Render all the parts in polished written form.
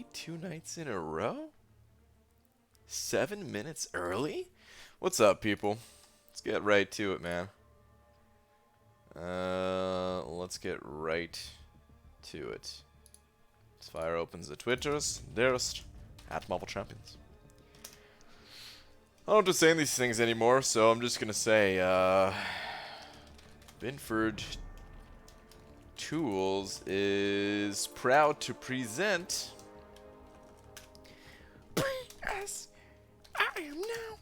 fight 2 nights in a row? 7 minutes early? What's up, people? Let's get right to it, man. Let's get right to it. Let's fire opens the Twitters. There's at Marvel Champions. I don't just saying these things anymore, so I'm just gonna say, Binford Tools is proud to present. Yes, I am now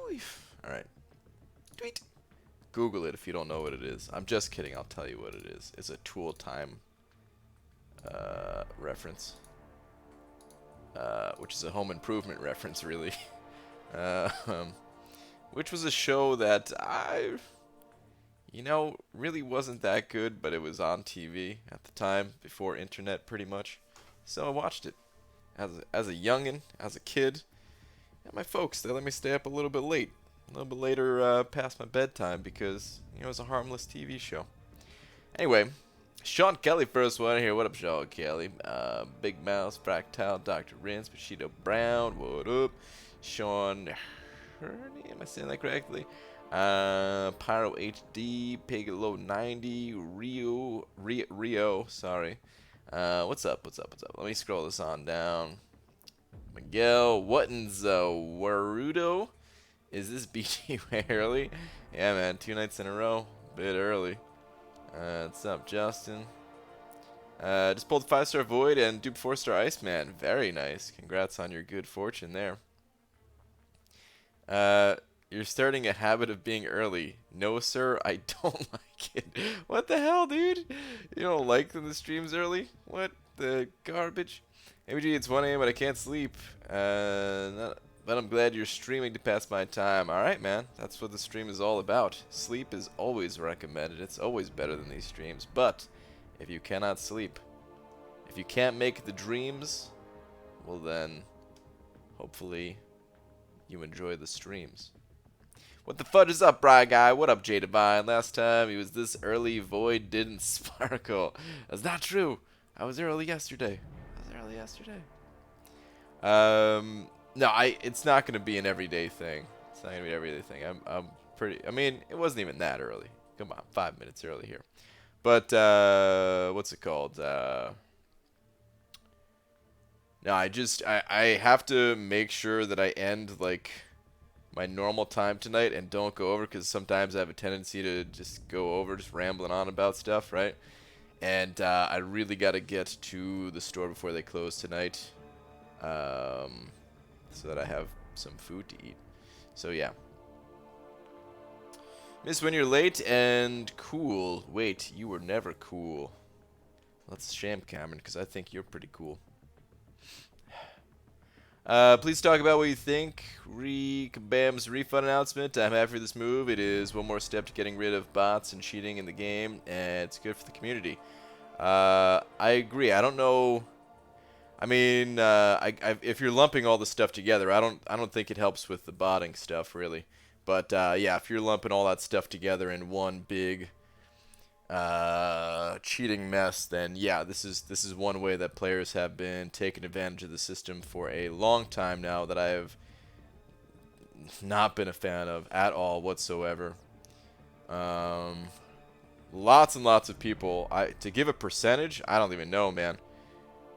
live. Alright. Tweet. Google it if you don't know what it is. I'm just kidding, I'll tell you what it is. It's a Tool Time reference. Which is a home improvement reference, really. Which was a show that really wasn't that good, but it was on TV at the time, before internet pretty much. So I watched it as a youngin', as a kid. And my folks, they let me stay up a little bit later past my bedtime because, it was a harmless TV show. Anyway, Sean Kelly first one here. What up, Sean Kelly? Big Mouse, Fractal, Dr. Rince, Bushido Brown. What up? Sean Herney, am I saying that correctly? Pyro HD, Pigalo 90, Rio, sorry. What's up? Let me scroll this on down. Miguel, Warudo? Is this BT way early? Yeah, man, 2 nights in a row. Bit early. What's up, Justin? Just pulled 5-star Void and duped 4-star Iceman. Very nice. Congrats on your good fortune there. You're starting a habit of being early. No, sir, I don't like it. What the hell, dude? You don't like when the stream's early? What the garbage? ABG, it's 1 a.m., but I can't sleep. But I'm glad you're streaming to pass my time. Alright, man. That's what the stream is all about. Sleep is always recommended. It's always better than these streams. But if you cannot sleep, if you can't make the dreams, well then, hopefully you enjoy the streams. What the fudge is up, Bry Guy? What up, J Divine? Last time he was this early, Void didn't sparkle. That's not true. I was early yesterday. No, it's not gonna be an everyday thing. It's not gonna be an everyday thing. I'm pretty. I mean, it wasn't even that early. Come on, 5 minutes early here. But what's it called? No, I have to make sure that I end like my normal time tonight and don't go over, because sometimes I have a tendency to just go over, just rambling on about stuff, right? And I really got to get to the store before they close tonight, so that I have some food to eat. So yeah. Miss when you're late and cool. Wait, you were never cool. Let's sham Cameron, because I think you're pretty cool. Please talk about what you think. Kabam's refund announcement. I'm happy for this move. It is one more step to getting rid of bots and cheating in the game, and it's good for the community. I agree. I don't know. I mean, if you're lumping all the stuff together, I don't think it helps with the botting stuff really. But yeah, if you're lumping all that stuff together in one big cheating mess, then yeah, this is one way that players have been taking advantage of the system for a long time now that I have not been a fan of at all whatsoever. Lots and lots of people. To give a percentage, I don't even know, man.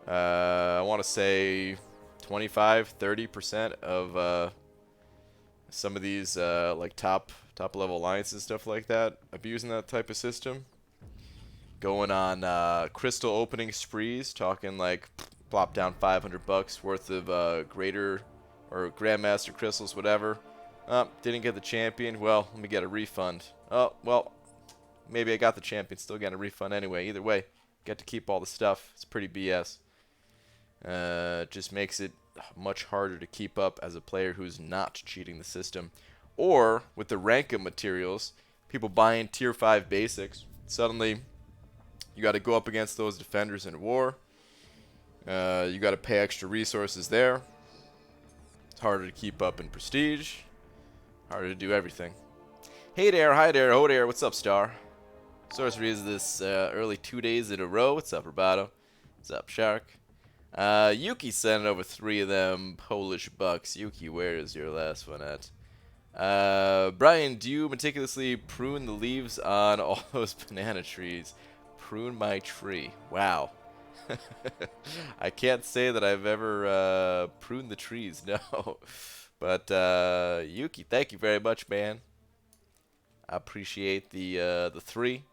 I want to say 25-30% of some of these like top level alliances and stuff like that abusing that type of system. Going on crystal opening sprees, talking like plop down $500 worth of greater or grandmaster crystals, whatever. Didn't get the champion. Well, let me get a refund. Oh, well, maybe I got the champion, still got a refund anyway. Either way, get to keep all the stuff. It's pretty BS. Just makes it much harder to keep up as a player who's not cheating the system. Or with the rank of materials, people buying tier 5 basics, suddenly you got to go up against those defenders in war. You got to pay extra resources there. It's harder to keep up in prestige. Harder to do everything. Hey there, hi there, ho there, what's up, Star? Sorcery is this early 2 days in a row. What's up, Roboto? What's up, Shark? Yuki sending over 3 of them Polish bucks. Yuki, where is your last one at? Brian, do you meticulously prune the leaves on all those banana trees? Prune my tree. Wow. I can't say that I've ever pruned the trees, no. But Yuki, thank you very much, man. I appreciate the 3.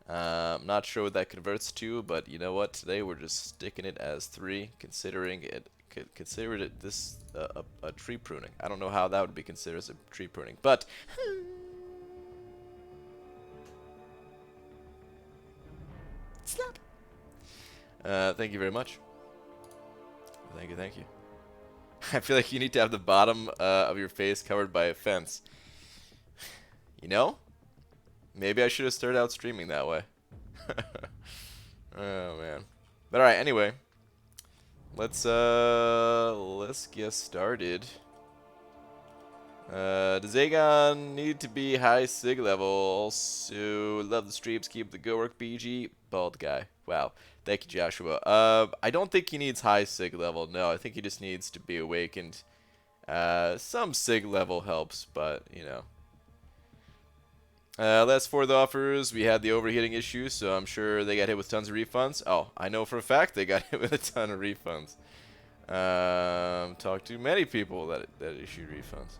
I'm not sure what that converts to, but you know what? Today we're just sticking it as 3, considering it this a tree pruning. I don't know how that would be considered as a tree pruning, but slap. Thank you very much. Thank you, thank you. I feel like you need to have the bottom of your face covered by a fence. You know? Maybe I should have started out streaming that way. Oh man. But alright, anyway. Let's get started. Does Aegon need to be high sig level? Also, love the streams, keep the good work, BG. Bald guy. Wow. Thank you, Joshua. I don't think he needs high sig level. No, I think he just needs to be awakened. Some sig level helps, but you know. Last 4 of the offers, we had the overheating issue, so I'm sure they got hit with tons of refunds. Oh, I know for a fact they got hit with a ton of refunds. Talked to many people that issued refunds.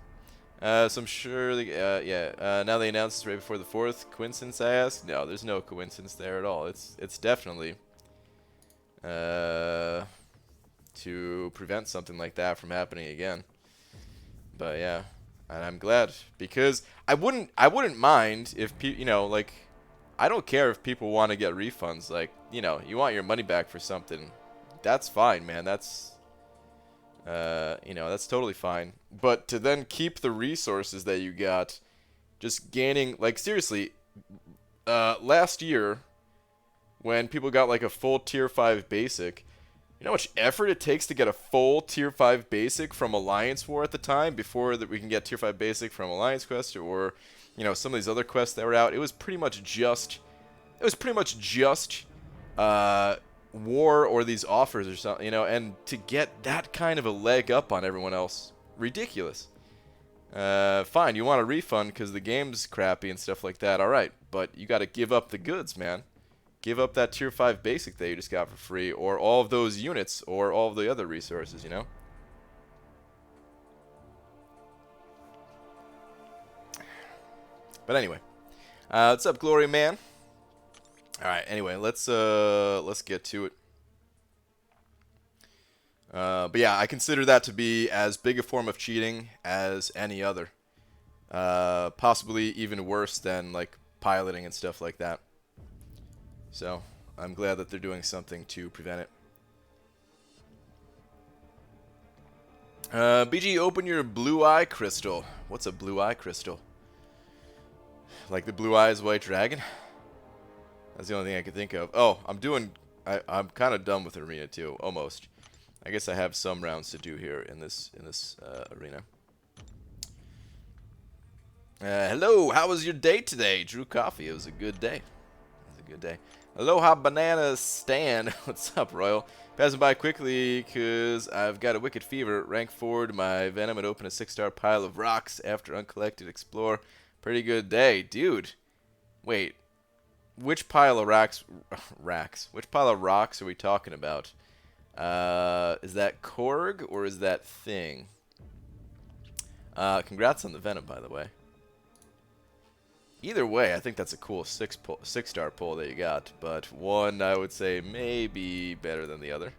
So I'm sure they, yeah. Now they announced this right before the 4th. Coincidence, I ask? No, there's no coincidence there at all. It's definitely to prevent something like that from happening again. But yeah. And I'm glad, because I wouldn't mind if you know, like, I don't care if people want to get refunds. Like, you know, you want your money back for something, that's fine, man. That's you know, that's totally fine. But to then keep the resources that you got, just gaining, like, seriously, last year when people got like a full tier 5 basic, you know how much effort it takes to get a full Tier 5 Basic from Alliance War at the time, before that we can get Tier 5 Basic from Alliance Quest, or, you know, some of these other quests that were out. It was pretty much just War or these offers or something, you know, and to get that kind of a leg up on everyone else, ridiculous. Fine, you want a refund because the game's crappy and stuff like that, alright, but you gotta give up the goods, man. Give up that Tier 5 Basic that you just got for free, or all of those units, or all of the other resources, you know? But anyway. What's up, Glory Man? Alright, anyway, let's get to it. But yeah, I consider that to be as big a form of cheating as any other. Possibly even worse than, like, piloting and stuff like that. So, I'm glad that they're doing something to prevent it. BG, open your blue eye crystal. What's a blue eye crystal? Like the blue eyes white dragon? That's the only thing I can think of. Oh, I'm kind of done with arena too, almost. I guess I have some rounds to do here in this arena. Hello, how was your day today? Drew Coffee, it was a good day. It was a good day. Aloha Banana Stan. What's up, Royal? Passing by quickly because I've got a wicked fever. Rank forward my Venom and open a 6-star pile of rocks after uncollected explore. Pretty good day. Dude, wait. Which pile of racks? Which pile of rocks are we talking about? Is that Korg or is that Thing? Congrats on the Venom, by the way. Either way, I think that's a cool 6-star pull that you got, but one I would say maybe better than the other.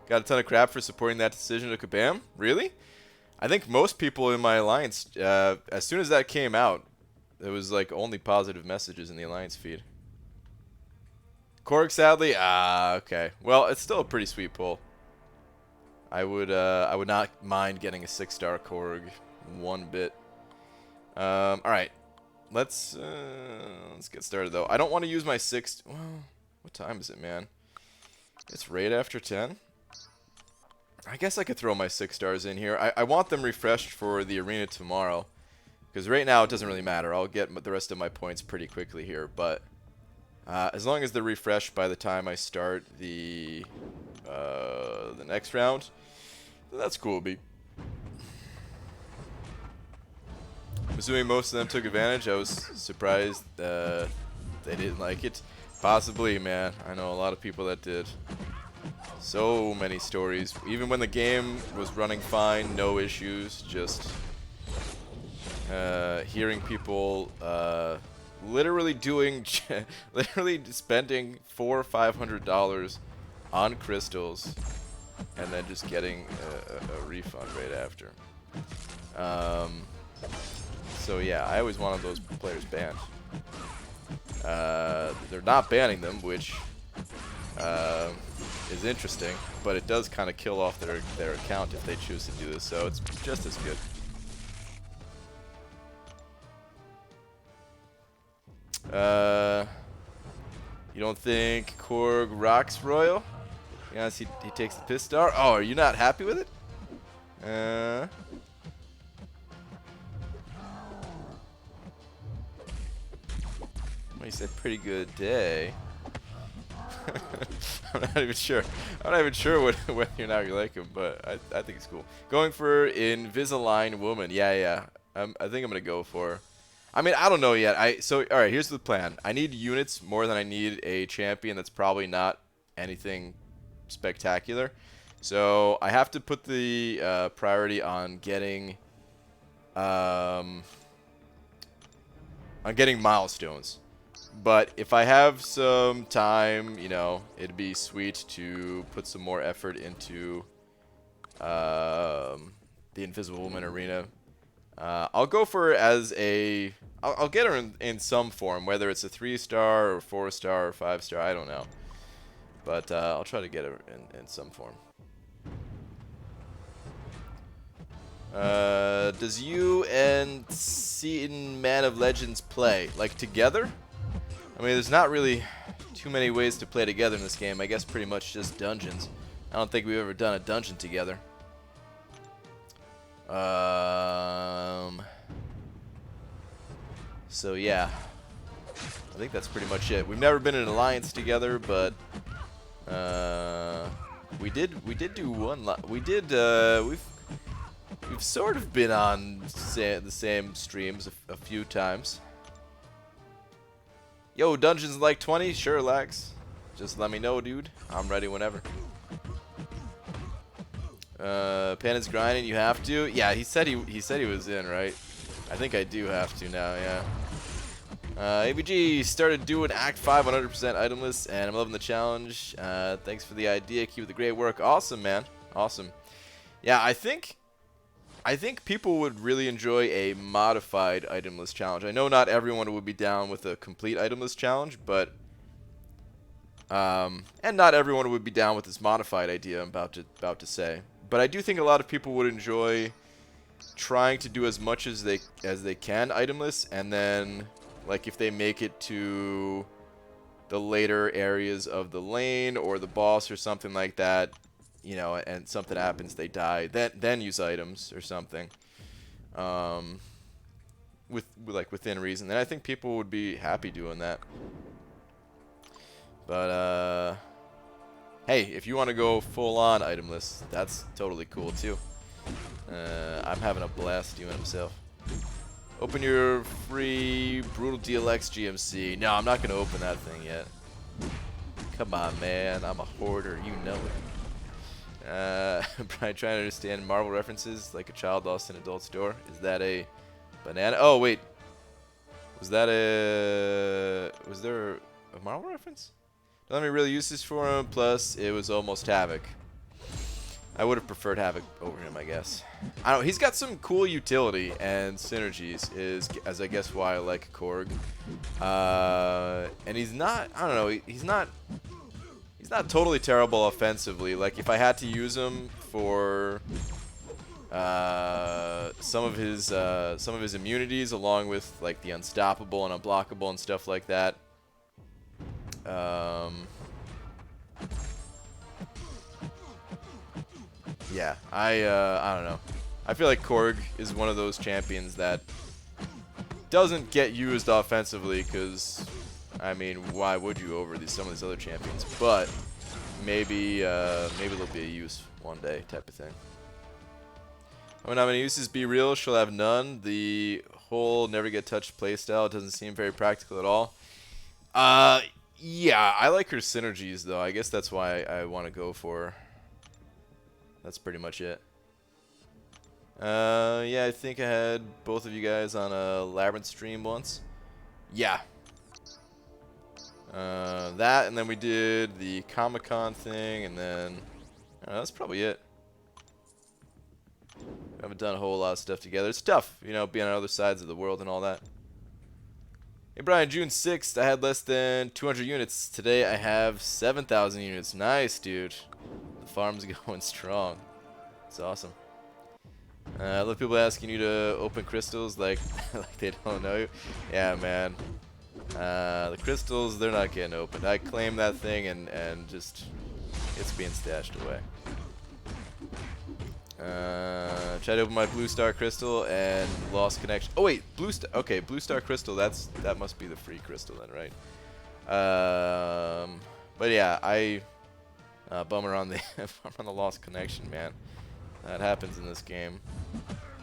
Got a ton of crap for supporting that decision to Kabam? Really? I think most people in my alliance, as soon as that came out, there was like only positive messages in the alliance feed. Korg, sadly? Ah, okay. Well, it's still a pretty sweet pull. I would not mind getting a 6-star Korg one bit. All right, let's get started though. I don't want to use my 6. Well, what time is it, man? It's right after 10. I guess I could throw my 6 stars in here. I want them refreshed for the arena tomorrow, because right now it doesn't really matter. I'll get the rest of my points pretty quickly here, but As long as they're refreshed by the time I start the next round, that's cool. I'm assuming most of them took advantage. I was surprised they didn't like it. Possibly, man. I know a lot of people that did. So many stories. Even when the game was running fine, no issues, just hearing people literally literally spending $400 or $500 on crystals and then just getting a refund right after. So yeah, I always wanted those players banned. They're not banning them, which is interesting, but it does kind of kill off their account if they choose to do this, so it's just as good. You don't think Korg rocks Royal? Yes, he takes the piss star. Oh, are you not happy with it? Well, you said pretty good day. I'm not even sure. I'm not even sure whether or not you like him, but I think it's cool. Going for Invisalign Woman. Yeah. I think I'm gonna go for. I mean, I don't know yet. So all right, here's the plan. I need units more than I need a champion that's probably not anything spectacular. So I have to put the priority on getting milestones. But if I have some time, you know, it'd be sweet to put some more effort into the Invisible Woman arena. I'll go for her as a... I'll get her in some form, whether it's a 3-star or 4-star or 5-star, I don't know. But I'll try to get her in some form. Does you and Seaton Man of Legends play, like, together? I mean, there's not really too many ways to play together in this game. I guess pretty much just dungeons. I don't think we've ever done a dungeon together. So yeah, I think that's pretty much it. We've never been in an alliance together, but we did do one. We've sort of been on the same streams a few times. Yo, dungeons like 20? Sure, Lax. Just let me know, dude. I'm ready whenever. Pan is grinding. You have to. Yeah, he said he was in, right? I think I do have to now. Yeah. ABG started doing Act 5 100% itemless, and I'm loving the challenge. Thanks for the idea. Keep the great work. Awesome, man. Awesome. Yeah, I think people would really enjoy a modified itemless challenge. I know not everyone would be down with a complete itemless challenge, but and not everyone would be down with this modified idea I'm about to say. But I do think a lot of people would enjoy trying to do as much as they can itemless, and then like if they make it to the later areas of the lane or the boss or something like that, you know, and something happens, they die, then use items or something, within reason. Then I think people would be happy doing that. But hey, if you want to go full on itemless, that's totally cool too. I'm having a blast doing it myself. Open your free Brutal DLX GMC. No, I'm not gonna open that thing yet. Come on, man, I'm a hoarder, you know it. Brian, trying to understand Marvel references like a child lost in an adult store. Is that a banana? Oh wait, was there a Marvel reference? Don't let me really use this for him. Plus, it was almost Havoc. I would have preferred Havoc over him, I guess. I don't know. He's got some cool utility and synergies, as I guess why I like Korg. And he's not. I don't know. He's not totally terrible offensively. Like if I had to use him for some of his immunities, along with like the unstoppable and unblockable and stuff like that. Yeah, I don't know. I feel like Korg is one of those champions that doesn't get used offensively because, I mean, why would you over some of these other champions? But maybe there'll be a use one day type of thing. When I'm gonna use this Be Real, she'll have none. The whole never get touched playstyle doesn't seem very practical at all. Yeah, I like her synergies though. I guess that's why I want to go for her. That's pretty much it. Yeah, I think I had both of you guys on a Labyrinth stream once. Yeah. That, and then we did the Comic-Con thing, and then that's probably it. We haven't done a whole lot of stuff together. It's tough, you know, being on other sides of the world and all that. Hey Brian, June 6th, I had less than 200 units. Today I have 7,000 units. Nice, dude. The farm's going strong. It's awesome. I love people asking you to open crystals like like they don't know you. Yeah, man. The crystals, they're not getting opened. I claim that thing and just it's being stashed away. Tried to open my Blue Star Crystal and lost connection. Oh wait, okay, Blue Star Crystal. That must be the free crystal then, right? But yeah, I bummer on the bummer on the lost connection, man. That happens in this game,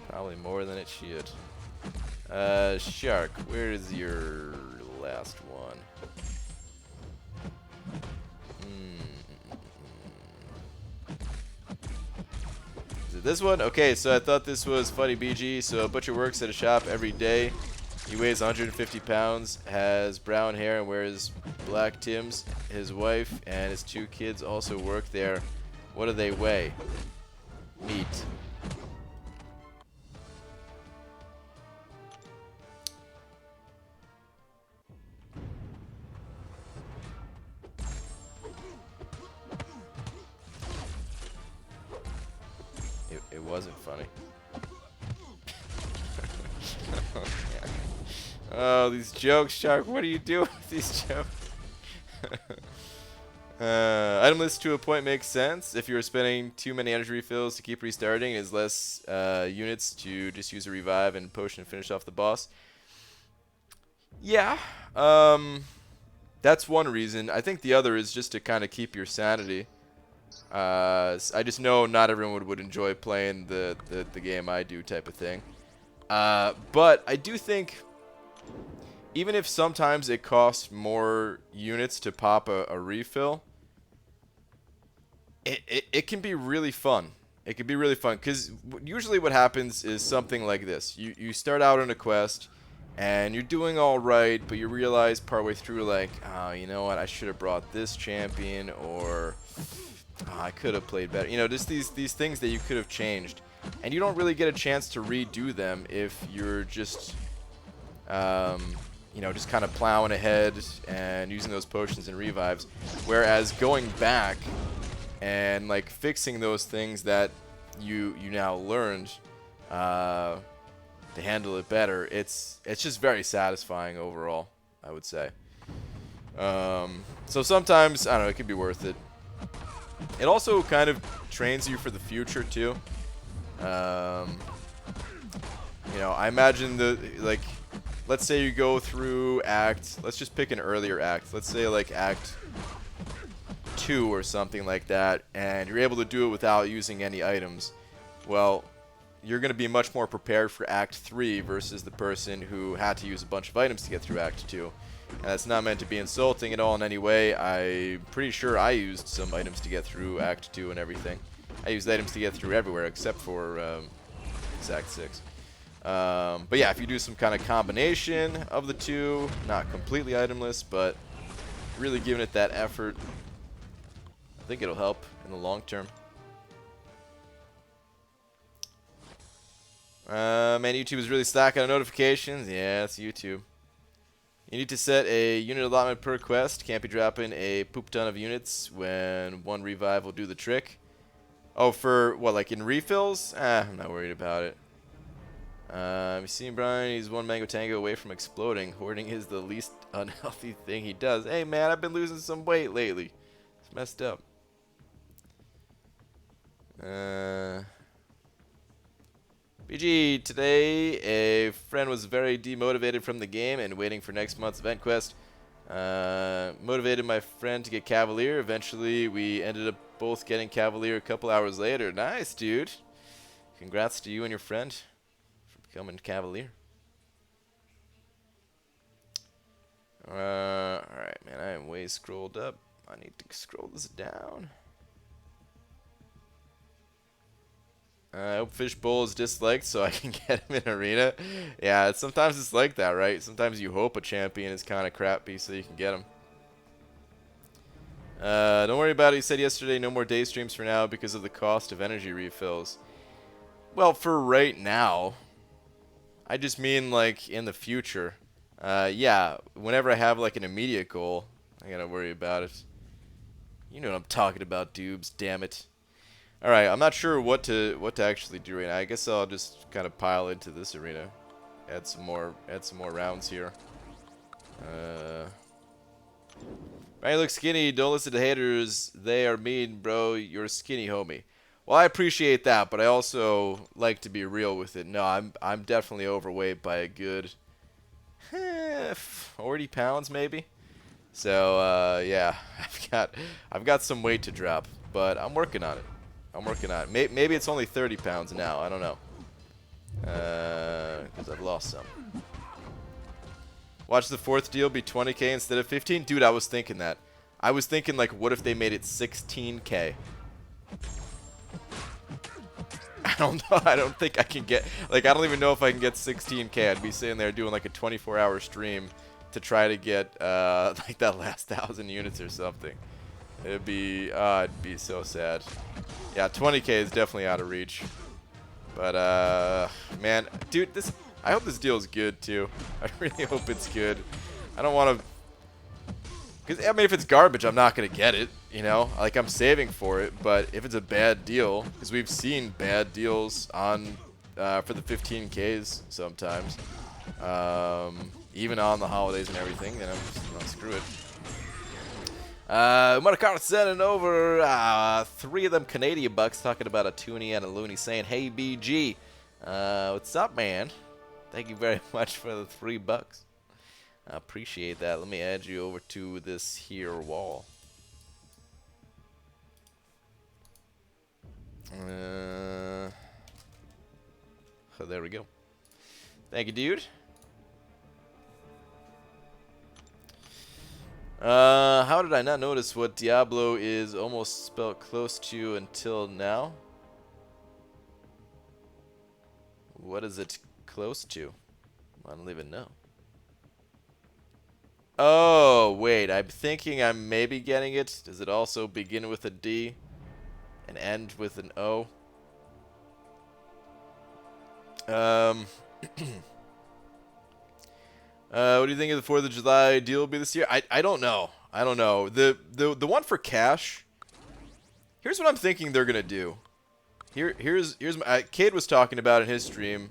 probably more than it should. Shark, where is your last one? Is it this one? Okay, so I thought this was Funny BG. So a butcher works at a shop every day. He weighs 150 pounds, has brown hair, and wears black Timbs. His wife and his 2 kids also work there. What do they weigh? Meat. It wasn't funny. Oh, these jokes, Shark. What are you doing with these jokes? Item list to a point makes sense. If you're spending too many energy refills to keep restarting, it is less units to just use a revive and potion and finish off the boss. Yeah, that's one reason. I think the other is just to kind of keep your sanity. I just know not everyone would enjoy playing the game I do type of thing. But I do think even if sometimes it costs more units to pop a refill, it can be really fun. It can be really fun because usually what happens is something like this. You start out on a quest and you're doing all right, but you realize partway through like, oh, you know what, I should have brought this champion, or oh, I could have played better. You know, just these things that you could have changed. And you don't really get a chance to redo them if you're just, you know, just kind of plowing ahead and using those potions and revives. Whereas going back and like fixing those things that you now learned to handle it better, it's just very satisfying overall, I would say. So sometimes, I don't know, it could be worth it. It also kind of trains you for the future too. You know, I imagine like, let's say you go through let's just pick an earlier act. Let's say like Act 2 or something like that, and you're able to do it without using any items. Well, you're going to be much more prepared for Act 3 versus the person who had to use a bunch of items to get through Act 2. And that's not meant to be insulting at all in any way. I'm pretty sure I used some items to get through Act 2 and everything. I used items to get through everywhere except for Act 6. But yeah, if you do some kind of combination of the two, not completely itemless, but really giving it that effort, I think it'll help in the long term. Man, YouTube is really stacking on notifications. Yeah, it's YouTube. You need to set a unit allotment per quest. Can't be dropping a poop ton of units when one revive will do the trick. Oh, for what, like in refills? I'm not worried about it. You see Brian, he's one Mango Tango away from exploding. Hoarding is the least unhealthy thing he does. Hey man, I've been losing some weight lately. It's messed up. BG, today a friend was very demotivated from the game and waiting for next month's event quest. Motivated my friend to get Cavalier. Eventually, we ended up both getting Cavalier a couple hours later. Nice, dude. Congrats to you and your friend for becoming Cavalier. Alright, man. I am way scrolled up. I need to scroll this down. I hope Fishbowl is disliked so I can get him in Arena. Yeah, sometimes it's like that, right? Sometimes you hope a champion is kind of crappy so you can get him. Don't worry about it. He said yesterday no more day streams for now because of the cost of energy refills. Well, for right now. I just mean like in the future. Yeah, whenever I have like an immediate goal, I gotta worry about it. You know what I'm talking about, dubes. Damn it. All right, I'm not sure what to actually do right now. I guess I'll just kind of pile into this arena, add some more rounds here. Right, you look skinny. Don't listen to haters. They are mean, bro. You're skinny, homie. Well, I appreciate that, but I also like to be real with it. No, I'm definitely overweight by a good 40 pounds maybe. So yeah, I've got some weight to drop, but I'm working on it. Maybe it's only 30 pounds now. I don't know. Because I've lost some. Watch the fourth deal be 20K instead of 15? Dude, I was thinking that. I was thinking, like, what if they made it 16K? I don't know. I don't think I can get... Like, I don't even know if I can get 16K. I'd be sitting there doing, like, a 24-hour stream to try to get, like, that last 1,000 units or something. It'd be so sad. Yeah, 20K is definitely out of reach. But, man, dude, I hope this deal is good, too. I really hope it's good. I don't want to... Because, I mean, if it's garbage, I'm not going to get it, you know? Like, I'm saving for it. But if it's a bad deal, because we've seen bad deals on for the 15Ks sometimes, even on the holidays and everything, then I'm just, no, screw it. Marcano sending over 3 of them Canadian bucks, talking about a Toonie and a Looney, saying, "Hey BG, what's up, man? Thank you very much for the $3. I appreciate that. Let me add you over to this here wall. Oh, there we go. Thank you, dude. How did I not notice what Diablo is almost spelled close to until now? What is it close to? I don't even know. Oh, wait. I'm thinking I'm maybe getting it. Does it also begin with a D and end with an O? What do you think of the 4th of July deal will be this year? I don't know. I don't know. The one for cash. Here's what I'm thinking they're gonna do. Here's my Cade was talking about in his stream,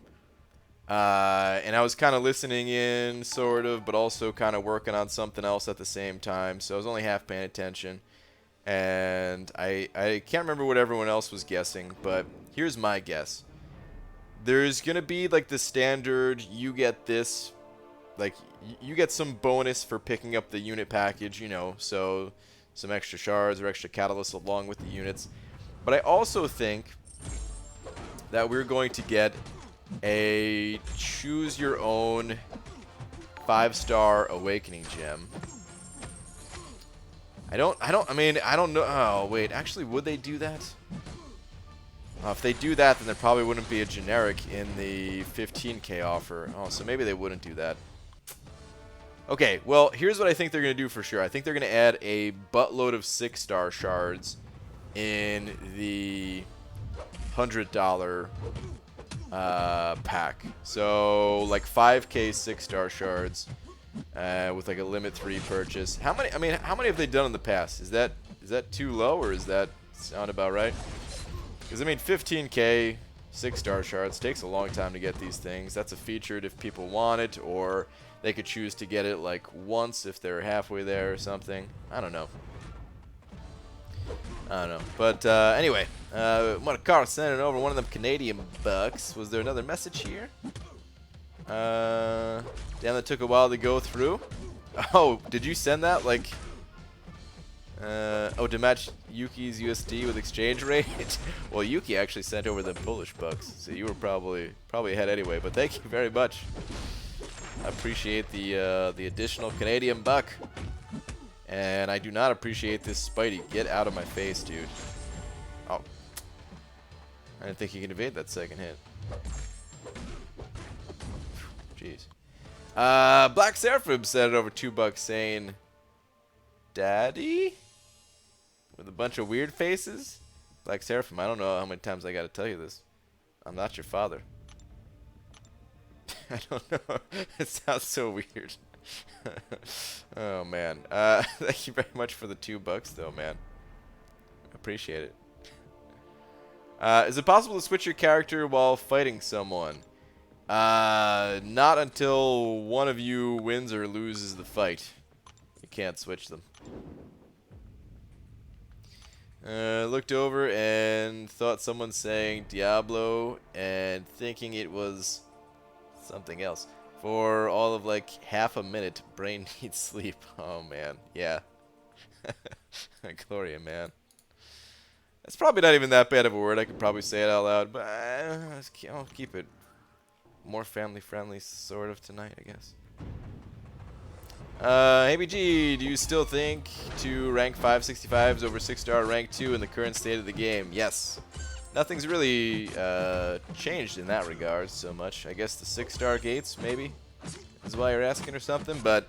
and I was kind of listening in, sort of, but also kind of working on something else at the same time. So I was only half paying attention, and I can't remember what everyone else was guessing, but here's my guess. There's gonna be like the standard. You get this. Like, you get some bonus for picking up the unit package, you know, so some extra shards or extra catalysts along with the units. But I also think that we're going to get a choose your own 5-star awakening gem. I don't know. Oh, wait, actually, would they do that? If they do that, then there probably wouldn't be a generic in the 15K offer. Oh, so maybe they wouldn't do that. Okay, well, here's what I think they're going to do for sure. I think they're going to add a buttload of 6-star shards in the $100 pack. So, like 5K 6-star shards with like a limit 3 purchase. How many? I mean, how many have they done in the past? Is that too low, or is that sound about right? Because I mean, 15K 6-star shards takes a long time to get these things. That's a featured if people want it, or they could choose to get it like once if they're halfway there or something. I don't know. But anyway, Marcar sending over one of them Canadian bucks. Was there another message here? Damn, that took a while to go through. Oh, did you send that? Like, oh, to match Yuki's USD with exchange rate? Well, Yuki actually sent over the Polish bucks, so you were probably ahead anyway. But thank you very much. I appreciate the additional Canadian buck. And I do not appreciate this Spidey. Get out of my face, dude. Oh. I didn't think he could evade that second hit. Jeez. Black Seraphim sent it over $2 saying, Daddy? With a bunch of weird faces? Black Seraphim, I don't know how many times I gotta tell you this. I'm not your father. I don't know. It sounds so weird. Oh, man. Thank you very much for the $2, though, man. Appreciate it. Is it possible to switch your character while fighting someone? Not until one of you wins or loses the fight. You can't switch them. Looked over and thought someone saying Diablo and thinking it was something else. For all of like half a minute, brain needs sleep. Oh man, yeah. Gloria, man. It's probably not even that bad of a word. I could probably say it out loud, but I'll keep it more family-friendly sort of tonight, I guess. ABG, do you still think to rank 565s over 6-star rank 2 in the current state of the game? Yes. Nothing's really changed in that regard so much. I guess the 6-star gates, maybe, is why you're asking or something. But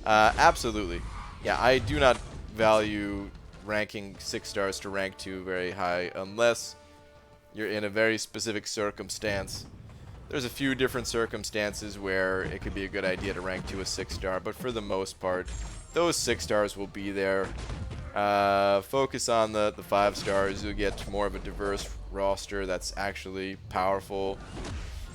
absolutely. Yeah, I do not value ranking 6 stars to rank 2 very high unless you're in a very specific circumstance. There's a few different circumstances where it could be a good idea to rank to a 6-star, but for the most part, those 6 stars will be there. Focus on the 5 stars. You'll get more of a diverse roster that's actually powerful.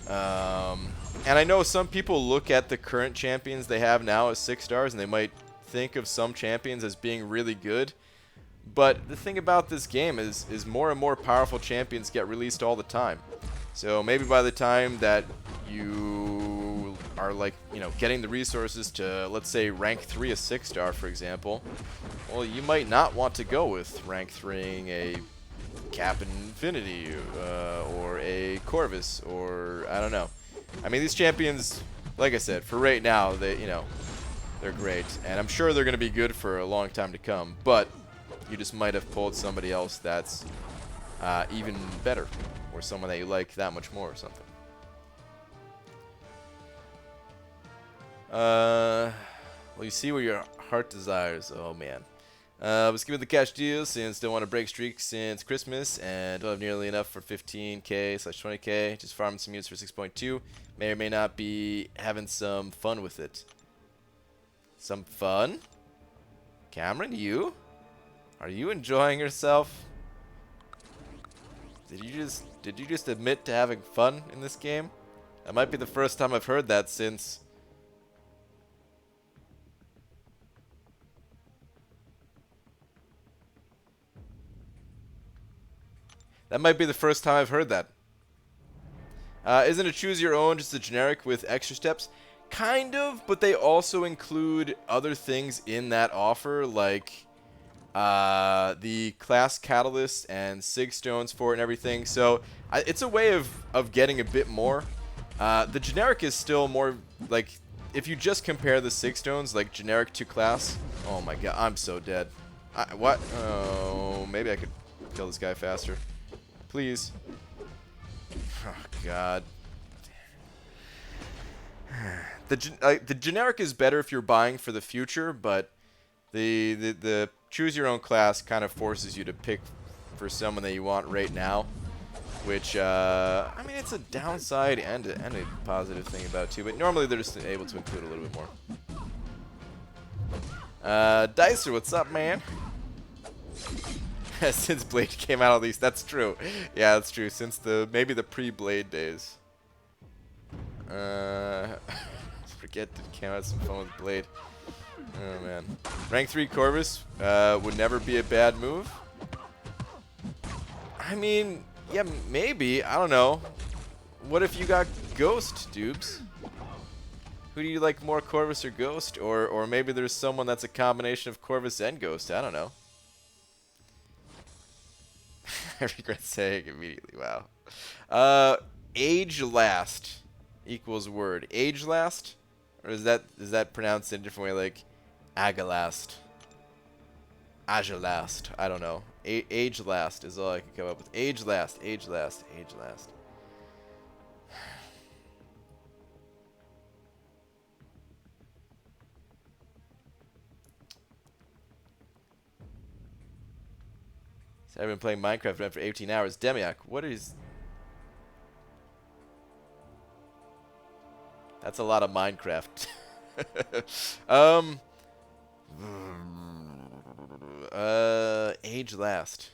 And I know some people look at the current champions they have now as 6 stars, and they might think of some champions as being really good. But the thing about this game is more and more powerful champions get released all the time. So maybe by the time that you are like, you know, getting the resources to, let's say, rank 3 a 6-star, for example, well, you might not want to go with rank 3ing a Captain Infinity or a Corvus or I don't know. I mean, these champions, like I said, for right now, they, you know, they're great, and I'm sure they're going to be good for a long time to come. But you just might have pulled somebody else that's even better, or someone that you like that much more or something. Well, you see where your heart desires. Oh, man. Was given the cash deal since don't want to break streak since Christmas and don't have nearly enough for 15k/20k. Just farming some units for 6.2. May or may not be having some fun with it. Some fun? Cameron, you? Are you enjoying yourself? Did you just admit to having fun in this game? That might be the first time I've heard that since... That might be the first time I've heard that. Isn't a choose your own just a generic with extra steps? Kind of, but they also include other things in that offer, like the class catalyst and sig stones for it and everything. So it's a way of getting a bit more. The generic is still more like, if you just compare the sig stones, like generic to class. Oh my god, I'm so dead. What? Oh, maybe I could kill this guy faster. Please. Oh god. The generic is better if you're buying for the future, but the choose your own class kind of forces you to pick for someone that you want right now, which I mean, it's a downside and a positive thing about it too, but normally they're just able to include a little bit more. Dicer, what's up, man? Since Blade came out, at least. That's true. Yeah, that's true. Since maybe the pre-Blade days. Forget that came out some fun with Blade. Oh man. Rank 3 Corvus would never be a bad move. I mean, yeah, maybe. I don't know. What if you got Ghost, dupes? Who do you like more, Corvus or Ghost? Or maybe there's someone that's a combination of Corvus and Ghost. I don't know. I regret saying immediately. Wow. Age last equals word. Age last? Or is that pronounced in a different way, like agalast? Agelast. I don't know. Age last is all I can come up with. Age last. Age last. Age last. So I've been playing Minecraft for 18 hours. Demiak, what is... That's a lot of Minecraft. Age last.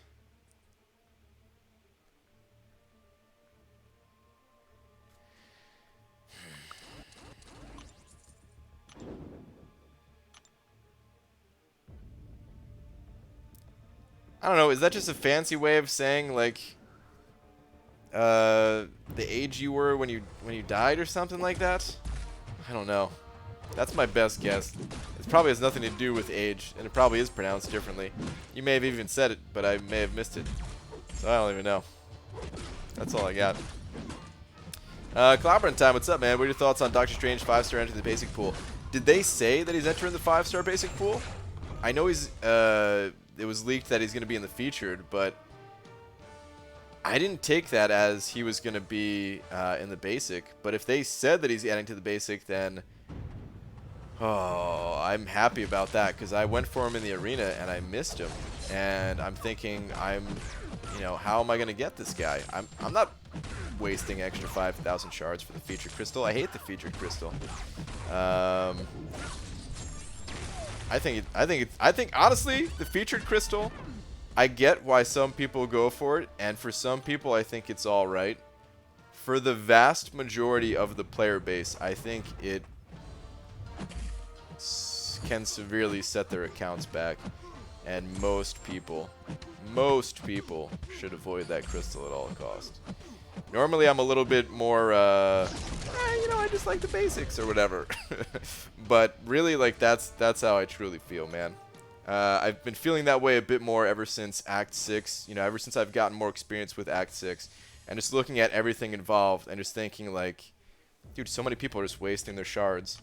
I don't know, is that just a fancy way of saying, like, the age you were when you died or something like that? I don't know. That's my best guess. It probably has nothing to do with age, and it probably is pronounced differently. You may have even said it, but I may have missed it. So I don't even know. That's all I got. Clobberin' time, what's up, man? What are your thoughts on Doctor Strange 5-star entering the basic pool? Did they say that he's entering the 5-star basic pool? I know he's, it was leaked that he's going to be in the featured, but I didn't take that as he was going to be in the basic. But if they said that he's adding to the basic, then oh, I'm happy about that because I went for him in the arena and I missed him. And I'm thinking, you know, how am I going to get this guy? I'm not wasting extra 5,000 shards for the featured crystal. I hate the featured crystal. I think honestly, the featured crystal, I get why some people go for it, and for some people I think it's all right. For the vast majority of the player base, I think it can severely set their accounts back, and most people should avoid that crystal at all costs. Normally I'm a little bit more, you know, I just like the basics or whatever. But really, like, that's how I truly feel, man. I've been feeling that way a bit more ever since Act 6. You know, ever since I've gotten more experience with Act 6. And just looking at everything involved and just thinking, like, dude, so many people are just wasting their shards.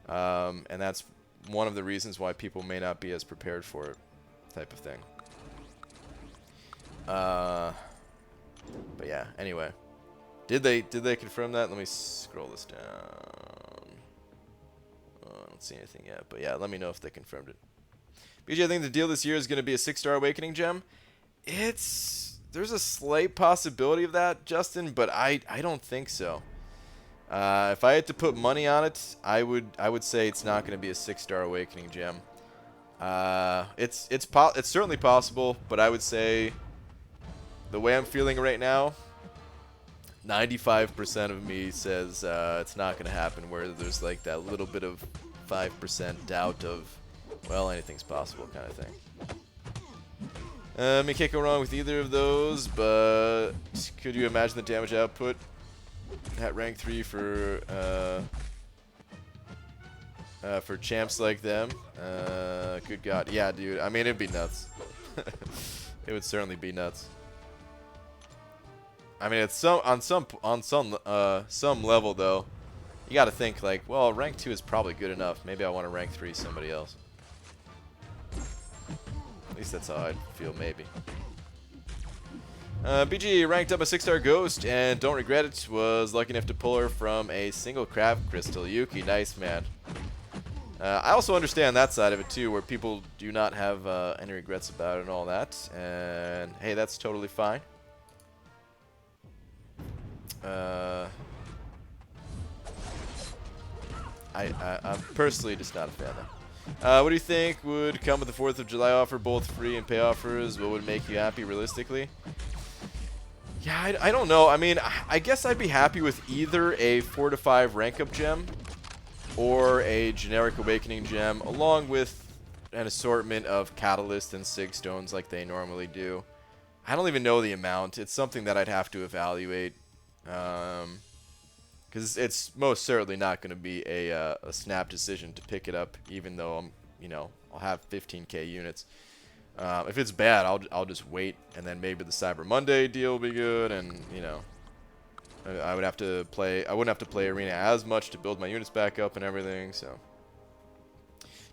And that's one of the reasons why people may not be as prepared for it, type of thing. But yeah, anyway. Did they confirm that? Let me scroll this down. Oh, I don't see anything yet. But yeah, let me know if they confirmed it. BJ, I think the deal this year is going to be a 6-star Awakening gem. There's a slight possibility of that, Justin, but I don't think so. If I had to put money on it, I would say it's not going to be a 6-star Awakening gem. It's certainly possible, but I would say the way I'm feeling right now, 95% of me says it's not going to happen, where there's like that little bit of 5% doubt of, well, anything's possible kind of thing. You can't go wrong with either of those, but could you imagine the damage output at rank 3 for champs like them? Good God. Yeah, dude. I mean, it'd be nuts. It would certainly be nuts. I mean, it's on some level though. You got to think like, well, rank 2 is probably good enough. Maybe I want to rank 3 somebody else. At least that's how I'd feel, maybe. BG ranked up a 6-star Ghost and don't regret it. Was lucky enough to pull her from a single craft crystal. Yuki, nice, man. I also understand that side of it too, where people do not have any regrets about it and all that. And hey, that's totally fine. I'm personally just not a fan of. What do you think would come with the 4th of July offer, both free and pay offers? What would make you happy realistically? Yeah, I don't know. I mean, I guess I'd be happy with either a 4 to 5 rank up gem or a generic Awakening gem, along with an assortment of Catalyst and Sig Stones like they normally do. I don't even know the amount. It's something that I'd have to evaluate. Because it's most certainly not going to be a snap decision to pick it up, even though I'll have 15k units. If it's bad, I'll just wait, and then maybe the Cyber Monday deal will be good, and I wouldn't have to play Arena as much to build my units back up and everything. So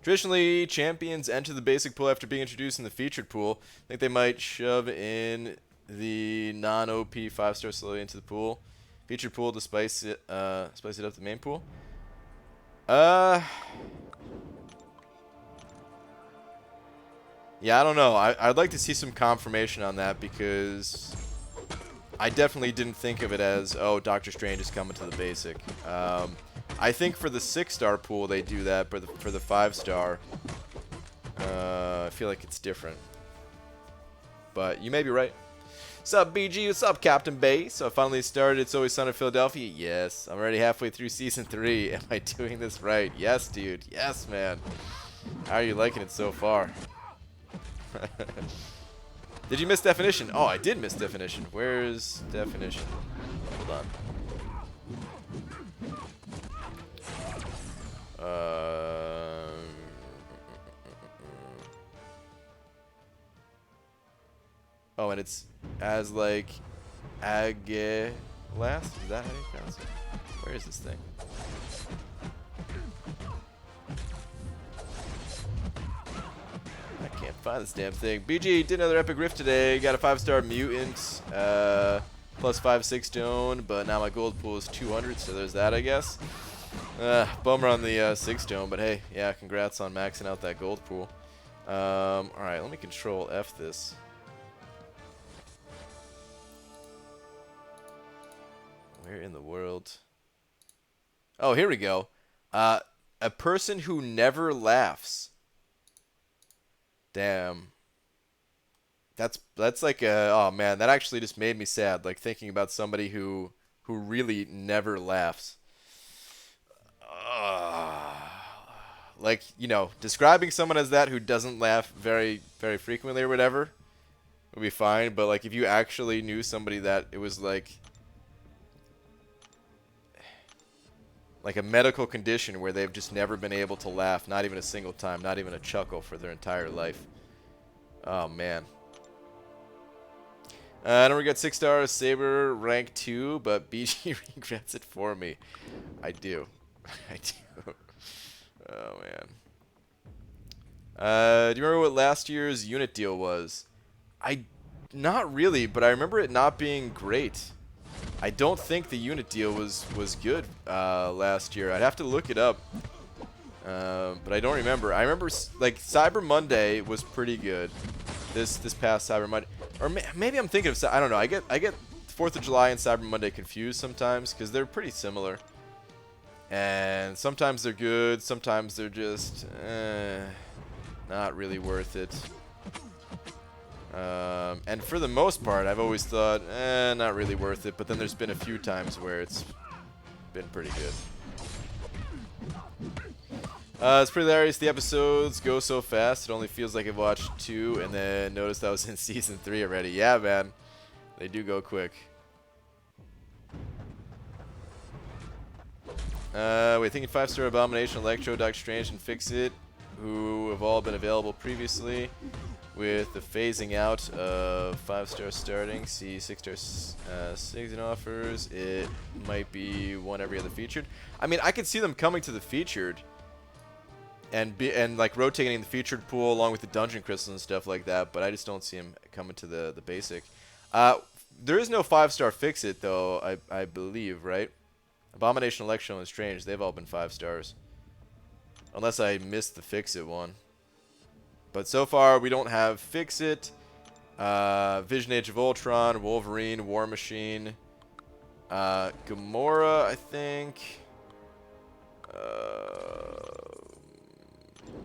traditionally, champions enter the basic pool after being introduced in the featured pool. I think they might shove in the non-OP 5-star slowly into the pool. Featured pool to spice it up the main pool. Yeah, I don't know. I'd like to see some confirmation on that, because I definitely didn't think of it as, oh, Doctor Strange is coming to the basic. I think for the 6-star pool they do that, but for the 5-star, I feel like it's different. But you may be right. What's up, BG? What's up, Captain Bay? So I finally started It's Always Sunny in Philadelphia. Yes, I'm already halfway through Season 3. Am I doing this right? Yes, dude. Yes, man. How are you liking it so far? Did you miss definition? Oh, I did miss definition. Where's definition? Hold on. Oh, and it's as like Agelast? Is that how you pronounce it? Where is this thing? I can't find this damn thing. BG did another epic rift today. Got a 5-star mutant, plus 5/6 stone, but now my gold pool is 200, so there's that, I guess. Bummer on the 6 stone, but hey, yeah, congrats on maxing out that gold pool. Alright, let me control F this. Where in the world? Oh, here we go. A person who never laughs. Damn. That's like a, oh man, that actually just made me sad, like thinking about somebody who really never laughs. Like, describing someone as that who doesn't laugh very, very frequently or whatever would be fine, but like if you actually knew somebody that it was like a medical condition where they've just never been able to laugh, not even a single time, not even a chuckle for their entire life. Oh, man. I don't get 6 stars, Saber rank 2, but BG regrets it for me. I do. I do. Oh, man. Do you remember what last year's unit deal was? Not really, but I remember it not being great. I don't think the unit deal was good last year. I'd have to look it up, but I don't remember. I remember like Cyber Monday was pretty good. This past Cyber Monday, or maybe I'm thinking of, I don't know. I get 4th of July and Cyber Monday confused sometimes because they're pretty similar, and sometimes they're good, sometimes they're just not really worth it. And for the most part, I've always thought, not really worth it. But then there's been a few times where it's been pretty good. It's pretty hilarious. The episodes go so fast. It only feels like I've watched 2 and then noticed I was in Season 3 already. Yeah, man. They do go quick. Wait, thinking 5-star Abomination, Electro, Doctor Strange, and Fix It, who have all been available previously. With the phasing out of 5-star starting, see 6-star season offers, it might be one every other featured. I mean, I could see them coming to the featured and like rotating the featured pool along with the dungeon crystals and stuff like that, but I just don't see them coming to the basic. There is no 5-star Fix It though, I believe, right? Abomination, Electro, and Strange, they've all been 5 stars. Unless I missed the Fix It one. But so far, we don't have Fix It, Vision Age of Ultron, Wolverine, War Machine, Gamora, I think.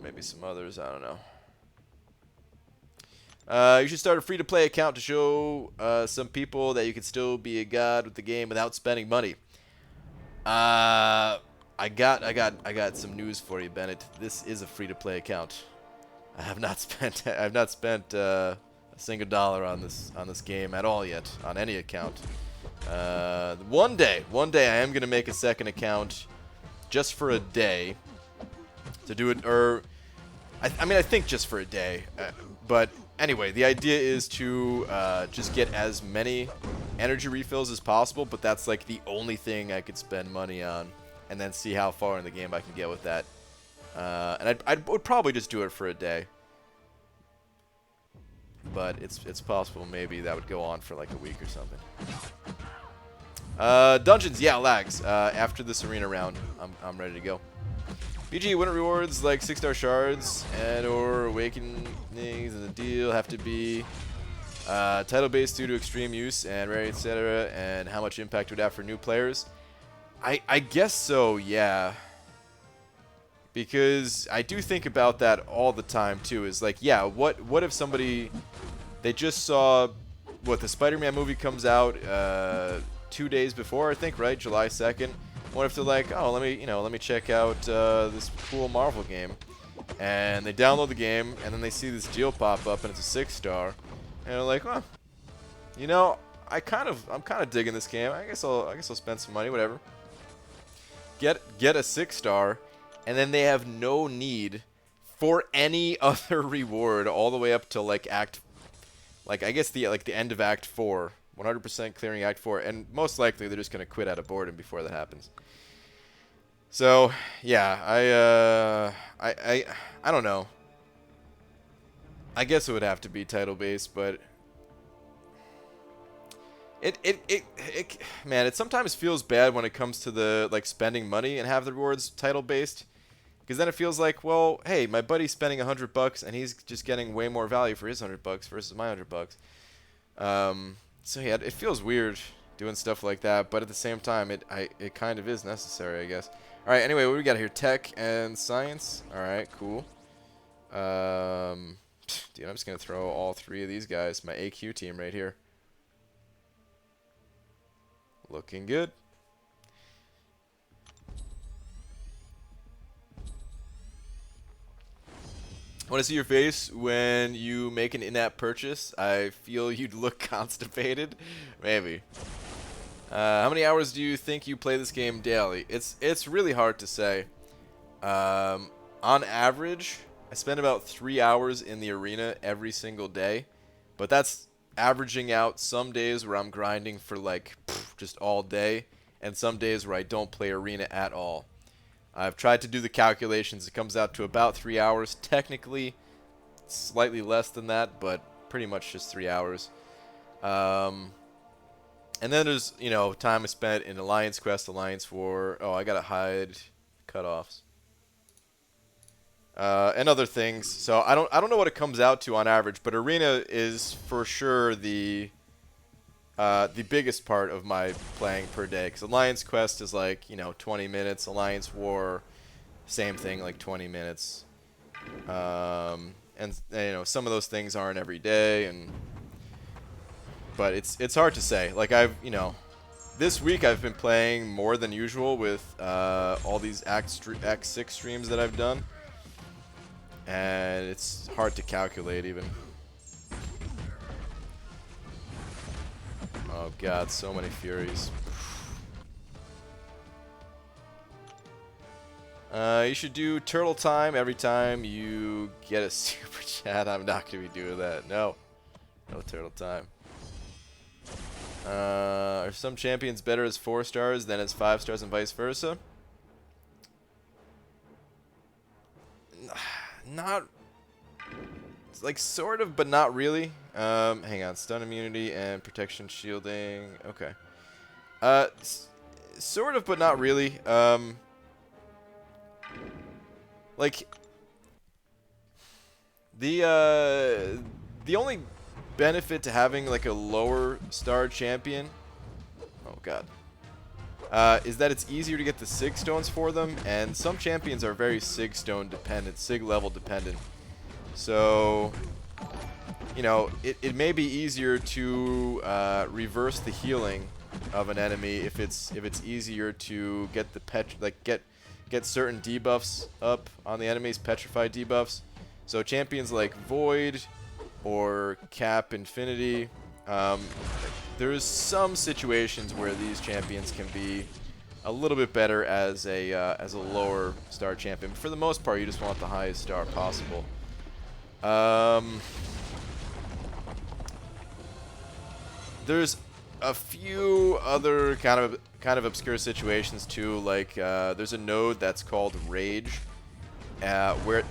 Maybe some others, I don't know. You should start a free-to-play account to show some people that you can still be a god with the game without spending money. I got some news for you, Bennett. This is a free-to-play account. I have not spent a single dollar on this game at all yet on any account. One day I am gonna make a second account just for a day to do it, or I mean I think just for a day, but anyway, the idea is to just get as many energy refills as possible, but that's like the only thing I could spend money on, and then see how far in the game I can get with that. And I would probably just do it for a day, but it's possible maybe that would go on for like a week or something. Dungeons, yeah, lags. After this arena round, I'm ready to go. BG winner rewards like 6-star shards and or awakenings in the deal have to be title based due to extreme use and rarity, etc. And how much impact it would have for new players. I guess so, yeah. Because I do think about that all the time too. Is like, yeah, what if somebody, they just saw what the Spider-Man movie comes out 2 days before, I think, right? July 2nd. What if they're like, oh, let me check out this cool Marvel game, and they download the game, and then they see this deal pop up, and it's a 6-star, and they're like, well, you know, I'm kind of digging this game. I guess I'll spend some money, whatever. Get a 6-star, and then they have no need for any other reward all the way up to like I guess the end of Act 4. 100% clearing Act 4, and most likely they're just going to quit out of boredom before that happens. So, yeah, I don't know. I guess it would have to be title-based, but man, it sometimes feels bad when it comes to the, like, spending money and have the rewards title-based, because then it feels like, well, hey, my buddy's spending $100 and he's just getting way more value for his $100 versus my $100. So yeah, it feels weird doing stuff like that, but at the same time, it kind of is necessary, I guess. All right, anyway, what do we got here? Tech and science. All right, cool. Dude, I'm just gonna throw all 3 of these guys, my AQ team right here. Looking good. Want to see your face when you make an in-app purchase? I feel you'd look constipated. Maybe. How many hours do you think you play this game daily? It's really hard to say. On average, I spend about 3 hours in the arena every single day, but that's averaging out some days where I'm grinding for like just all day, and some days where I don't play arena at all. I've tried to do the calculations. It comes out to about 3 hours. Technically, slightly less than that, but pretty much just 3 hours. And then there's, you know, time I spent in Alliance Quest, Alliance War. Oh, I gotta hide cutoffs. And other things. So I don't know what it comes out to on average, but arena is for sure the biggest part of my playing per day, because Alliance Quest is like, you know, 20 minutes. Alliance War, same thing, like 20 minutes. And you know, some of those things aren't every day, but it's hard to say. Like you know, this week I've been playing more than usual with all these Act 6 streams that I've done, and it's hard to calculate even. Oh god, so many Furies. You should do turtle time every time you get a super chat. I'm not going to be doing that. No. No turtle time. Are some champions better as 4 stars than as 5 stars and vice versa? Not... like, sort of, but not really. Hang on. Stun immunity and protection shielding. Okay. Sort of, but not really. Like, the only benefit to having, like, a lower star champion... oh, God. Is that it's easier to get the Sig Stones for them, and some champions are very Sig Stone dependent, Sig level dependent. So, you know, it may be easier to reverse the healing of an enemy if it's easier to get the get certain debuffs up on the enemy's petrified debuffs. So champions like Void or Cap Infinity, There's some situations where these champions can be a little bit better as a lower star champion. But for the most part, you just want the highest star possible. There's a few other kind of obscure situations too. Like there's a node that's called Rage, where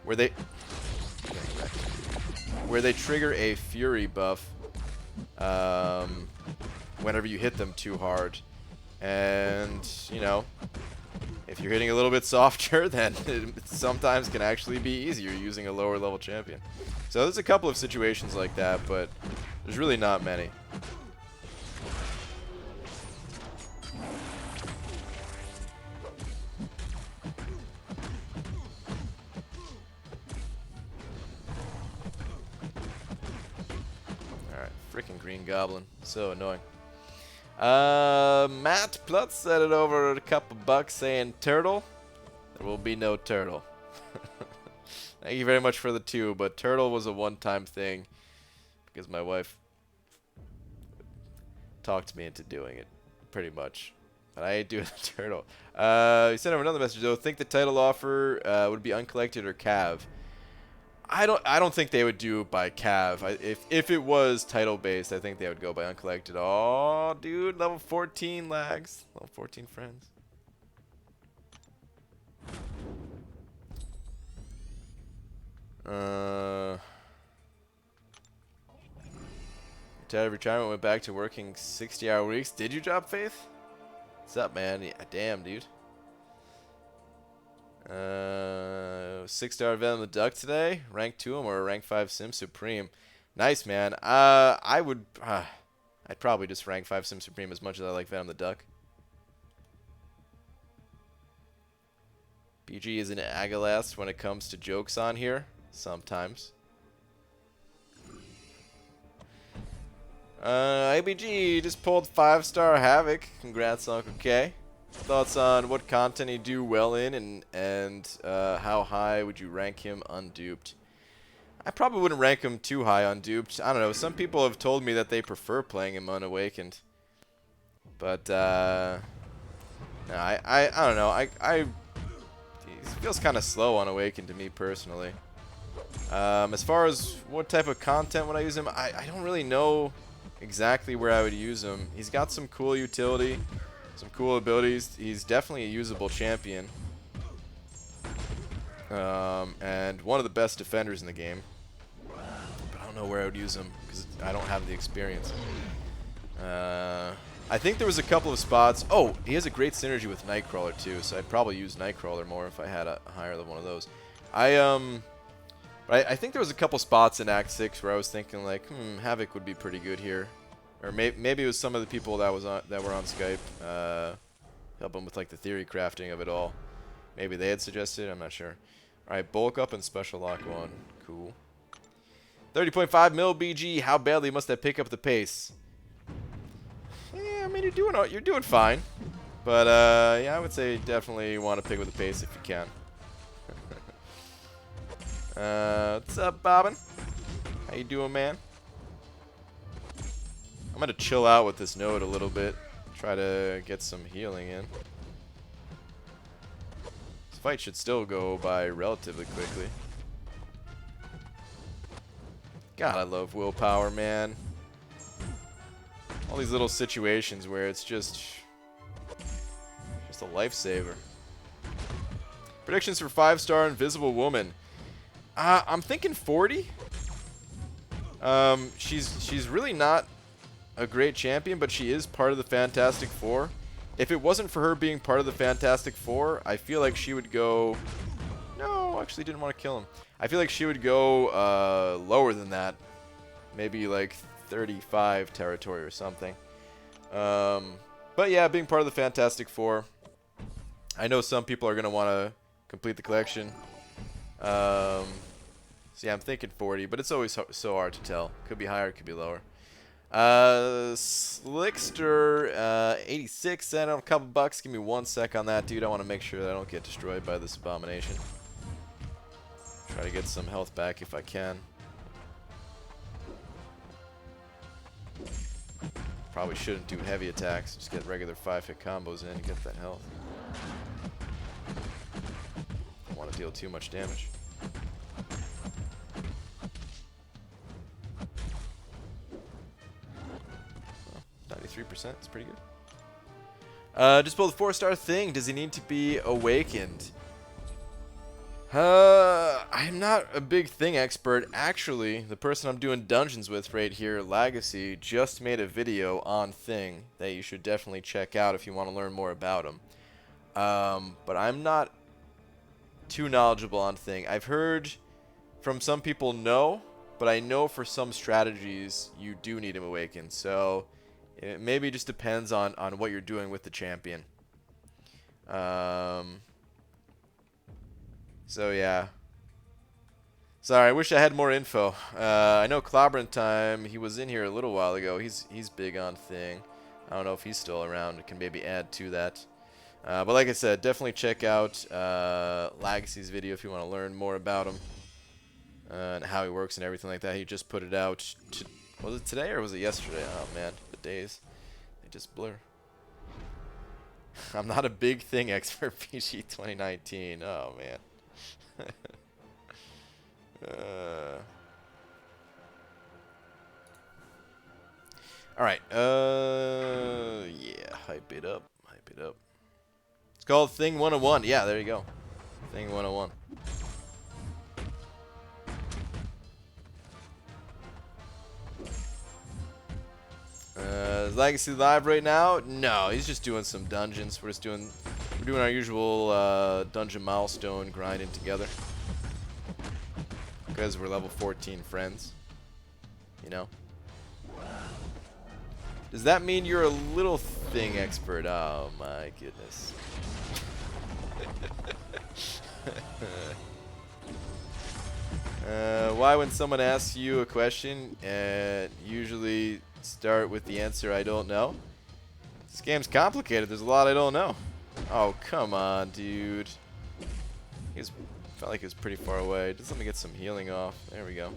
where they trigger a Fury buff whenever you hit them too hard. And, you know, if you're hitting a little bit softer, then it sometimes can actually be easier using a lower level champion. So there's a couple of situations like that, but there's really not many. Alright, freaking Green Goblin. So annoying. Matt Plutz said it over a couple bucks saying turtle. There will be no turtle. Thank you very much for the 2, but turtle was a one-time thing because my wife talked me into doing it, pretty much. But I ain't doing the turtle. He sent over another message though. Think the title offer would be uncollected or cav? I don't think they would do by cav. If it was title based, I think they would go by uncollected. Oh, dude, level 14 lags. Level 14 friends. Retired of retirement, went back to working 60-hour weeks. Did you drop Faith? What's up, man? Yeah, damn, dude. 6-star event on the Duck today. Rank 2 or a rank 5 Sim Supreme. Nice, man. I'd probably just rank 5 Sim Supreme as much as I like Venom the Duck. BG is an Agalast when it comes to jokes on here. Sometimes. ABG just pulled 5-star Havoc. Congrats, Uncle K. Thoughts on what content he'd do well in and how high would you rank him unduped? I probably wouldn't rank him too high unduped. I don't know. Some people have told me that they prefer playing him unawakened. But, no, I don't know. He feels kind of slow unawakened to me personally. As far as what type of content would I use him, I don't really know exactly where I would use him. He's got some cool utility. Some cool abilities. He's definitely a usable champion. And one of the best defenders in the game. But I don't know where I would use him because I don't have the experience. I think there was a couple of spots. Oh, he has a great synergy with Nightcrawler too, so I'd probably use Nightcrawler more if I had a higher level one of those. But I think there was a couple spots in Act 6 where I was thinking like, Havoc would be pretty good here. Or maybe it was some of the people that were on Skype, helping with like the theory crafting of it all. Maybe they had suggested. I'm not sure. All right, bulk up and special lock 1. Cool. 30.5 mil BG. How badly must I pick up the pace? Yeah, I mean you're doing fine, but yeah, I would say definitely want to pick up the pace if you can. What's up, Bobbin? How you doing, man? I'm gonna chill out with this node a little bit. Try to get some healing in. This fight should still go by relatively quickly. God, I love willpower, man. All these little situations where it's just a lifesaver. Predictions for 5-star Invisible Woman. I'm thinking 40. She's really not a great champion, but she is part of the Fantastic Four. If it wasn't for her being part of the Fantastic Four, I feel like she would go... No, actually didn't want to kill him. I feel like she would go lower than that. Maybe like 35 territory or something. But yeah, being part of the Fantastic Four. I know some people are going to want to complete the collection. So yeah, I'm thinking 40, but it's always so hard to tell. Could be higher, could be lower. Slickster 86 sent on a couple bucks. Give me 1 sec on that, dude. I want to make sure that I don't get destroyed by this abomination. Try to get some health back if I can. Probably shouldn't do heavy attacks. Just get regular 5-hit combos in and get that health. Don't want to deal too much damage. 93%, it's pretty good. Just pulled the 4-star thing. Does he need to be awakened? I'm not a big thing expert. Actually, the person I'm doing dungeons with right here, Legacy, just made a video on Thing that you should definitely check out if you want to learn more about him. But I'm not too knowledgeable on Thing. I've heard from some people no, but I know for some strategies you do need him awakened. So it maybe just depends on what you're doing with the champion. So yeah. Sorry, I wish I had more info. I know Clobbering Time, he was in here a little while ago. He's big on Thing. I don't know if he's still around. Can maybe add to that. But like I said, definitely check out Legacy's video if you want to learn more about him and how he works and everything like that. He just put it out. Was it today or was it yesterday? Oh man, the days, they just blur. I'm not a big thing expert. PG 2019. Oh man. All right. Yeah. Hype it up. Hype it up. It's called Thing 101. Yeah, there you go. Thing 101. Is Legacy live right now? No, he's just doing some dungeons. We're doing our usual dungeon milestone grinding together. Because we're level 14 friends. You know? Does that mean you're a little thing expert? Oh my goodness. Why when someone asks you a question and usually start with the answer I don't know? This game's complicated. There's a lot I don't know. Oh, come on, dude. Felt like he was pretty far away. Just let me get some healing off. There we go.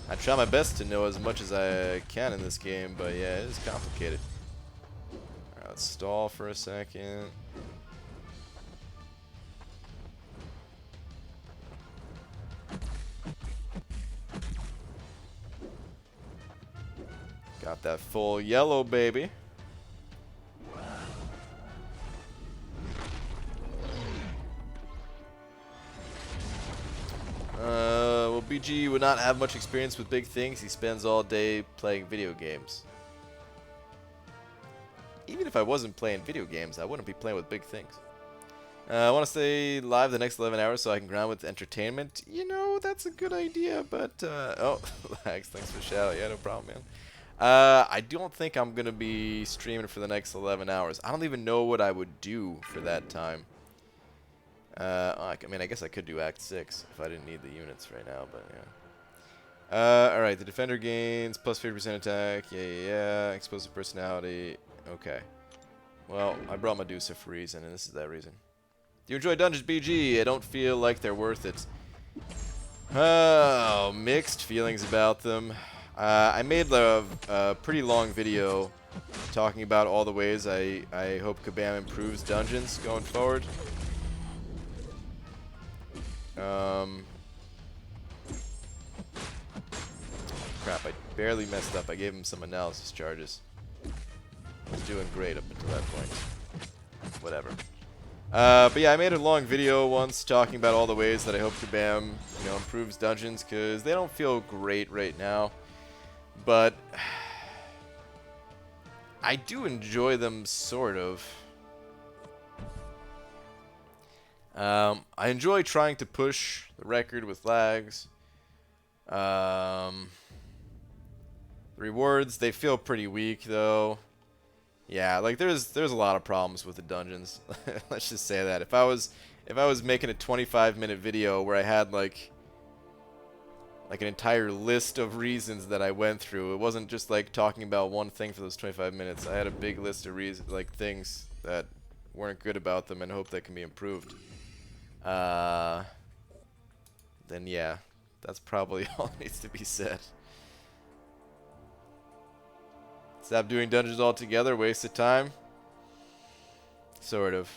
I try my best to know as much as I can in this game, but yeah, it is complicated. Alright, let's stall for a second. Got that full yellow, baby. Well, BG would not have much experience with big things. He spends all day playing video games. Even if I wasn't playing video games, I wouldn't be playing with big things. I want to stay live the next 11 hours so I can grind with entertainment. You know, that's a good idea, but... oh, Lags, thanks for the shout out. Yeah, no problem, man. I don't think I'm going to be streaming for the next 11 hours. I don't even know what I would do for that time. I mean, I guess I could do Act 6 if I didn't need the units right now, but yeah. Alright, the defender gains plus 50% attack. Yeah. Explosive personality. Okay. Well, I brought Medusa for a reason, and this is that reason. Do you enjoy Dungeons BG? I don't feel like they're worth it. Oh, mixed feelings about them. I made a pretty long video talking about all the ways I hope Kabam improves dungeons going forward. Crap, I barely messed up. I gave him some analysis charges. I was doing great up until that point. Whatever. But yeah, I made a long video once talking about all the ways that I hope Kabam, improves dungeons, because they don't feel great right now. But I do enjoy them, sort of. I enjoy trying to push the record with Lags. The rewards, they feel pretty weak, though. Yeah, like there's a lot of problems with the dungeons. Let's just say that. If I was making a 25-minute video where I had like an entire list of reasons that I went through, it wasn't just like talking about one thing for those 25 minutes. I had a big list of things that weren't good about them and hope that can be improved. then yeah, that's probably all that needs to be said. Stop doing dungeons altogether, waste of time. Sort of.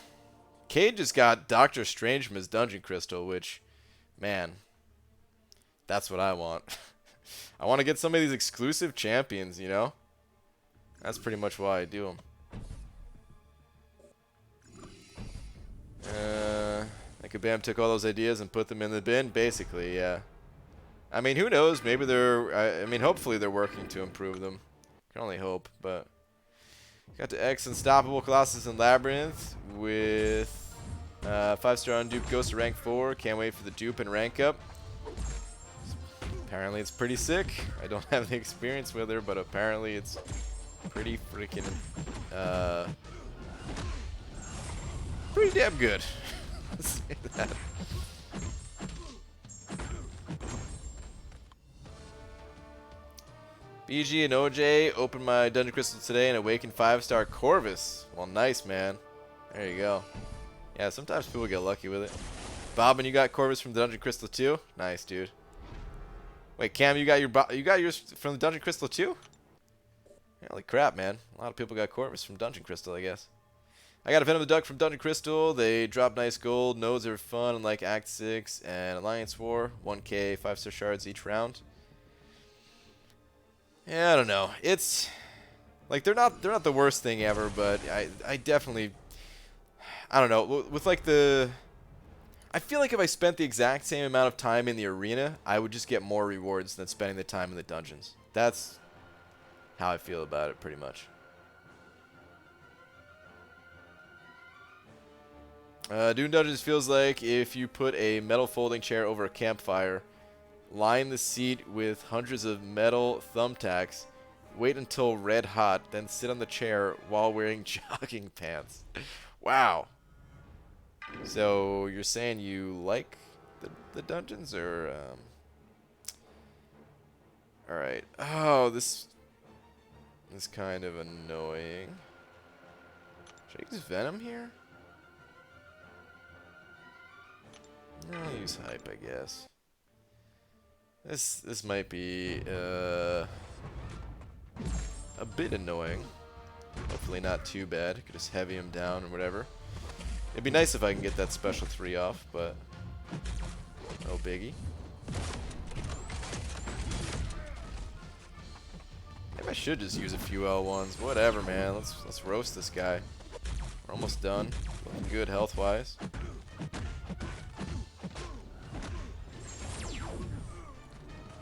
Cade just got Doctor Strange from his dungeon crystal, which, man, that's what I want. I want to get some of these exclusive champions, you know? That's pretty much why I do them. Kabam took all those ideas and put them in the bin, basically, yeah. I mean, who knows? Maybe they're, I mean, hopefully they're working to improve them. Can only hope, but... Got to X Unstoppable, Colossus, and Labyrinth with 5-star Undupe Ghost to rank 4. Can't wait for the dupe and rank up. Apparently it's pretty sick. I don't have the experience with her, but apparently it's pretty freaking, pretty damn good. Let's say that. BG and OJ opened my Dungeon Crystal today and awakened 5-star Corvus. Well, nice, man. There you go. Yeah, sometimes people get lucky with it. Bob, and you got Corvus from the Dungeon Crystal too? Nice, dude. Wait, Cam, you got yours from the Dungeon Crystal too? Holy crap, man. A lot of people got Corvus from Dungeon Crystal, I guess. I got a Venom the Duck from Dungeon Crystal. They drop nice gold. Nodes are fun, like Act 6 and Alliance War. 1k, 5-star shards each round. Yeah, I don't know. It's like they're not the worst thing ever, but I definitely, I don't know. With like I feel like if I spent the exact same amount of time in the arena, I would just get more rewards than spending the time in the dungeons. That's how I feel about it, pretty much. Doing dungeons feels like if you put a metal folding chair over a campfire, line the seat with hundreds of metal thumbtacks, wait until red hot, then sit on the chair while wearing jogging pants. Wow. So you're saying you like the dungeons, or all right. Oh, this is kind of annoying. Should I use Venom here? No, I'll use Hype, I guess. This might be a bit annoying. Hopefully not too bad. Could just heavy him down or whatever. It'd be nice if I can get that special 3 off, but no biggie. Maybe I should just use a few L1s. Whatever, man. Let's roast this guy. We're almost done. Looking good health-wise.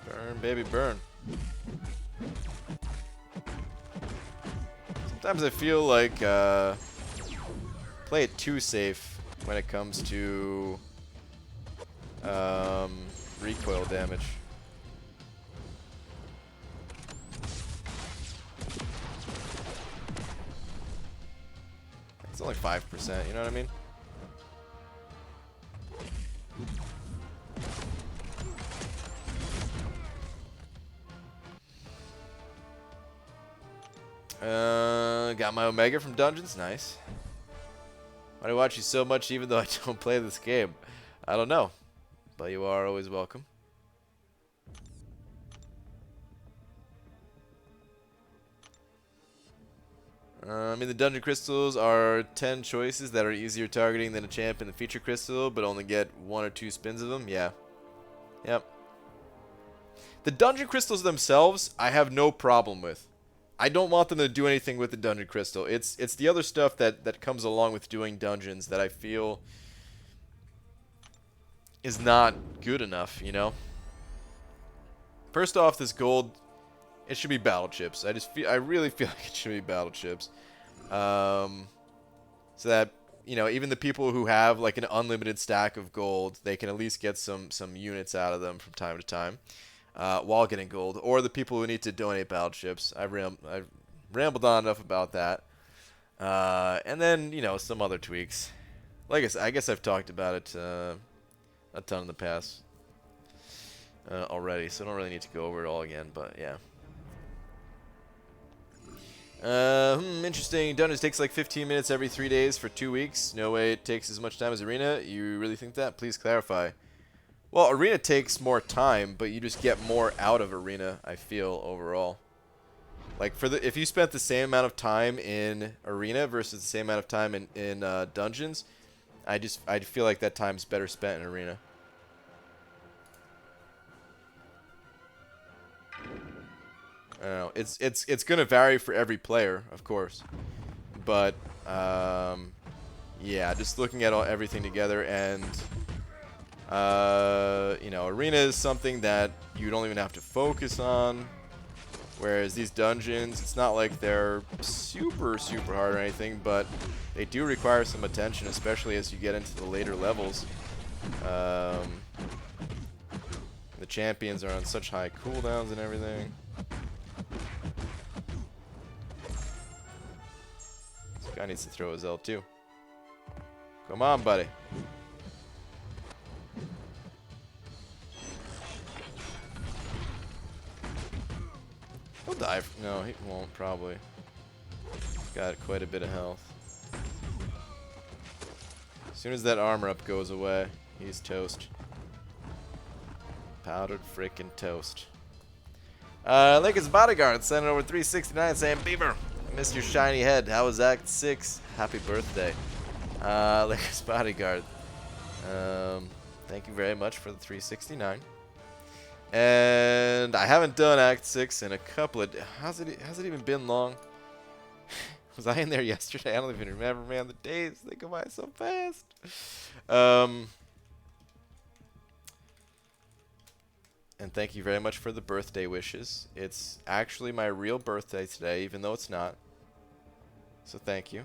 Burn, baby, burn. Sometimes I feel like play it too safe when it comes to recoil damage. It's only 5%, you know what I mean? Got my Omega from Dungeons. Nice. Why do I watch you so much even though I don't play this game? I don't know. But you are always welcome. I mean, the Dungeon Crystals are 10 choices that are easier targeting than a champ in the Feature Crystal, but only get 1 or 2 spins of them. Yeah. Yep. The Dungeon Crystals themselves, I have no problem with. I don't want them to do anything with the Dungeon Crystal. It's the other stuff that comes along with doing dungeons that I feel is not good enough, you know? First off, this gold, it should be battle chips. I really feel like it should be battle chips. So that, you know, even the people who have like an unlimited stack of gold, they can at least get some units out of them from time to time. While getting gold, or the people who need to donate battle chips. I've rambled on enough about that. And then, you know, some other tweaks. Like I guess I've talked about it a ton in the past already, so I don't really need to go over it all again, but yeah. Interesting. Dungeons takes like 15 minutes every 3 days for 2 weeks. No way it takes as much time as Arena. You really think that? Please clarify. Well, arena takes more time, but you just get more out of arena, I feel, overall. Like, if you spent the same amount of time in arena versus the same amount of time in dungeons, I feel like that time's better spent in arena. I don't know. It's gonna vary for every player, of course, but yeah, just looking at everything together, and you know, arena is something that you don't even have to focus on. Whereas these dungeons, it's not like they're super hard or anything, but they do require some attention, especially as you get into the later levels. The champions are on such high cooldowns and everything. This guy needs to throw his L2. Come on, buddy. He'll die. No, he won't, probably. Got quite a bit of health. As soon as that armor up goes away, he's toast. Powdered frickin' toast. Lincoln's Bodyguard sending over 369 saying, Beaver, I missed your shiny head. How was Act 6? Happy birthday. Lincoln's Bodyguard. Thank you very much for the 369. And I haven't done Act 6 in a couple of... Has it even been long? Was I in there yesterday? I don't even remember, man. The days, they go by so fast. And thank you very much for the birthday wishes. It's actually my real birthday today, even though it's not. So thank you.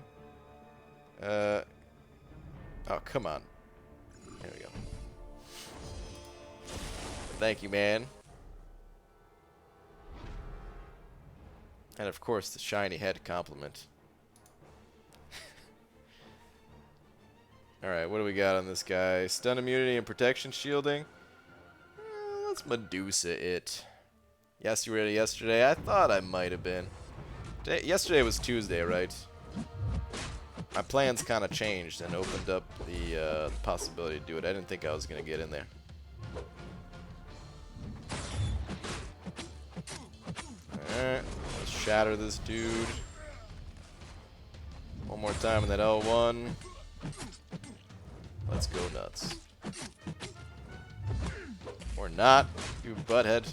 Oh, come on. There we go. Thank you, man. And of course, the shiny head compliment. Alright, what do we got on this guy? Stun immunity and protection shielding. Let's Medusa it. Yes, you were ready yesterday? I thought I might have been. Yesterday was Tuesday, right? My plans kind of changed and opened up the possibility to do it. I didn't think I was going to get in there. Alright, let's shatter this dude. One more time in that L1. Let's go nuts. Or not, you butthead.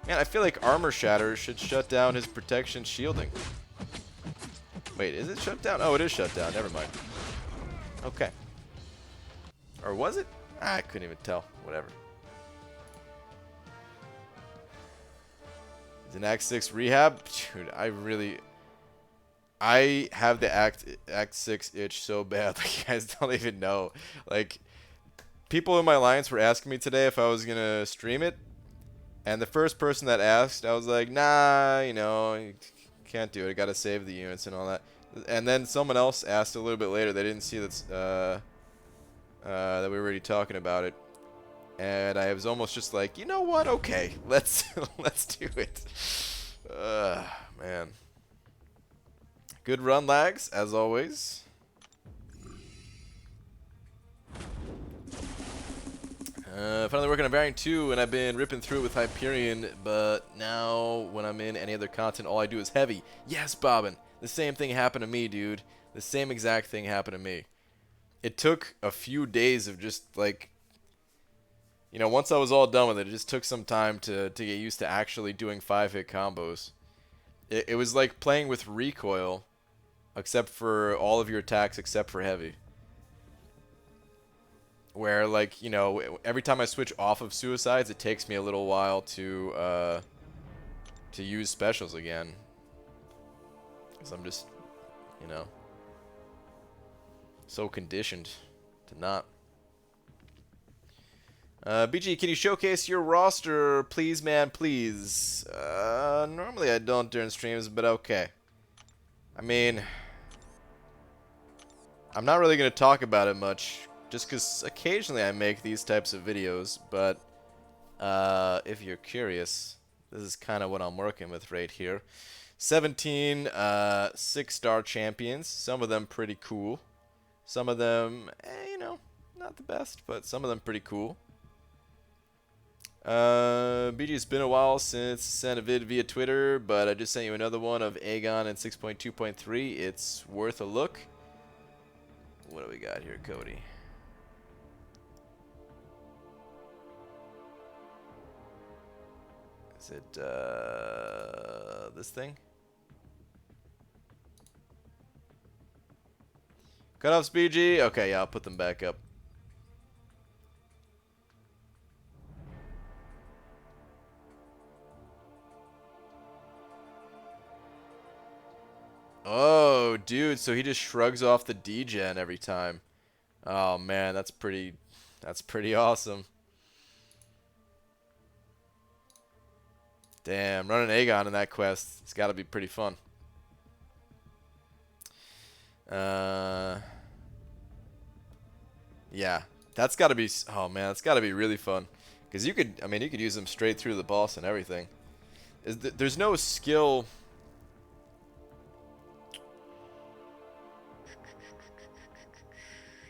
Man, I feel like Armor Shatter should shut down his protection shielding. Wait, is it shut down? Oh, it is shut down. Never mind. Okay. Or was it? I couldn't even tell. Whatever. Is an Act 6 rehab? Dude, I have the Act 6 itch so bad. Like, you guys don't even know. Like, people in my alliance were asking me today if I was going to stream it. And the first person that asked, I was like, nah, you know, you can't do it. I got to save the units and all that. And then someone else asked a little bit later. They didn't see that we were already talking about it. And I was almost just like, you know what? Okay, let's do it. Man. Good run, lags, as always. Finally working on Variant 2, and I've been ripping through it with Hyperion, but now when I'm in any other content, all I do is heavy. Yes, Bobbin! The same thing happened to me, dude. The same exact thing happened to me. It took a few days of just, like... You know, once I was all done with it, it just took some time to get used to actually doing 5-hit combos. It was like playing with recoil, except for all of your attacks except for heavy. Where, like, you know, every time I switch off of suicides, it takes me a little while to use specials again. Because I'm just, you know, so conditioned to not. BG, can you showcase your roster, please, man, please? Normally I don't during streams, but okay. I mean, I'm not really going to talk about it much, just because occasionally I make these types of videos, but if you're curious, this is kind of what I'm working with right here. 17 6-star champions, some of them pretty cool. Some of them, you know, not the best, but some of them pretty cool. BG, it's been a while since sent a vid via Twitter, but I just sent you another one of Aegon in 6.2.3. It's worth a look. What do we got here, Cody? Is it this thing? Cutoffs, BG? Okay, yeah, I'll put them back up. Oh, dude, so he just shrugs off the degen every time. Oh man, that's pretty awesome. Damn, running Aegon in that quest, it's got to be pretty fun. Yeah, that's got to be, oh man, that's got to be really fun. Because you could, I mean, you could use them straight through the boss and everything. There's no skill.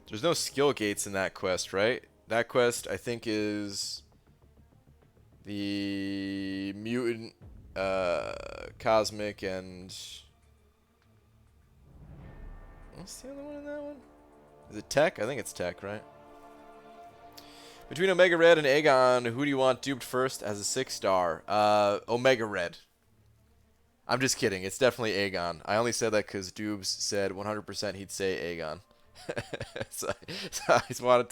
There's no skill gates in that quest, right? That quest, I think, is the mutant, cosmic, and what's the other one in that one? Is it tech? I think it's tech, right? Between Omega Red and Aegon, who do you want duped first as a 6-star? Omega Red. I'm just kidding. It's definitely Aegon. I only said that because Dubes said 100% he'd say Aegon. so I just wanted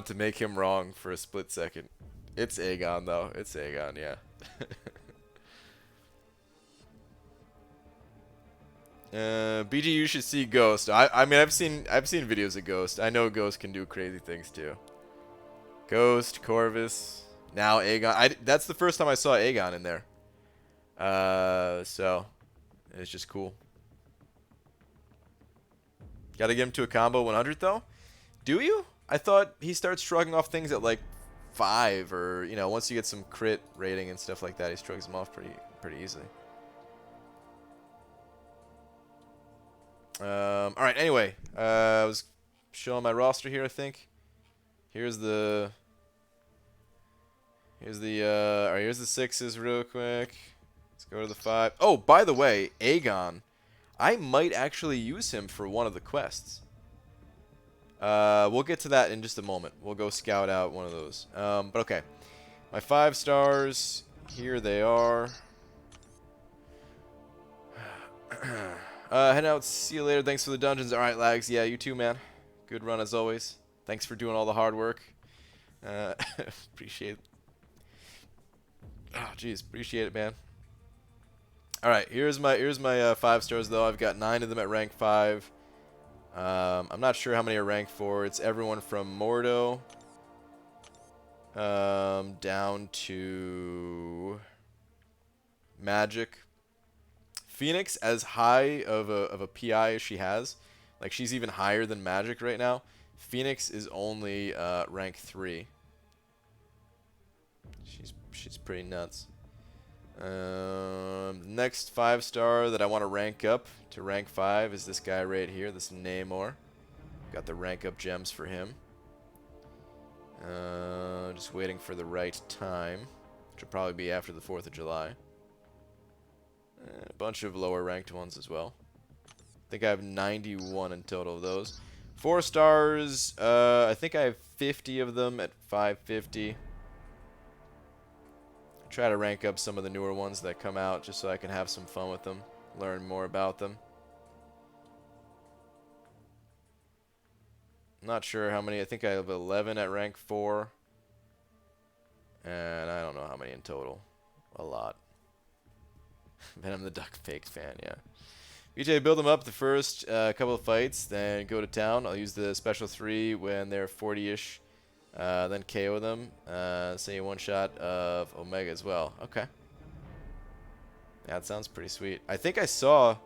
to make him wrong for a split second. It's Aegon though. It's Aegon, yeah. BG, you should see Ghost. I mean I've seen videos of Ghost. I know Ghost can do crazy things too. Ghost, Corvus, now Aegon. That's the first time I saw Aegon in there. So it's just cool. Gotta get him to a combo 100 though? Do you? I thought he starts shrugging off things at like 5, or you know, once you get some crit rating and stuff like that, he shrugs them off pretty easily. All right. Anyway, I was showing my roster here. I think here's the all right, here's the 6s real quick. Let's go to the 5. Oh, by the way, Aegon. I might actually use him for one of the quests. We'll get to that in just a moment. We'll go scout out one of those. But okay. My 5 stars, here they are. Head out, see you later. Thanks for the dungeons. Alright, Lags. Yeah, you too, man. Good run as always. Thanks for doing all the hard work. Appreciate it. Oh, jeez. Appreciate it, man. Alright, here's my 5 stars though. I've got 9 of them at rank 5. I'm not sure how many are rank 4. It's everyone from Mordo down to Magic. Phoenix, as high of a PI as she has, like she's even higher than Magic right now. Phoenix is only rank 3. She's pretty nuts. Next 5-star that I want to rank up to rank 5 is this guy right here, this Namor. Got the rank up gems for him. Just waiting for the right time, which will probably be after the 4th of July. A bunch of lower ranked ones as well. I think I have 91 in total of those. 4 stars, I think I have 50 of them at 550. Try to rank up some of the newer ones that come out just so I can have some fun with them, learn more about them. Not sure how many. I think I have 11 at rank 4. And I don't know how many in total. A lot. Venom the Duck fake fan, yeah. BJ, build them up the first couple of fights, then go to town. I'll use the special 3 when they're 40-ish. Then KO them. Say a 1-shot of Omega as well. Okay. Yeah, that sounds pretty sweet. I think I saw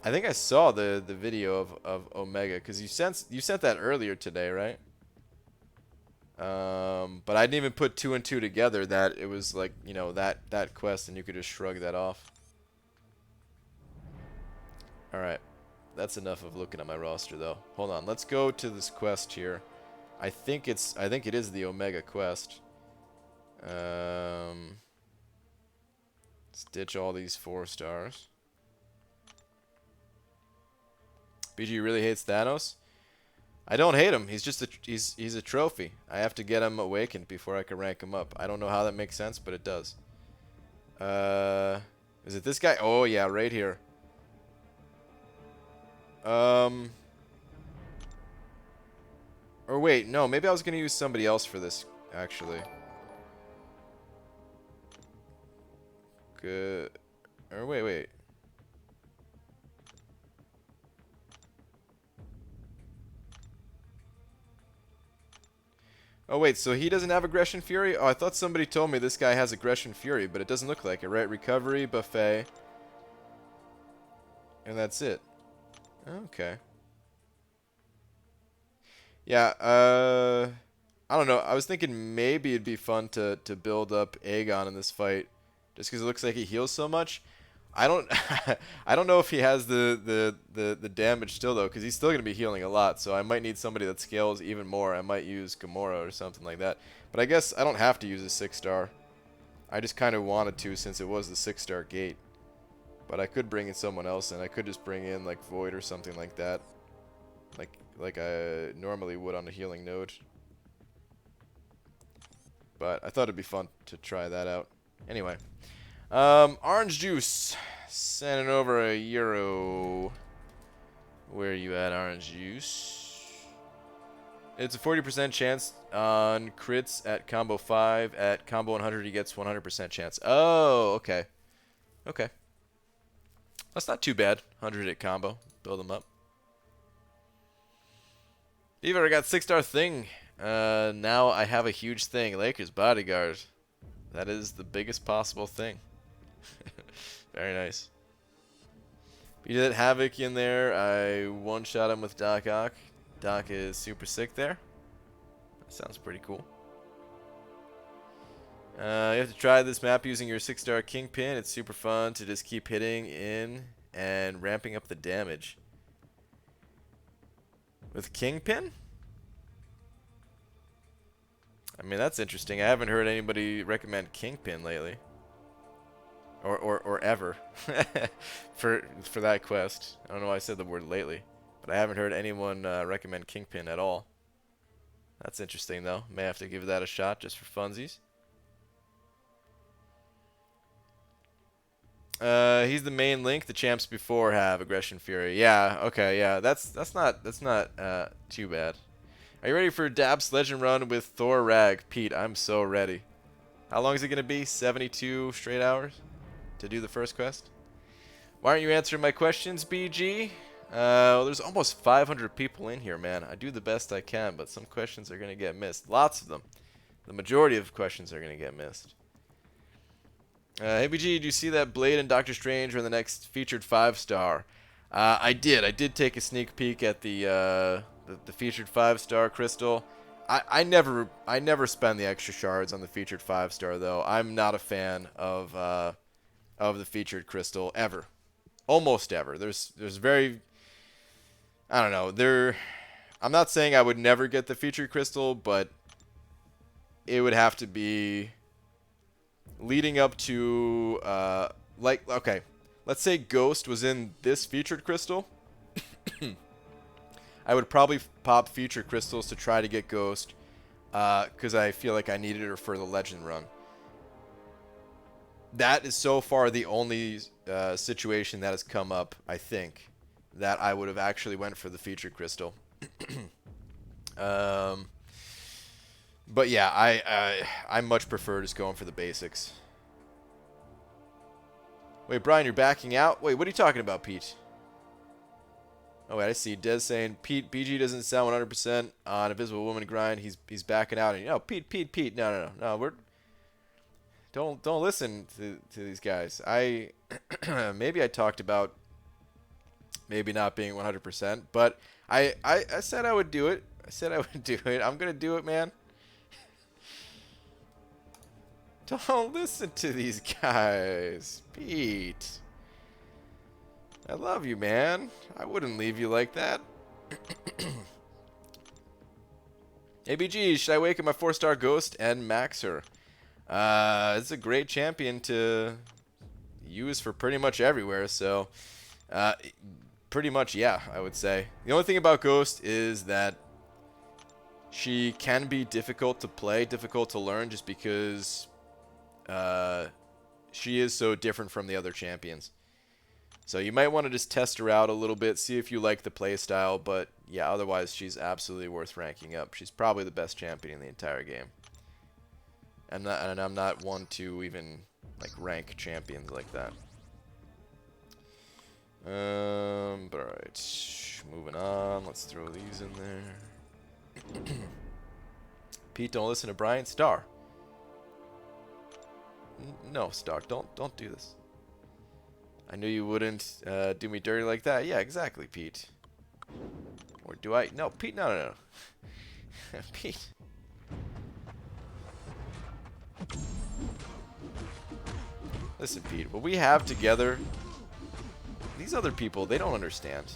the video of Omega, because you sent that earlier today, right? But I didn't even put 2 and 2 together that it was like, you know, that quest and you could just shrug that off. Alright. That's enough of looking at my roster, though. Hold on. Let's go to this quest here. I think it is the Omega quest. Let's ditch all these 4 stars. BG really hates Thanos? I don't hate him. He's just he's a trophy. I have to get him awakened before I can rank him up. I don't know how that makes sense, but it does. Is it this guy? Oh yeah, right here. Or wait, no, maybe I was gonna use somebody else for this, actually. Good. Or wait. Oh wait, so he doesn't have Aggression Fury? Oh, I thought somebody told me this guy has Aggression Fury, but it doesn't look like it, right? Recovery, Buffet. And that's it. Okay. Yeah, I don't know. I was thinking maybe it'd be fun to build up Aegon in this fight, just because it looks like he heals so much. I don't I don't know if he has the damage still though, because he's still gonna be healing a lot. So I might need somebody that scales even more. I might use Gamora or something like that. But I guess I don't have to use a 6-star. I just kind of wanted to since it was the 6-star gate. But I could bring in someone else, and I could just bring in like Void or something like that, like I normally would on a healing node. But I thought it'd be fun to try that out. Anyway. Orange juice. Sending over a euro. Where are you at, orange juice? It's a 40% chance on crits at combo 5. At combo 100, he gets 100% chance. Oh, okay. Okay. That's not too bad. 100 at combo. Build them up. You've already got 6-star thing. Now I have a huge thing. Lakers bodyguard. That is the biggest possible thing. Very nice. We did Havoc in there. I one-shot him with Doc Ock. Doc is super sick there. That sounds pretty cool. You have to try this map using your 6-star Kingpin. It's super fun to just keep hitting in and ramping up the damage. With Kingpin? I mean, that's interesting. I haven't heard anybody recommend Kingpin lately. Or ever. for that quest. I don't know why I said the word lately. But I haven't heard anyone recommend Kingpin at all. That's interesting, though. May have to give that a shot just for funsies. He's the main link. The champs before have Aggression Fury. Yeah, okay, yeah. That's not too bad. Are you ready for Dab's Legend Run with Thor Rag? Pete, I'm so ready. How long is it going to be? 72 straight hours to do the first quest? Why aren't you answering my questions, BG? Well, there's almost 500 people in here, man. I do the best I can, but some questions are going to get missed. Lots of them. The majority of questions are going to get missed. Hey, BG, did you see that Blade and Doctor Strange are in the next featured 5-star? I did. I did take a sneak peek at the featured 5-star crystal. I never spend the extra shards on the featured 5-star though. I'm not a fan of the featured crystal ever, almost ever. There's very, I don't know. I'm not saying I would never get the featured crystal, but it would have to be leading up to like, okay, let's say Ghost was in this featured crystal. I would probably pop featured crystals to try to get Ghost, because I feel like I needed her for the Legend run. That is so far the only situation that has come up, I think, that I would have actually went for the featured crystal. But yeah, I much prefer just going for the basics. Wait, Brian, you're backing out? Wait, what are you talking about, Pete? Oh, wait, I see. Des saying, Pete, BG doesn't sound 100% on Invisible Woman grind. He's backing out. And, Pete. No. Don't listen to these guys. Maybe I talked about maybe not being 100%, but I said I would do it. I said I would do it. I'm going to do it, man. Don't listen to these guys. Pete. I love you, man. I wouldn't leave you like that. ABG, should I wake up my 4-star ghost and max her? It's a great champion to use for pretty much everywhere, so pretty much, yeah, I would say. The only thing about Ghost is that she can be difficult to play, difficult to learn, just because she is so different from the other champions. So you might want to just test her out a little bit, see if you like the playstyle, but yeah, otherwise she's absolutely worth ranking up. She's probably the best champion in the entire game. And I'm not one to even like rank champions like that. But alright, moving on. Let's throw these in there. Pete, don't listen to Brian. Star. No, Star, don't do this. I knew you wouldn't do me dirty like that. Yeah, exactly, Pete. Or do I? No, Pete, no. Pete. Listen, Pete, what we have together, these other people, they don't understand.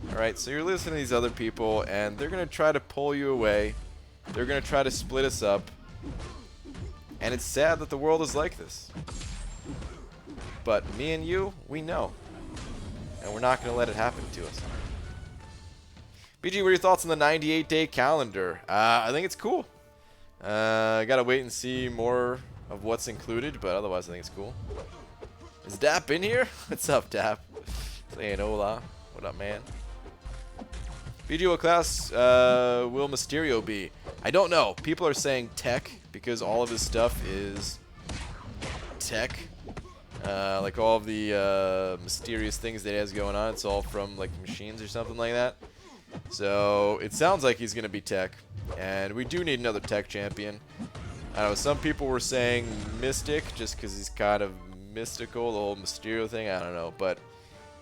Alright, so you're listening to these other people, and they're going to try to pull you away. They're going to try to split us up. And it's sad that the world is like this. But me and you, we know. And we're not going to let it happen to us. BG, what are your thoughts on the 98-day calendar? I think it's cool. I got to wait and see more of what's included, but otherwise I think it's cool. Is Dap in here? What's up, Dap? Saying hola. What up, man? BG, what class will Mysterio be? I don't know. People are saying tech because all of his stuff is tech. Like all of the mysterious things that he has going on, it's all from like machines or something like that. So it sounds like he's going to be tech. And we do need another tech champion. I don't know, some people were saying Mystic just because he's kind of mystical, the whole Mysterio thing. I don't know, but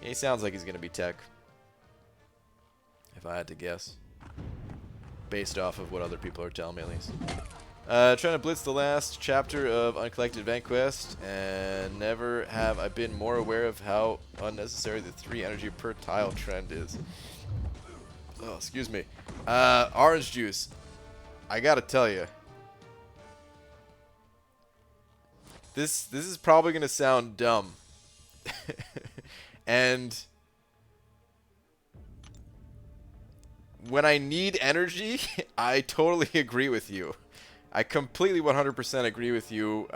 he sounds like he's going to be tech. If I had to guess. Based off of what other people are telling me, at least. Trying to blitz the last chapter of Uncollected Event Quest, and never have I been more aware of how unnecessary the 3 energy per tile trend is. Oh, excuse me. Orange juice. I gotta tell you. This is probably gonna sound dumb. And when I need energy, I totally agree with you. I completely 100% agree with you.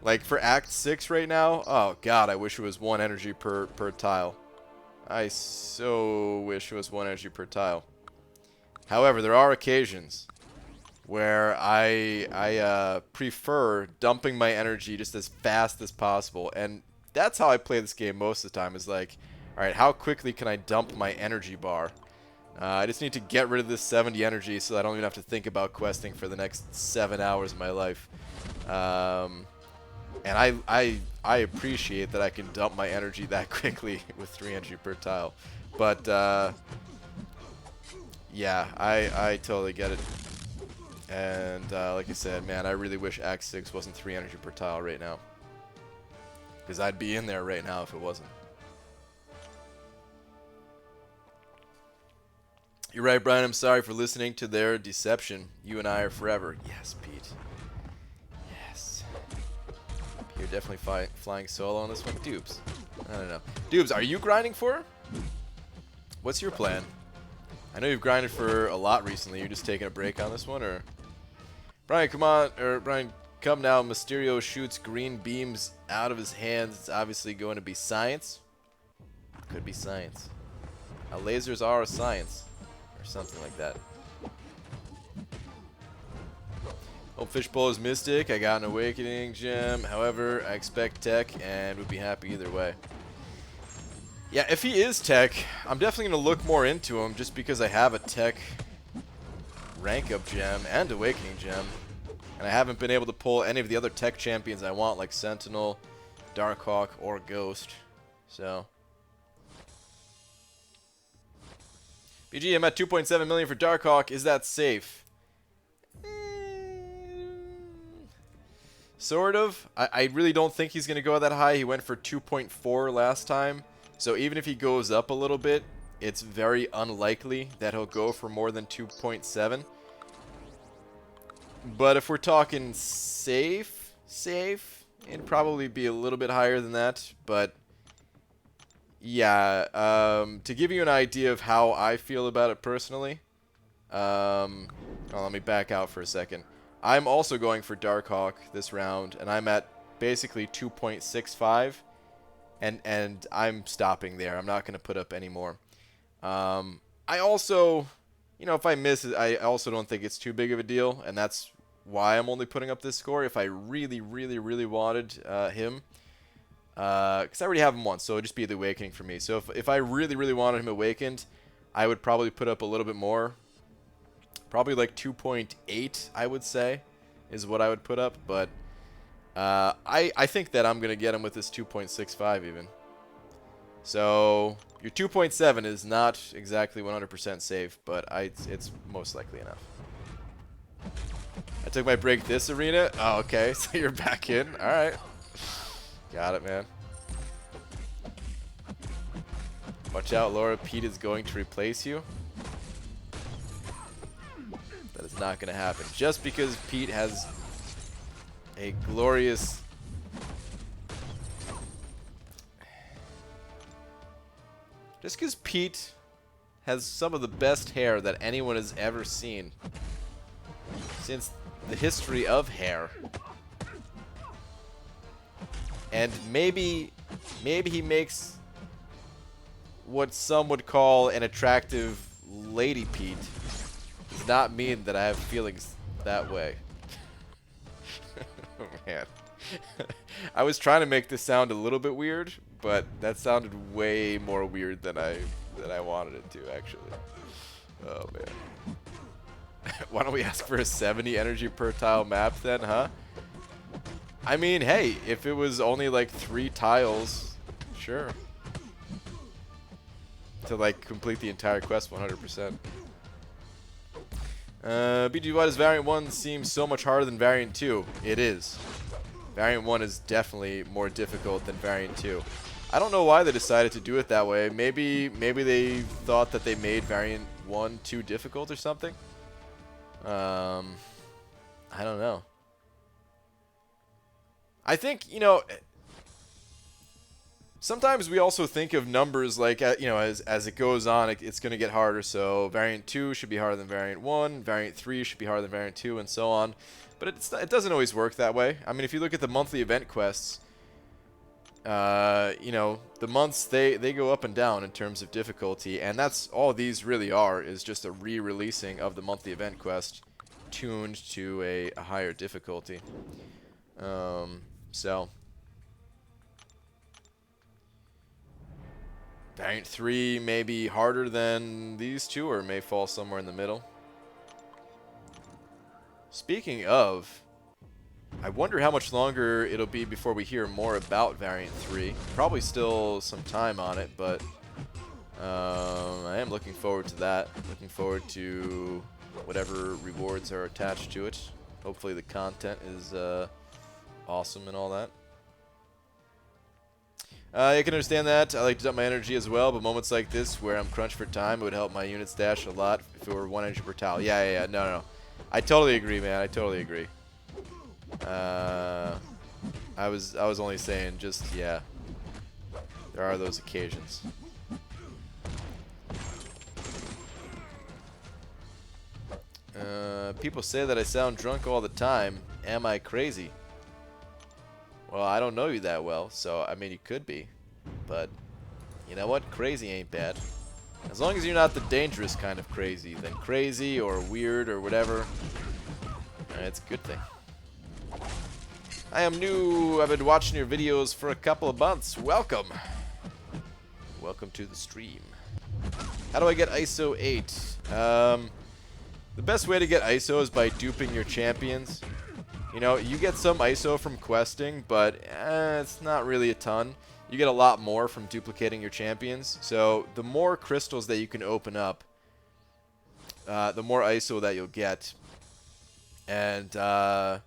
Like for Act 6 right now, oh god, I wish it was 1 energy per tile. I so wish it was 1 energy per tile. However, there are occasions where I prefer dumping my energy just as fast as possible, and that's how I play this game most of the time. Is like, all right, how quickly can I dump my energy bar? I just need to get rid of this 70 energy so I don't even have to think about questing for the next 7 hours of my life. And I appreciate that I can dump my energy that quickly with 3 energy per tile. But, yeah, I totally get it. And, like I said, man, I really wish Act 6 wasn't 3 energy per tile right now. Because I'd be in there right now if it wasn't. You're right, Brian. I'm sorry for listening to their deception. You and I are forever. Yes, Pete. Yes. You're definitely flying solo on this one. Dubes. I don't know. Dubes, are you grinding for her? What's your plan? I know you've grinded for a lot recently. You're just taking a break on this one, or? Brian, come on. Or, Brian, come now. Mysterio shoots green beams out of his hands. It's obviously going to be science. Could be science. Lasers are a science. Or something like that. Hope Fishbowl is Mystic. I got an Awakening gem. However, I expect Tech and would be happy either way. Yeah, if he is Tech, I'm definitely going to look more into him just because I have a Tech rank up gem and Awakening gem. And I haven't been able to pull any of the other Tech champions I want, like Sentinel, Darkhawk, or Ghost. So BG, I'm at 2.7 million for Darkhawk. Is that safe? Sort of. I really don't think he's going to go that high. He went for 2.4 last time. So even if he goes up a little bit, it's very unlikely that he'll go for more than 2.7. But if we're talking safe, it'd probably be a little bit higher than that. But yeah, to give you an idea of how I feel about it personally, let me back out for a second. I'm also going for Darkhawk this round, and I'm at basically 2.65, and I'm stopping there. I'm not going to put up any more. I also, if I miss it, I also don't think it's too big of a deal, and that's why I'm only putting up this score. If I really, really, really wanted him, because I already have him once, so it would just be the Awakening for me. So if I really, really wanted him Awakened, I would probably put up a little bit more. Probably like 2.8, I would say, is what I would put up. But I think that I'm going to get him with this 2.65 even. So your 2.7 is not exactly 100% safe, but it's most likely enough. I took my break this arena. Oh, okay. So you're back in. All right. Got it, man. Watch out, Laura. Pete is going to replace you. That is not going to happen. Just because Pete has a glorious... Just because Pete has some of the best hair that anyone has ever seen since the history of hair. And maybe he makes what some would call an attractive lady Pete. Does not mean that I have feelings that way. Oh, man. I was trying to make this sound a little bit weird, but that sounded way more weird than I wanted it to, actually. Oh, man. Why don't we ask for a 70 energy per tile map then, huh? I mean, hey, if it was only like 3 tiles, sure. To like complete the entire quest 100%. BG, why does Variant 1 seem so much harder than Variant 2? It is. Variant 1 is definitely more difficult than Variant 2. I don't know why they decided to do it that way. Maybe they thought that they made Variant 1 too difficult or something. I don't know. I think, sometimes we also think of numbers like, as it goes on, it's going to get harder. So Variant 2 should be harder than Variant 1. Variant 3 should be harder than Variant 2, and so on. But it doesn't always work that way. I mean, if you look at the monthly event quests, the months, they go up and down in terms of difficulty. And that's all these really are, is just a re-releasing of the monthly event quest tuned to a higher difficulty. So... Variant 3 may be harder than these two, or may fall somewhere in the middle. Speaking of, I wonder how much longer it'll be before we hear more about Variant 3. Probably still some time on it, but I am looking forward to that. Looking forward to whatever rewards are attached to it. Hopefully the content is awesome and all that. I can understand that. I like to dump my energy as well, but moments like this where I'm crunched for time, it would help my unit stash a lot if it were 1 energy per tile. Yeah. No. I totally agree, man. I totally agree. I was only saying just, yeah. There are those occasions. People say that I sound drunk all the time. Am I crazy? Well, I don't know you that well, so, I mean, you could be. But, you know what? Crazy ain't bad. As long as you're not the dangerous kind of crazy, then crazy or weird or whatever, it's a good thing. I am new. I've been watching your videos for a couple of months. Welcome. Welcome to the stream. How do I get ISO 8? The best way to get ISO is by duping your champions. You get some ISO from questing, but it's not really a ton. You get a lot more from duplicating your champions. So the more crystals that you can open up, the more ISO that you'll get. And, of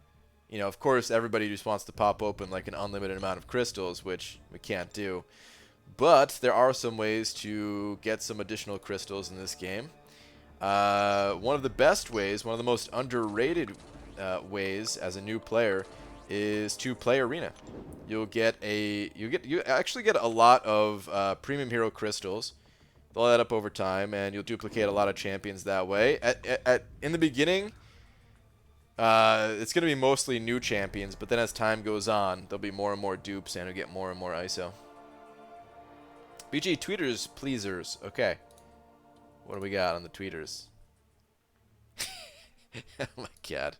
course, everybody just wants to pop open like an unlimited amount of crystals, which we can't do. But there are some ways to get some additional crystals in this game. One of the best ways, one of the most underrated ways as a new player is to play Arena. You actually get a lot of premium hero crystals. They'll add up over time, and you'll duplicate a lot of champions that way. In the beginning, it's going to be mostly new champions, but then as time goes on, there'll be more and more dupes, and you'll get more and more ISO. BG, tweeters, pleasers. Okay. What do we got on the tweeters? Oh my god.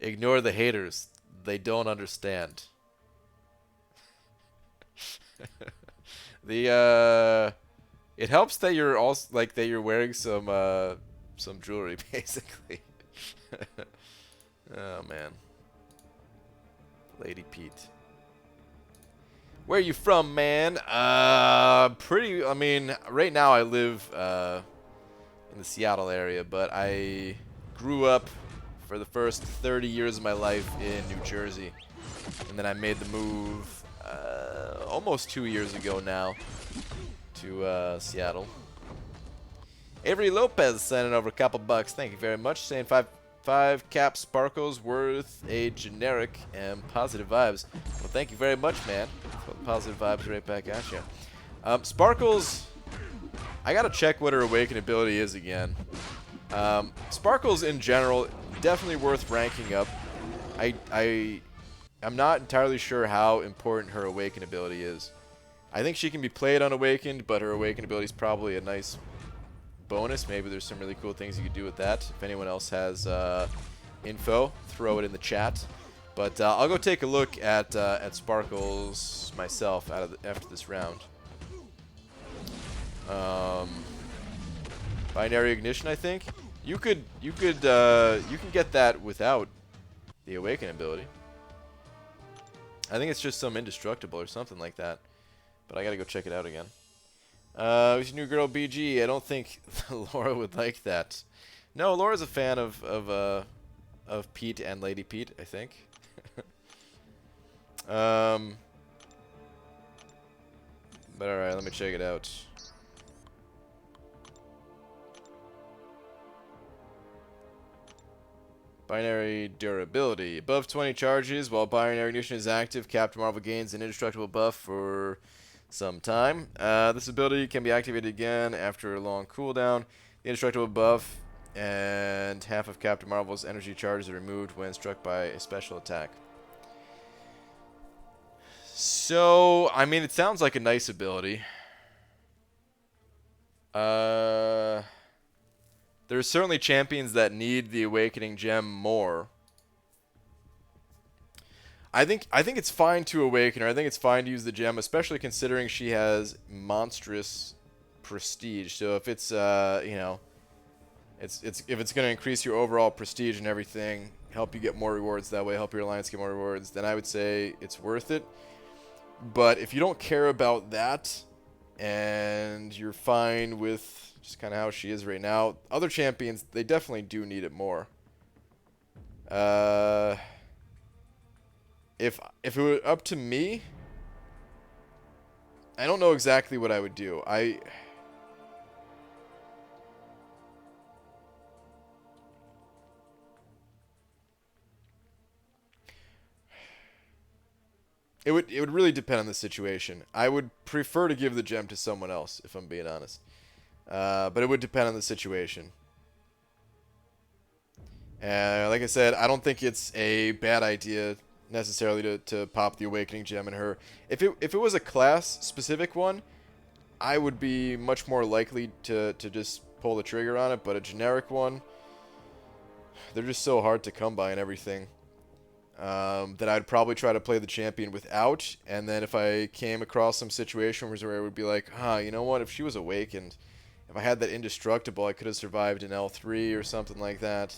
Ignore the haters. They don't understand. It helps that you're also that you're wearing some jewelry, basically. Oh man. Lady Pete. Where are you from, man? I mean, right now I live in the Seattle area, but I grew up for the first 30 years of my life in New Jersey. And then I made the move almost 2 years ago now to Seattle. Avery Lopez sending over a couple bucks. Thank you very much. Saying five cap sparkles worth a generic and positive vibes. Well, thank you very much, man. Positive vibes right back at you. Sparkles, I gotta check what her awaken ability is again. Sparkles in general, definitely worth ranking up. I'm not entirely sure how important her awaken ability is. I think she can be played unawakened, but her awaken ability is probably a nice bonus. Maybe there's some really cool things you could do with that. If anyone else has info, throw it in the chat. But I'll go take a look at Sparkles myself after this round. Binary ignition, I think. You can get that without the awaken ability. I think it's just some indestructible or something like that. But I gotta go check it out again. Who's your new girl, BG? I don't think Laura would like that. No, Laura's a fan of Pete and Lady Pete, I think. But alright, let me check it out. Binary durability. Above 20 charges while binary ignition is active, Captain Marvel gains an indestructible buff for some time. This ability can be activated again after a long cooldown. The indestructible buff and half of Captain Marvel's energy charges are removed when struck by a special attack. So, I mean, it sounds like a nice ability. There's certainly champions that need the Awakening Gem more. I think it's fine to awaken her. I think it's fine to use the gem, especially considering she has monstrous prestige. So if it's you know, if it's going to increase your overall prestige and everything, help you get more rewards that way, help your alliance get more rewards, then I would say it's worth it. But if you don't care about that and you're fine with just kind of how she is right now, other champions, they definitely do need it more. If it were up to me, I don't know exactly what I would do. It would really depend on the situation. I would prefer to give the gem to someone else, if I'm being honest. But it would depend on the situation. Like I said, I don't think it's a bad idea necessarily to pop the Awakening Gem in her. If it was a class-specific one, I would be much more likely to just pull the trigger on it, but a generic one, they're just so hard to come by and everything. That I'd probably try to play the champion without, and then if I came across some situation where it would be like, you know what, if she was awakened, if I had that indestructible, I could have survived an L3 or something like that,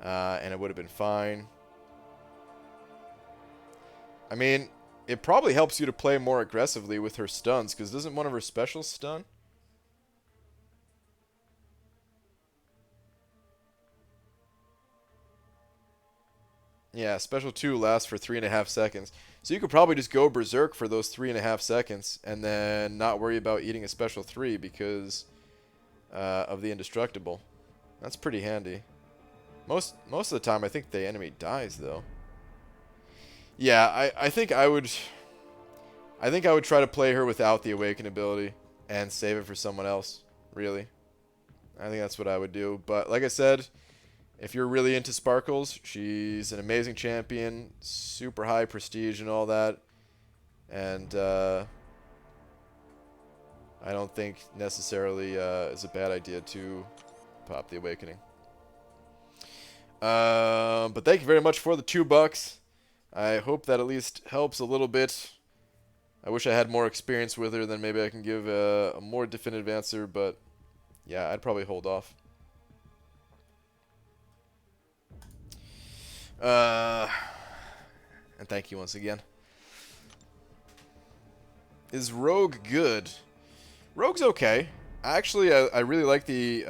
and it would have been fine. I mean, it probably helps you to play more aggressively with her stuns, because doesn't one of her specials stun? Yeah, special 2 lasts for 3.5 seconds. So you could probably just go berserk for those 3.5 seconds and then not worry about eating a special 3 because of the indestructible. That's pretty handy. Most of the time, I think the enemy dies though. Yeah, I think I would try to play her without the awaken ability and save it for someone else. Really, I think that's what I would do. But like I said, if you're really into Sparkles, she's an amazing champion, super high prestige and all that. And I don't think necessarily is a bad idea to pop the Awakening. But thank you very much for the $2. I hope that at least helps a little bit. I wish I had more experience with her, then maybe I can give a more definitive answer. But yeah, I'd probably hold off. And thank you once again. Is Rogue good? Rogue's okay. Actually, I really like the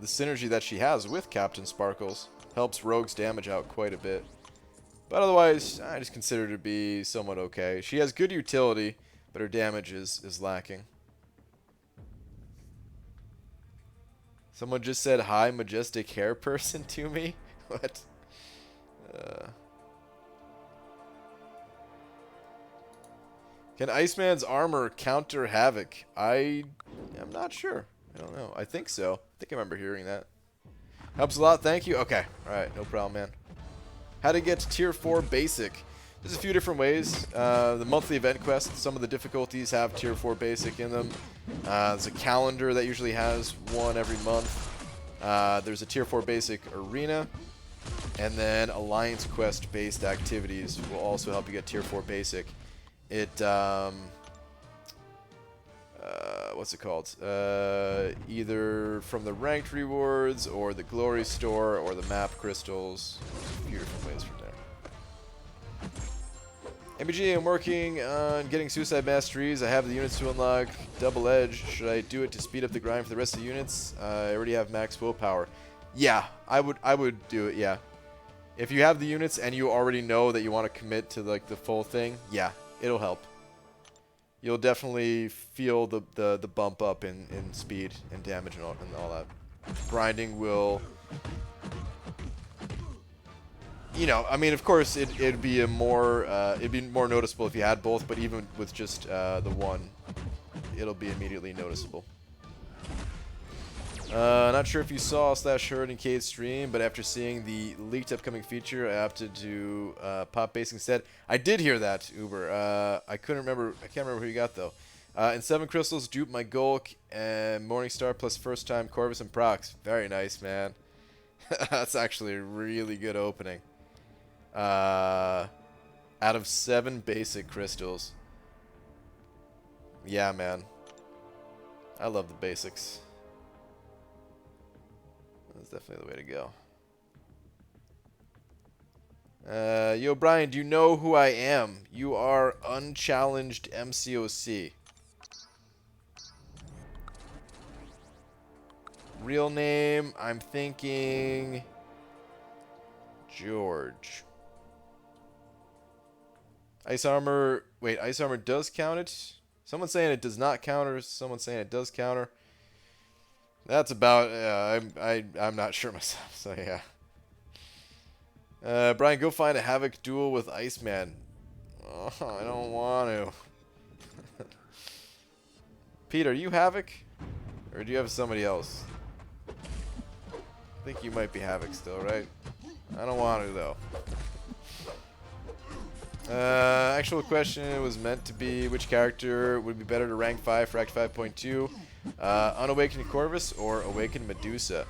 synergy that she has with Captain Sparkles. Helps Rogue's damage out quite a bit. But otherwise, I just consider her to be somewhat okay. She has good utility, but her damage is lacking. Someone just said, "Hi, majestic hair person" to me? What? Can Iceman's armor counter Havoc? I am not sure. I don't know. I think so. I think I remember hearing that. Helps a lot. Thank you. Okay. Alright. No problem, man. How to get to Tier 4 Basic. There's a few different ways. The monthly event quests, some of the difficulties have Tier 4 Basic in them. There's a calendar that usually has one every month. There's a Tier 4 Basic Arena. And then Alliance Quest-based activities will also help you get Tier 4 Basic. It, what's it called? Either from the ranked rewards, or the glory store, or the map crystals. There's a few different ways from there. MBG, I'm working on getting Suicide Masteries. I have the units to unlock. Double Edge. Should I do it to speed up the grind for the rest of the units? I already have max willpower. Yeah, I would do it, yeah. If you have the units and you already know that you want to commit to like the full thing, yeah, it'll help. You'll definitely feel the bump up in speed and damage and all that. Grinding will, you know, I mean, of course, it'd be more noticeable if you had both, but even with just the one, it'll be immediately noticeable. Not sure if you saw / heard in Cade's stream, but after seeing the leaked upcoming feature, I opted to pop base instead. I did hear that, Uber. I can't remember who you got though. And 7 crystals, dupe my Golk and Morningstar plus first time Corvus and Prox. Very nice, man. That's actually a really good opening. Out of 7 basic crystals. Yeah, man. I love the basics. That's definitely the way to go. Yo, Brian, do you know who I am? You are unchallenged MCOC. Real name, I'm thinking George. Ice armor. Wait, ice armor does count it? Someone's saying it does not counter. Someone's saying it does counter. That's about. I'm not sure myself. So yeah. Brian, go find a Havoc duel with Iceman. Oh, I don't want to. Pete, are you Havoc, or do you have somebody else? I think you might be Havoc still, right? I don't want to though. Actual question was meant to be which character would be better to rank 5 for Act 5.2? Unawakened Corvus or Awakened Medusa?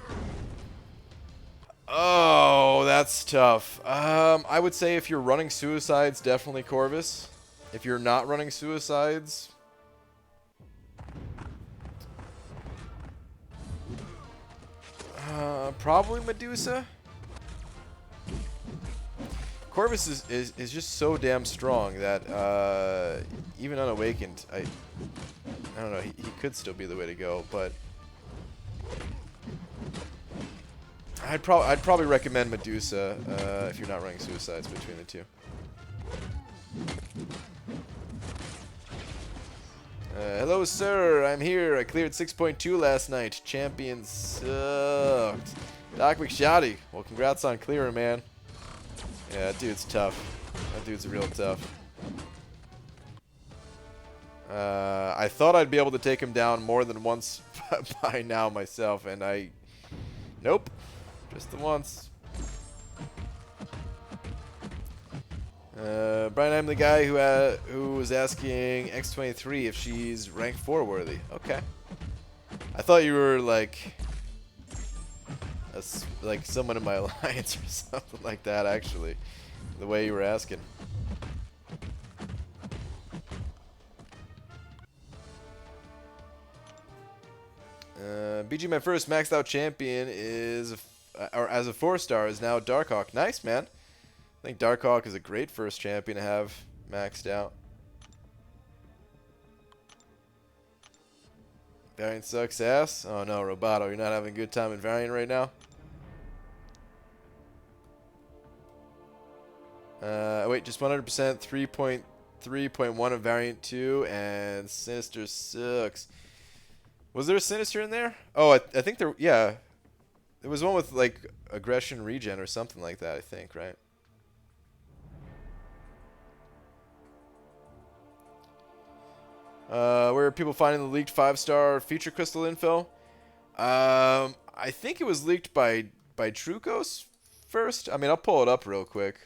Oh, that's tough. I would say if you're running Suicides, definitely Corvus. If you're not running Suicides, probably Medusa. Corvus is just so damn strong that even unawakened, I don't know, he could still be the way to go, but I'd probably recommend Medusa if you're not running suicides between the two. Hello, sir. I'm here. I cleared 6.2 last night. Champion sucked. Doc McShoddy. Well, congrats on clearing, man. Yeah, that dude's tough. That dude's real tough. I thought I'd be able to take him down more than once by now myself, and nope. Just the once. Brian, I'm the guy who was asking X23 if she's rank 4 worthy. Okay. I thought you were like someone in my alliance or something like that, actually. The way you were asking. BG, my first maxed out champion is, or as a 4-star, is now Darkhawk. Nice, man. I think Darkhawk is a great first champion to have maxed out. Variant sucks ass. Oh no, Roboto, you're not having a good time in Variant right now? Wait, just 100%, 3.1 of Variant 2, and Sinister sucks. Was there a Sinister in there? Oh, I think there, yeah. There was one with, like, aggression regen or something like that, I think, right? Where are people finding the leaked 5-star feature crystal info? I think it was leaked by Trucos first. I mean, I'll pull it up real quick.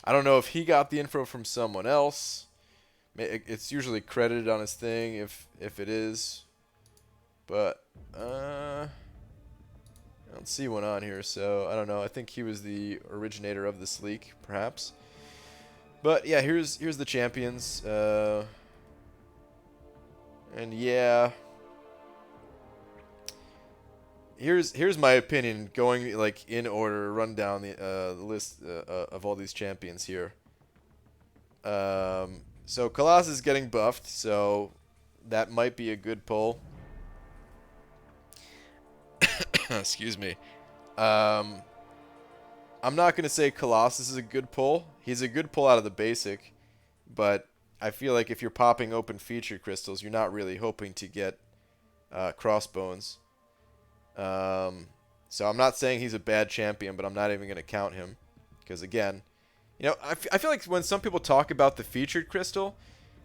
I don't know if he got the info from someone else. It's usually credited on his thing if it is. But I don't see one on here, so I don't know. I think he was the originator of this leak, perhaps. But yeah, here's the champions. And yeah, here's my opinion, going like in order, run down the list of all these champions here. So Colossus is getting buffed, so that might be a good pull. Excuse me. I'm not going to say Colossus is a good pull. He's a good pull out of the basic, but I feel like if you're popping open feature crystals, you're not really hoping to get crossbones. So I'm not saying he's a bad champion, but I'm not even going to count him. Because again, you know, I feel like when some people talk about the featured crystal,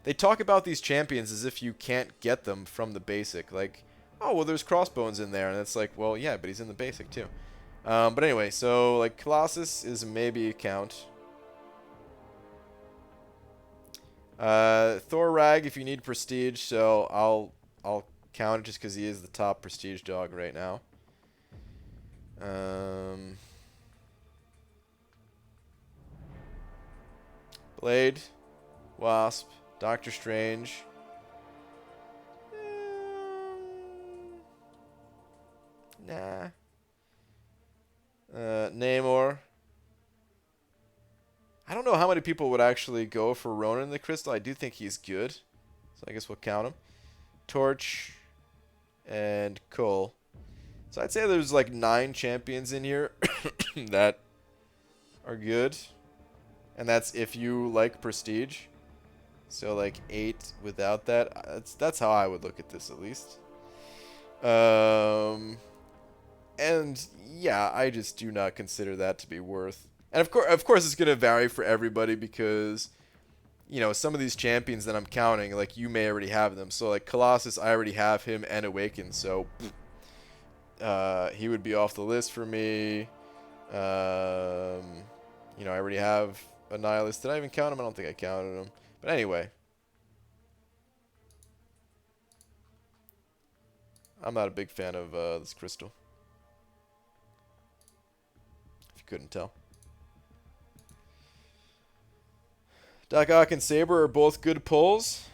they talk about these champions as if you can't get them from the basic. Like, oh, well, there's crossbones in there. And it's like, well, yeah, but he's in the basic too. But anyway, so like Colossus is maybe a count. Thor Rag if you need prestige, so I'll count it just because he is the top prestige dog right now. Blade, Wasp, Doctor Strange. Nah. Namor. I don't know how many people would actually go for Ronan the Crystal. I do think he's good, so I guess we'll count him. Torch and Cole. So I'd say there's like 9 champions in here that are good, and that's if you like prestige. So like 8 without that. That's how I would look at this, at least. And yeah, I just do not consider that to be worth. And of course, it's gonna vary for everybody because, you know, some of these champions that I'm counting, like you may already have them. So like Colossus, I already have him and Awaken, so he would be off the list for me. You know, I already have Annihilus. Did I even count him? I don't think I counted him. But anyway, I'm not a big fan of this crystal. If you couldn't tell. Doc Ock and Saber are both good pulls.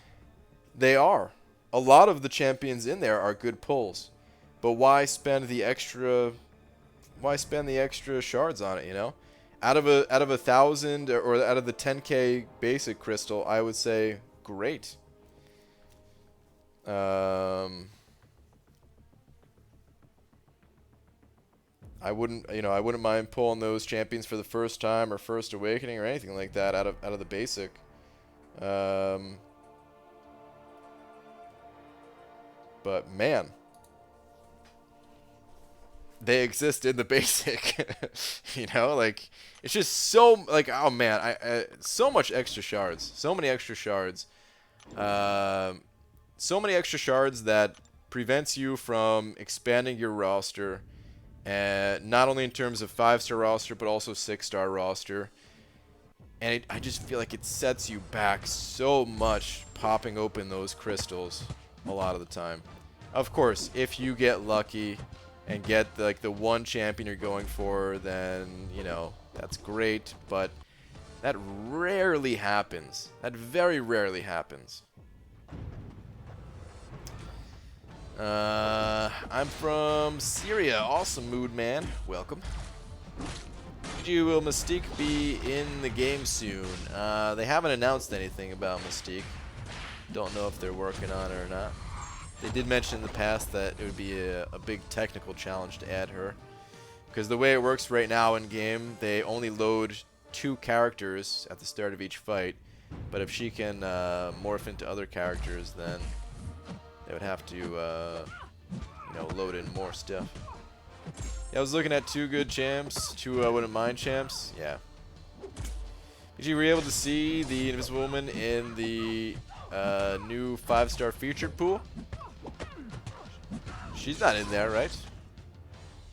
They are. A lot of the champions in there are good pulls. But why spend the extra shards on it, you know? Out of 1,000 or out of the 10k basic crystal, I would say great. I wouldn't, I wouldn't mind pulling those champions for the first time or first awakening or anything like that out of the basic. But man, they exist in the basic. Like it's just so like, oh man, so much extra shards, so many extra shards, so many extra shards that prevents you from expanding your roster. And not only in terms of 5-star roster, but also 6-star roster. And I just feel like it sets you back so much popping open those crystals a lot of the time. Of course, if you get lucky and get the one champion you're going for, then, that's great. But that rarely happens. That very rarely happens. I'm from Syria. Awesome mood, man. Welcome. Will Mystique be in the game soon? They haven't announced anything about Mystique. Don't know if they're working on it or not. They did mention in the past that it would be a big technical challenge to add her. Because the way it works right now in game, they only load 2 characters at the start of each fight. But if she can morph into other characters, then they would have to, load in more stuff. Yeah, I was looking at 2 good champs, 2 wouldn't mind champs. Yeah. Did you were able to see the Invisible Woman in the new 5-star featured pool? She's not in there, right?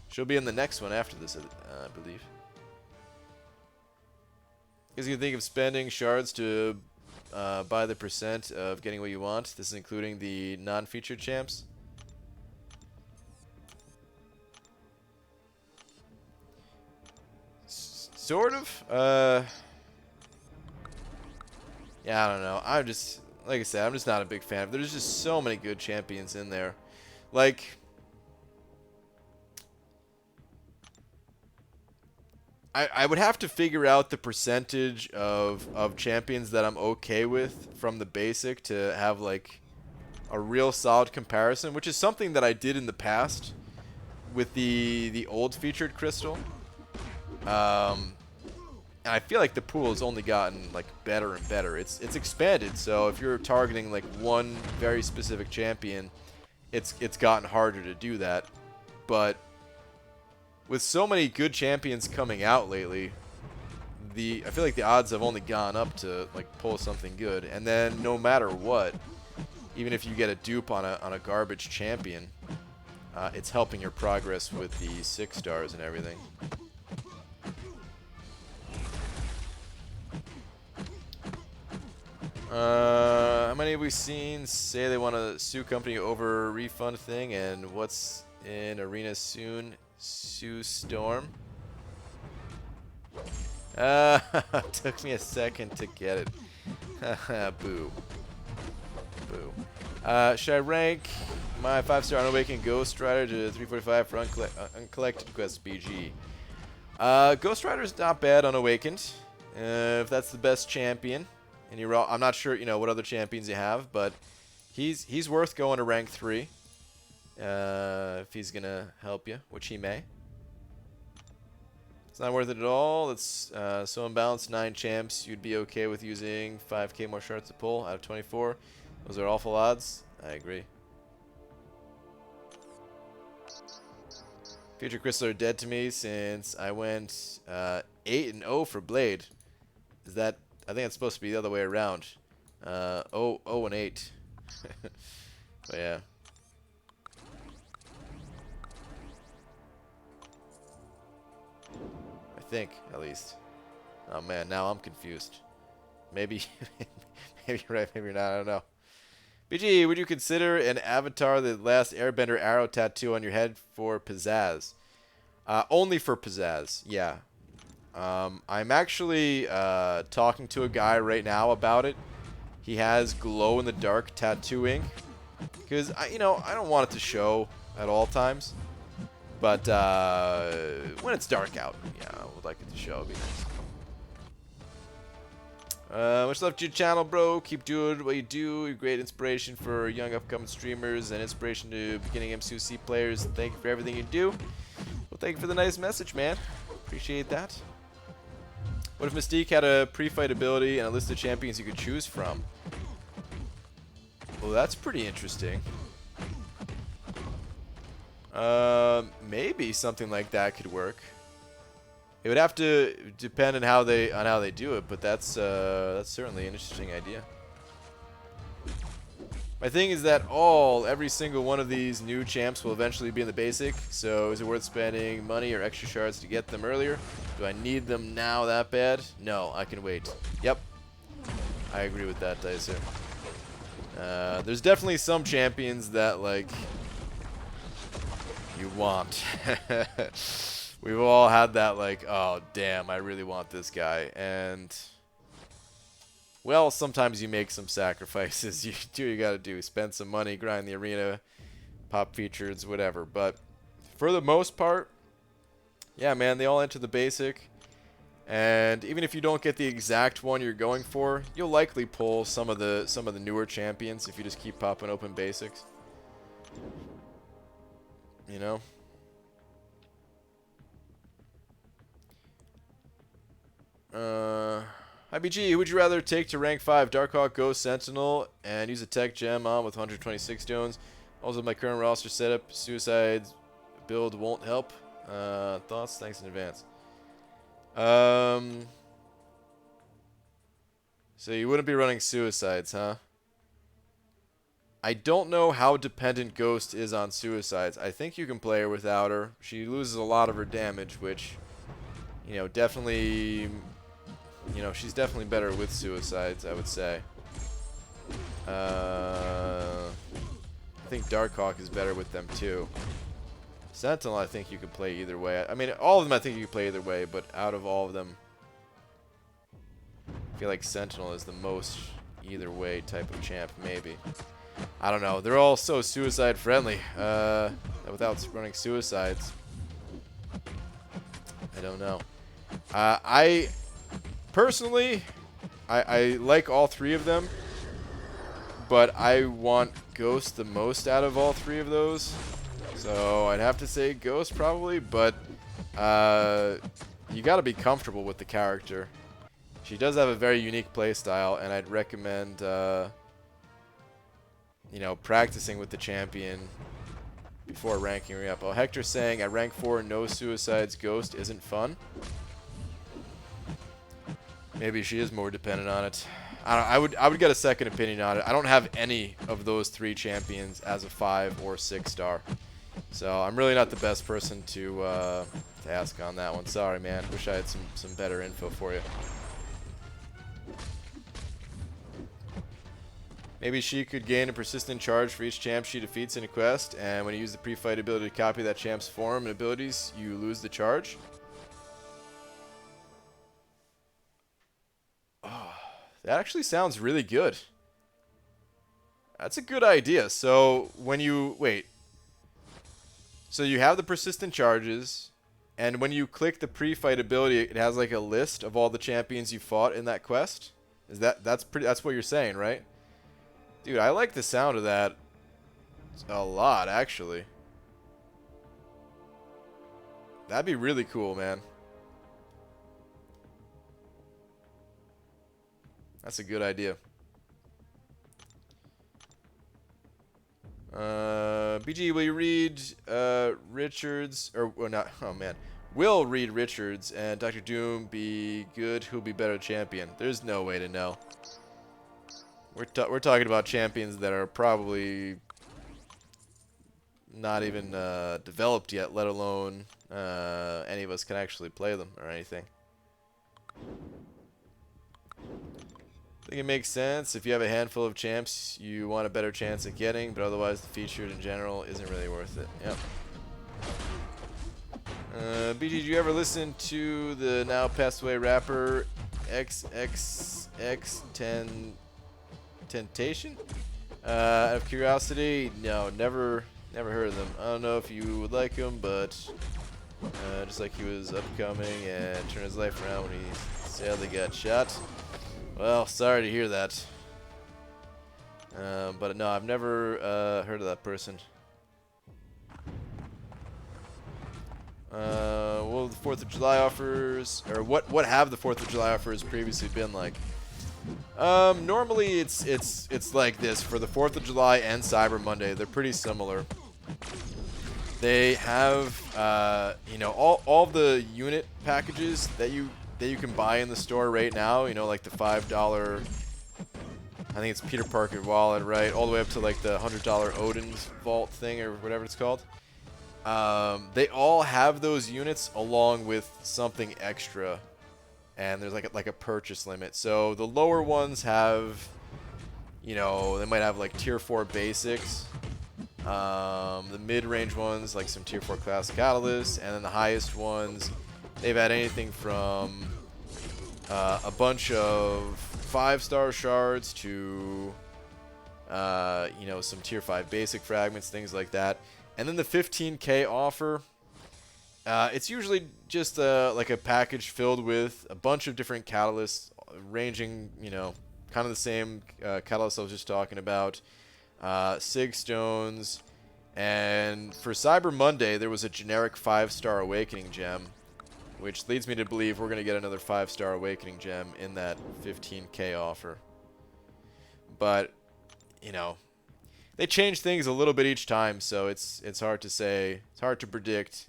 She'll be in the next one after this, I believe. You guys can think of spending shards to buy the % of getting what you want. This is including the non-featured champs. Sort of. Yeah, I don't know. I'm just, like I said, I'm just not a big fan. There's just so many good champions in there. Like, I would have to figure out the percentage of champions that I'm okay with from the basic to have like a real solid comparison, which is something that I did in the past with the old featured crystal. And I feel like the pool has only gotten like better and better. It's expanded, so if you're targeting like one very specific champion, it's gotten harder to do that. But with so many good champions coming out lately, I feel like the odds have only gone up to like pull something good. And then no matter what, even if you get a dupe on a garbage champion, it's helping your progress with the 6 stars and everything. How many have we seen say they want to sue company over refund thing, and what's in arena soon? Sue Storm. Took me a second to get it. Boo. Boo. Should I rank my 5-star Unawakened Ghost Rider to 345 for uncollected quest BG? Ghost Rider's not bad Unawakened. If that's the best champion. And I'm not sure, what other champions you have, but he's worth going to rank 3 if he's gonna help you, which he may. It's not worth it at all. It's so unbalanced. 9 champs, you'd be okay with using 5k more shards to pull out of 24. Those are awful odds. I agree. Future Crystal are dead to me since I went 8-0 for Blade. Is that? I think it's supposed to be the other way around. 0-8. But yeah. I think, at least. Oh man, now I'm confused. Maybe, maybe you're right, maybe you're not. I don't know. BG, would you consider an Avatar the Last Airbender arrow tattoo on your head for pizzazz? Only for pizzazz, yeah. I'm actually talking to a guy right now about it. He has glow-in-the-dark tattooing, because I don't want it to show at all times, but when it's dark out, yeah, I would like it to show. It'd be nice. Much love to your channel, bro. Keep doing what you do. You're great inspiration for young upcoming streamers and inspiration to beginning M2C players. Thank you for everything you do. We'll thank you for the nice message, man. Appreciate that. What if Mystique had a pre-fight ability and a list of champions you could choose from? Well, that's pretty interesting. Maybe something like that could work. It would have to depend on how they do it, but that's certainly an interesting idea. My thing is that every single one of these new champs will eventually be in the basic, so is it worth spending money or extra shards to get them earlier? Do I need them now that bad? No, I can wait. Yep. I agree with that, Dicer. There's definitely some champions that, like, you want. We've all had that, like, oh, damn, I really want this guy. And, well, sometimes you make some sacrifices. You do what you gotta do. Spend some money, grind the arena, pop features, whatever. But for the most part, yeah, man, they all enter the basic. And even if you don't get the exact one you're going for, you'll likely pull some of the newer champions if you just keep popping open basics. You know? IBG, who would you rather take to rank 5? Darkhawk, Ghost, Sentinel, and use a tech gem on with 126 stones. Also, my current roster setup, Suicide build won't help. Thoughts? Thanks in advance. So you wouldn't be running Suicides, huh? I don't know how dependent Ghost is on Suicides. I think you can play her without her. She loses a lot of her damage, which, you know, definitely, you know, she's definitely better with Suicides, I would say. I think Darkhawk is better with them too. Sentinel, I think you could play either way. I mean, all of them I think you could play either way, but out of all of them, I feel like Sentinel is the most either way type of champ, maybe. I don't know. They're all so suicide friendly. Without running Suicides, I don't know. I personally, I like all three of them, but I want Ghost the most out of all three of those. So I'd have to say Ghost probably, but you got to be comfortable with the character. She does have a very unique playstyle, and I'd recommend you know, practicing with the champion before ranking her up. Oh, Hector's saying at rank 4, no Suicides, Ghost isn't fun. Maybe she is more dependent on it. I would get a second opinion on it. I don't have any of those 3 champions as a 5 or 6 star. So I'm really not the best person to ask on that one. Sorry, man. Wish I had some better info for you. Maybe she could gain a persistent charge for each champ she defeats in a quest, and when you use the pre-fight ability to copy that champ's form and abilities, you lose the charge. Oh, that actually sounds really good. That's a good idea. So when you so you have the persistent charges, and when you click the pre-fight ability, it has like a list of all the champions you fought in that quest. That's what you're saying, right? Dude, I like the sound of that a lot, actually. That'd be really cool, man. That's a good idea. BG, will you read Richards, or not, oh man. Will Reed Richards and Dr. Doom be good? Who'll be better champion? There's no way to know. We're talking about champions that are probably not even developed yet, let alone any of us can actually play them or anything. I think it makes sense. If you have a handful of champs you want a better chance at getting, but otherwise the featured in general isn't really worth it. Yep. BG, did you ever listen to the now passed away rapper XXX10 Temptation? Out of curiosity, no, never heard of them. I don't know if you would like him, but just like he was upcoming and turned his life around when he sadly got shot. Well, sorry to hear that. But no, I've never heard of that person. Well, the 4th of July offers, or what have the 4th of July offers previously been like? Normally it's like this for the 4th of July and Cyber Monday. They're pretty similar. They have, you know, all the unit packages that you can buy in the store right now. You know, like the $5. I think it's Peter Parker wallet, right? All the way up to like the $100 Odin's Vault thing or whatever it's called. They all have those units along with something extra, and there's like a purchase limit. So the lower ones have, you know, they might have like tier 4 basics. The mid-range ones like some tier 4 class catalysts, and then the highest ones, they've had anything from a bunch of 5-star shards to you know, some tier 5 basic fragments, things like that. And then the 15K offer, it's usually just like a package filled with a bunch of different catalysts, ranging, you know, kind of the same catalysts I was just talking about, Sig Stones, and for Cyber Monday there was a generic 5-star Awakening gem, which leads me to believe we're going to get another 5-star Awakening gem in that 15K offer. But, you know, they change things a little bit each time, so it's hard to say, it's hard to predict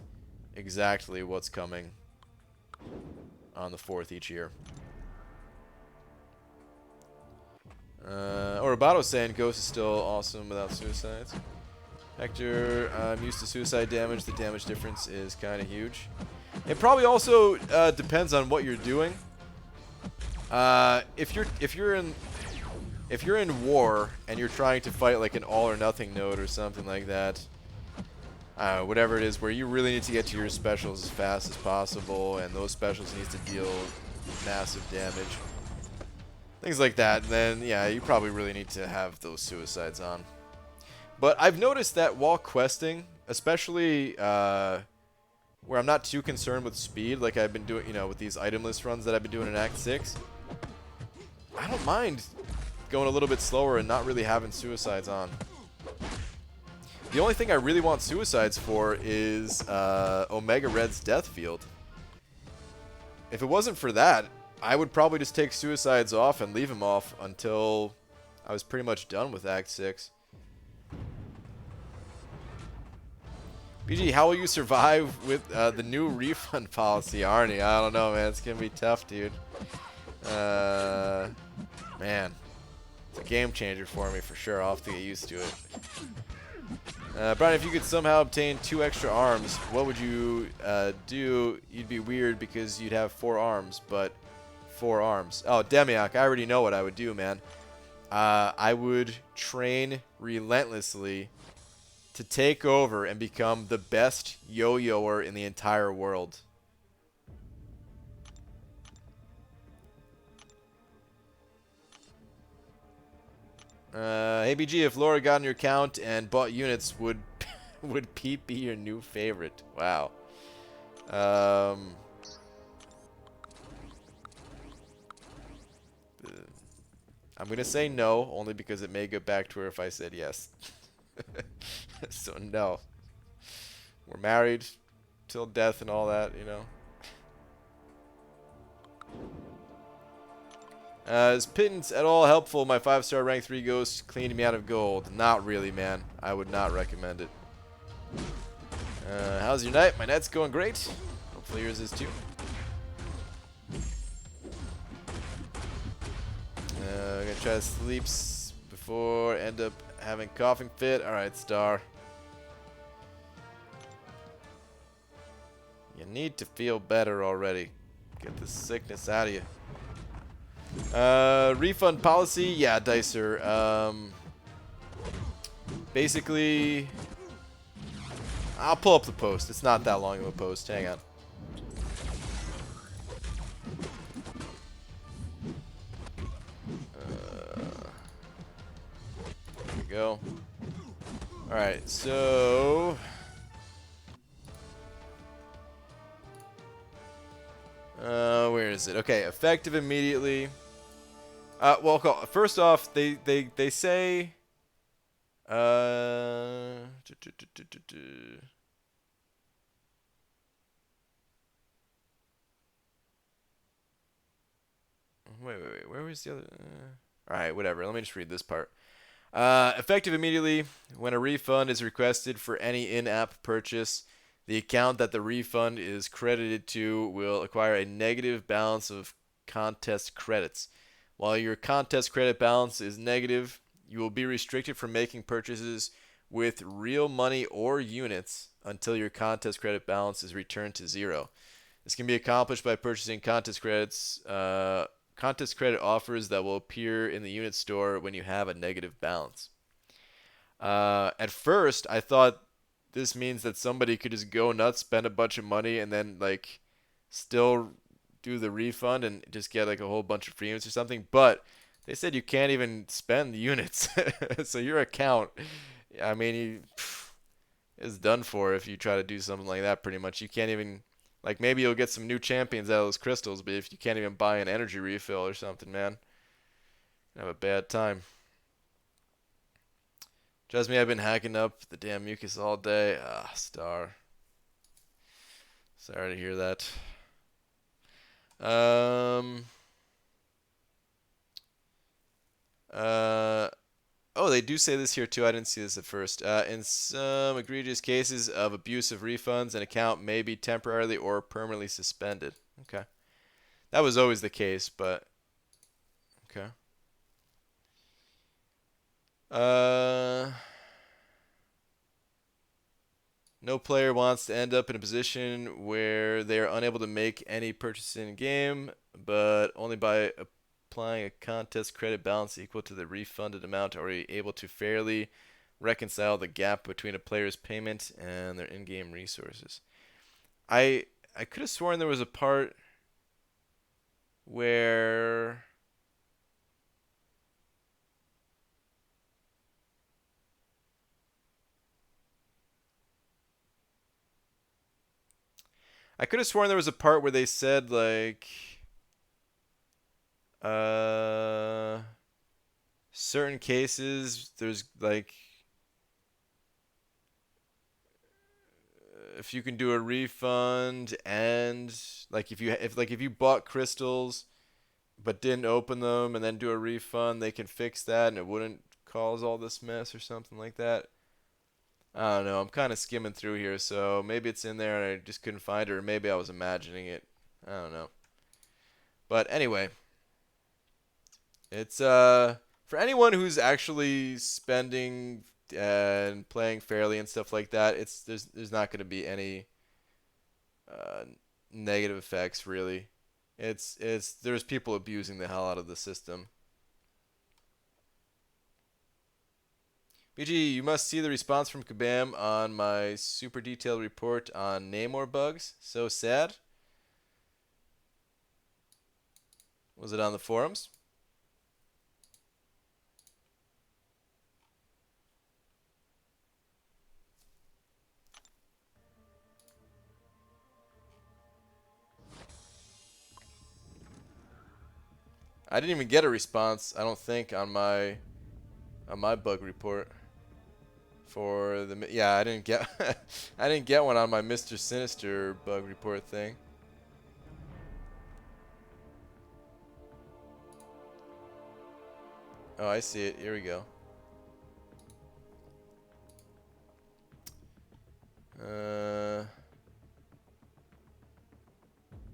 exactly what's coming on the 4th each year. Orobato saying Ghost is still awesome without suicides. Hector, I'm used to suicide damage. The damage difference is kind of huge. It probably also depends on what you're doing. If you're in war and you're trying to fight like an all or nothing node or something like that, whatever it is, where you really need to get to your specials as fast as possible, and those specials need to deal massive damage, things like that, then yeah, you probably really need to have those suicides on. But I've noticed that while questing, especially where I'm not too concerned with speed, like I've been doing, you know, with these itemless runs that I've been doing in Act 6, I don't mind going a little bit slower and not really having suicides on. The only thing I really want suicides for is Omega Red's Death Field. If it wasn't for that, I would probably just take suicides off and leave him off until I was pretty much done with Act 6. BG, how will you survive with the new refund policy, Arnie? I don't know, man. It's going to be tough, dude. Man. It's a game changer for me, for sure. I'll have to get used to it. Brian, if you could somehow obtain 2 extra arms, what would you do? You'd be weird because you'd have 4 arms, but 4 arms. Oh, Demiak, I already know what I would do, man. I would train relentlessly to take over and become the best yo-yoer in the entire world. Hey BG, if Laura got on your account and bought units, would Pete be your new favorite? Wow. I'm gonna say no, only because it may go back to her if I said yes. So no. We're married till death and all that, you know. Is pittance at all helpful? My 5-star rank 3 ghost cleaned me out of gold. Not really, man. I would not recommend it. How's your night? My night's going great. Hopefully yours is too. I'm gonna try to sleep before end up having coughing fit. Alright, Star. You need to feel better already. Get this sickness out of you. Refund policy, yeah, Dicer. Basically, I'll pull up the post. It's not that long of a post. Hang on. There we go. Alright, so where is it? Okay, effective immediately. Well, first off, they say Wait. Where was the other? All right, whatever. Let me just read this part. Effective immediately when a refund is requested for any in-app purchase, the account that the refund is credited to will acquire a negative balance of contest credits. While your contest credit balance is negative, you will be restricted from making purchases with real money or units until your contest credit balance is returned to zero. This can be accomplished by purchasing contest credits. Contest credit offers that will appear in the unit store when you have a negative balance. At first, I thought this means that somebody could just go nuts, spend a bunch of money, and then like still do the refund and just get like a whole bunch of free units or something. But they said you can't even spend the units, so your account, I mean, is done for if you try to do something like that. Pretty much, you can't even. Like, maybe you'll get some new champions out of those crystals, but if you can't even buy an energy refill or something, man, you have a bad time. Trust me, I've been hacking up the damn mucus all day. Ah, star. Sorry to hear that. Oh, they do say this here too. I didn't see this at first. In some egregious cases of abuse of refunds, an account may be temporarily or permanently suspended. Okay. That was always the case, but okay. No player wants to end up in a position where they are unable to make any purchases in game, but only by applying a contest credit balance equal to the refunded amount are we able to fairly reconcile the gap between a player's payment and their in-game resources. I could have sworn there was a part where they said like certain cases there's like if you can do a refund and like if you bought crystals but didn't open them and then do a refund, they can fix that and it wouldn't cause all this mess or something like that. I don't know. I'm kind of skimming through here, so maybe it's in there and I just couldn't find it, or maybe I was imagining it. I don't know. But anyway, it's for anyone who's actually spending and playing fairly and stuff like that, there's not going to be any uh, negative effects really. There's people abusing the hell out of the system. BG, you must see the response from Kabam on my super detailed report on Namor bugs. So sad. Was it on the forums? I didn't even get a response, I don't think, on my bug report for the yeah, I didn't get I didn't get one on my Mr. Sinister bug report thing. Oh, I see it. Here we go.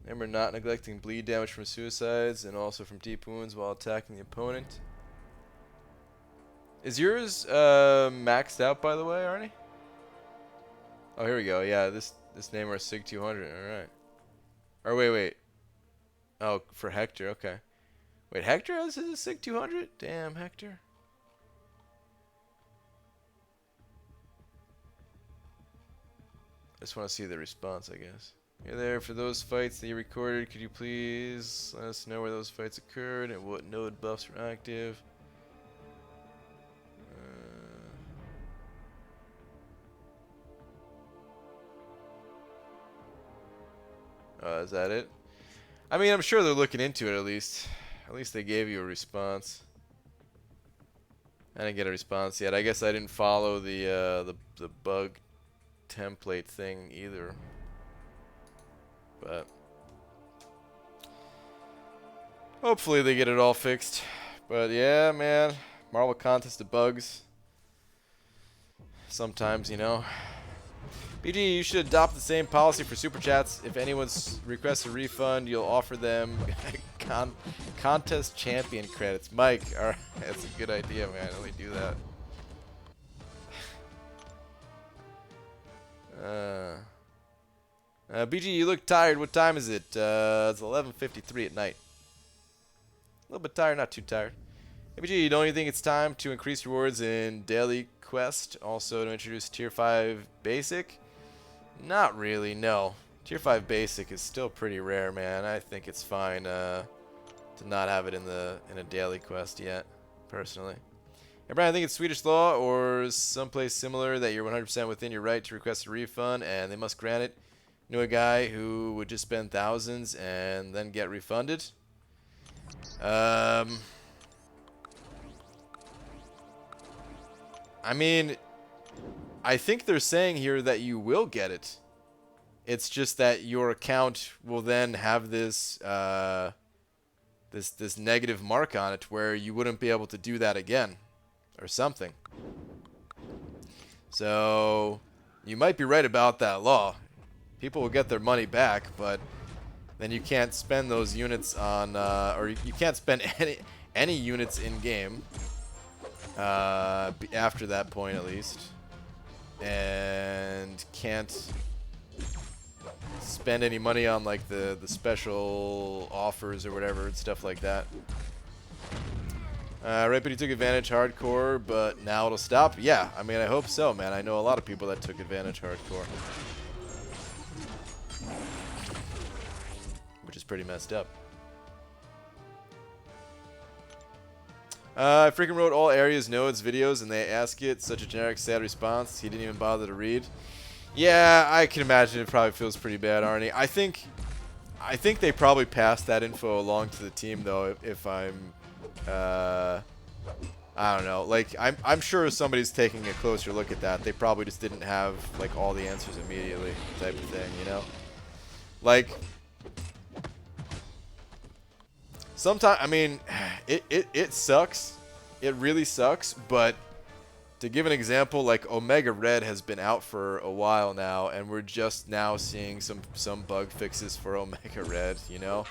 Remember not neglecting bleed damage from suicides and also from deep wounds while attacking the opponent. Is yours maxed out, by the way, Arnie? Oh, here we go. Yeah, this Namor is Sig 200. All right. Or wait. Oh, for Hector. Okay. Wait, Hector has his Sig 200? Damn, Hector. I just want to see the response, I guess. Hey there, for those fights that you recorded, could you please let us know where those fights occurred and what node buffs were active? Is that it? I mean, I'm sure they're looking into it at least. At least they gave you a response. I didn't get a response yet. I guess I didn't follow the bug template thing either. But Hopefully they get it all fixed. But yeah, man, Marvel Contest of bugs. Sometimes, you know. BG, you should adopt the same policy for Super Chats. If anyone requests a refund, you'll offer them ContestChampion credits. Mike, alright, that's a good idea, man. Let me do that. BG, you look tired. What time is it? It's 11:53 at night. A little bit tired, not too tired. Hey, BG, don't you think it's time to increase rewards in Daily Quest? Also to introduce Tier 5 Basic? Not really, no. Tier 5 Basic is still pretty rare, man. I think it's fine to not have it in a Daily Quest yet, personally. Hey, Brian, I think it's Swedish law or someplace similar that you're 100% within your right to request a refund, and they must grant it. Knew a guy who would just spend thousands and then get refunded. I mean, I think they're saying here that you will get it. It's just that your account will then have this this negative mark on it where you wouldn't be able to do that again or something. So you might be right about that law. People will get their money back, but then you can't spend those units on, or you can't spend any units in game after that point at least, and can't spend any money on like the special offers or whatever and stuff like that. Rapidly took advantage hardcore, but now it'll stop. Yeah, I mean I hope so, man. I know a lot of people that took advantage hardcore. Which is pretty messed up. I freaking wrote all areas nodes videos and they ask it. Such a generic sad response. He didn't even bother to read. Yeah, I can imagine it probably feels pretty bad, Arnie. I think they probably passed that info along to the team though. If I'm, I don't know. Like I'm sure somebody's taking a closer look at that. They probably just didn't have like all the answers immediately, type of thing, you know. Like. Sometimes, I mean, it sucks. It really sucks, but to give an example, like Omega Red has been out for a while now, and we're just now seeing some bug fixes for Omega Red, you know?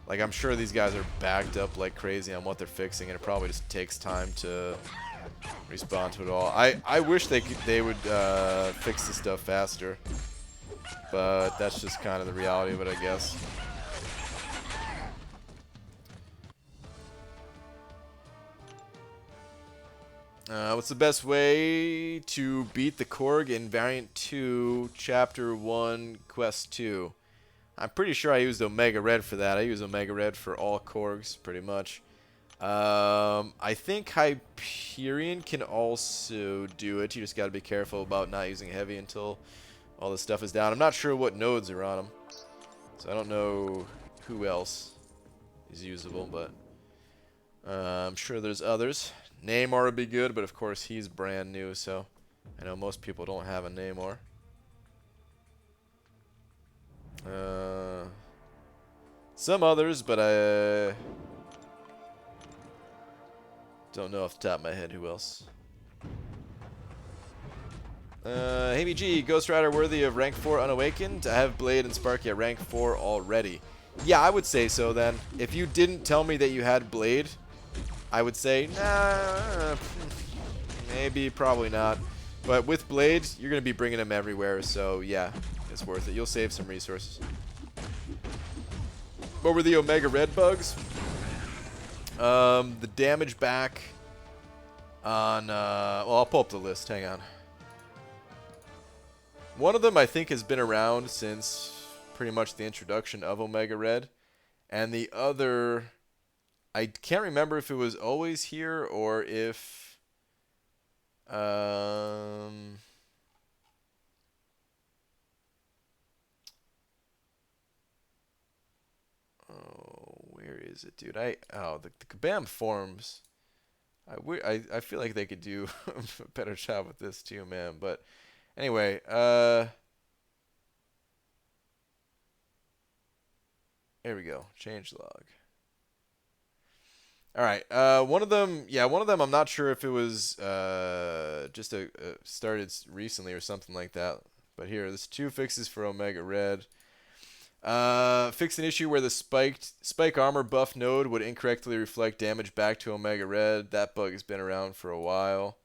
Like, I'm sure these guys are backed up like crazy on what they're fixing, and it probably just takes time to respond to it all. I wish they would fix this stuff faster, but that's just kind of the reality of it, I guess. What's the best way to beat the Korg in Variant 2, Chapter 1, Quest 2? I'm pretty sure I used Omega Red for that. I use Omega Red for all Korgs, pretty much. I think Hyperion can also do it. You just got to be careful about not using Heavy until all this stuff is down. I'm not sure what nodes are on them, so I don't know who else is usable, but I'm sure there's others. Namor would be good, but of course he's brand new, so I know most people don't have a Namor. Some others, but I don't know off the top of my head who else. Hey BG, Ghost Rider worthy of rank 4 unawakened? I have Blade and Sparky at rank 4 already. Yeah, I would say so then. If you didn't tell me that you had Blade, I would say, nah, maybe, probably not. But with Blade, you're going to be bringing him everywhere, so yeah, it's worth it. You'll save some resources. What were the Omega Red bugs? The damage back on, well, I'll pull up the list, hang on. One of them I think has been around since pretty much the introduction of Omega Red. And the other, I can't remember if it was always here or if oh, where is it, dude? Oh, the Kabam forums. I feel like they could do a better job with this too, man. But anyway, There we go. Change log. All right. One of them, yeah, one of them. I'm not sure if it was just started recently or something like that. But here, there's 2 fixes for Omega Red. Fix an issue where the spike armor buff node would incorrectly reflect damage back to Omega Red. That bug has been around for a while.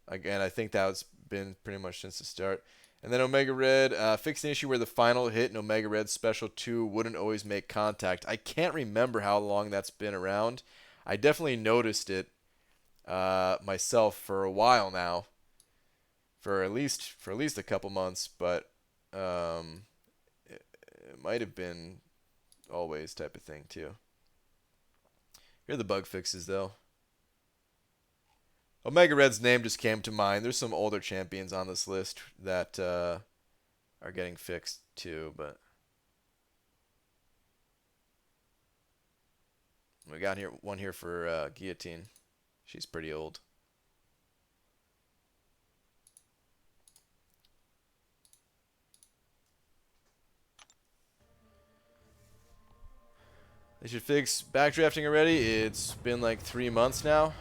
Again, I think that's been pretty much since the start. And then Omega Red, fix an issue where the final hit in Omega Red Special 2 wouldn't always make contact. I can't remember how long that's been around. I definitely noticed it myself for a while now, for at least a couple months, but it might have been always type of thing too. Here are the bug fixes though. Omega Red's name just came to mind. There's some older champions on this list that are getting fixed too, but we got here one here for Guillotine. She's pretty old. They should fix backdrafting already. It's been like 3 months now.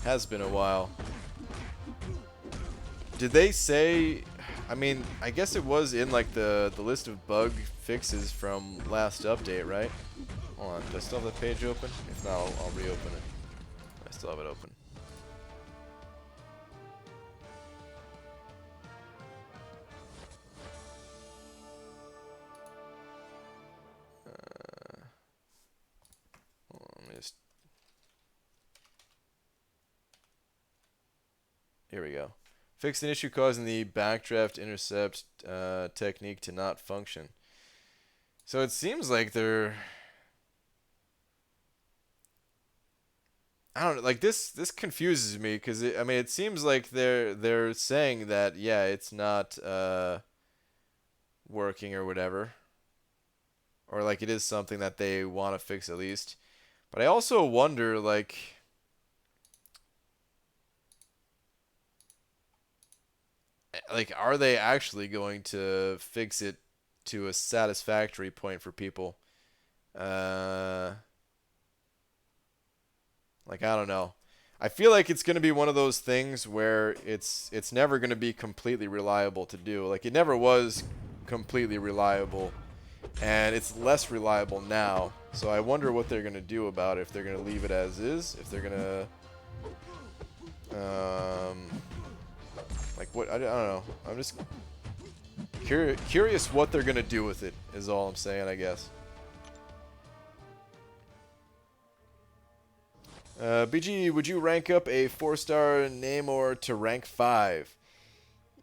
Has been a while. Did they say... I mean, I guess it was in like the list of bug fixes from last update, right? Hold on, do I still have the page open? If not, I'll reopen it. I still have it open. Hold on, let me just... Here we go. Fix an issue causing the backdraft intercept technique to not function. So it seems like they're... I don't know, like this confuses me because I mean it seems like they're saying that yeah, it's not working or whatever. Or like it is something that they want to fix at least. But I also wonder like are they actually going to fix it to a satisfactory point for people? Like, I don't know. I feel like it's going to be one of those things where it's never going to be completely reliable to do. Like, it never was completely reliable, and it's less reliable now. So I wonder what they're going to do about it, if they're going to leave it as is, if they're going to... like, what... I don't know. I'm just curious what they're going to do with it, is all I'm saying, I guess. BG, would you rank up a 4-star Namor to rank 5?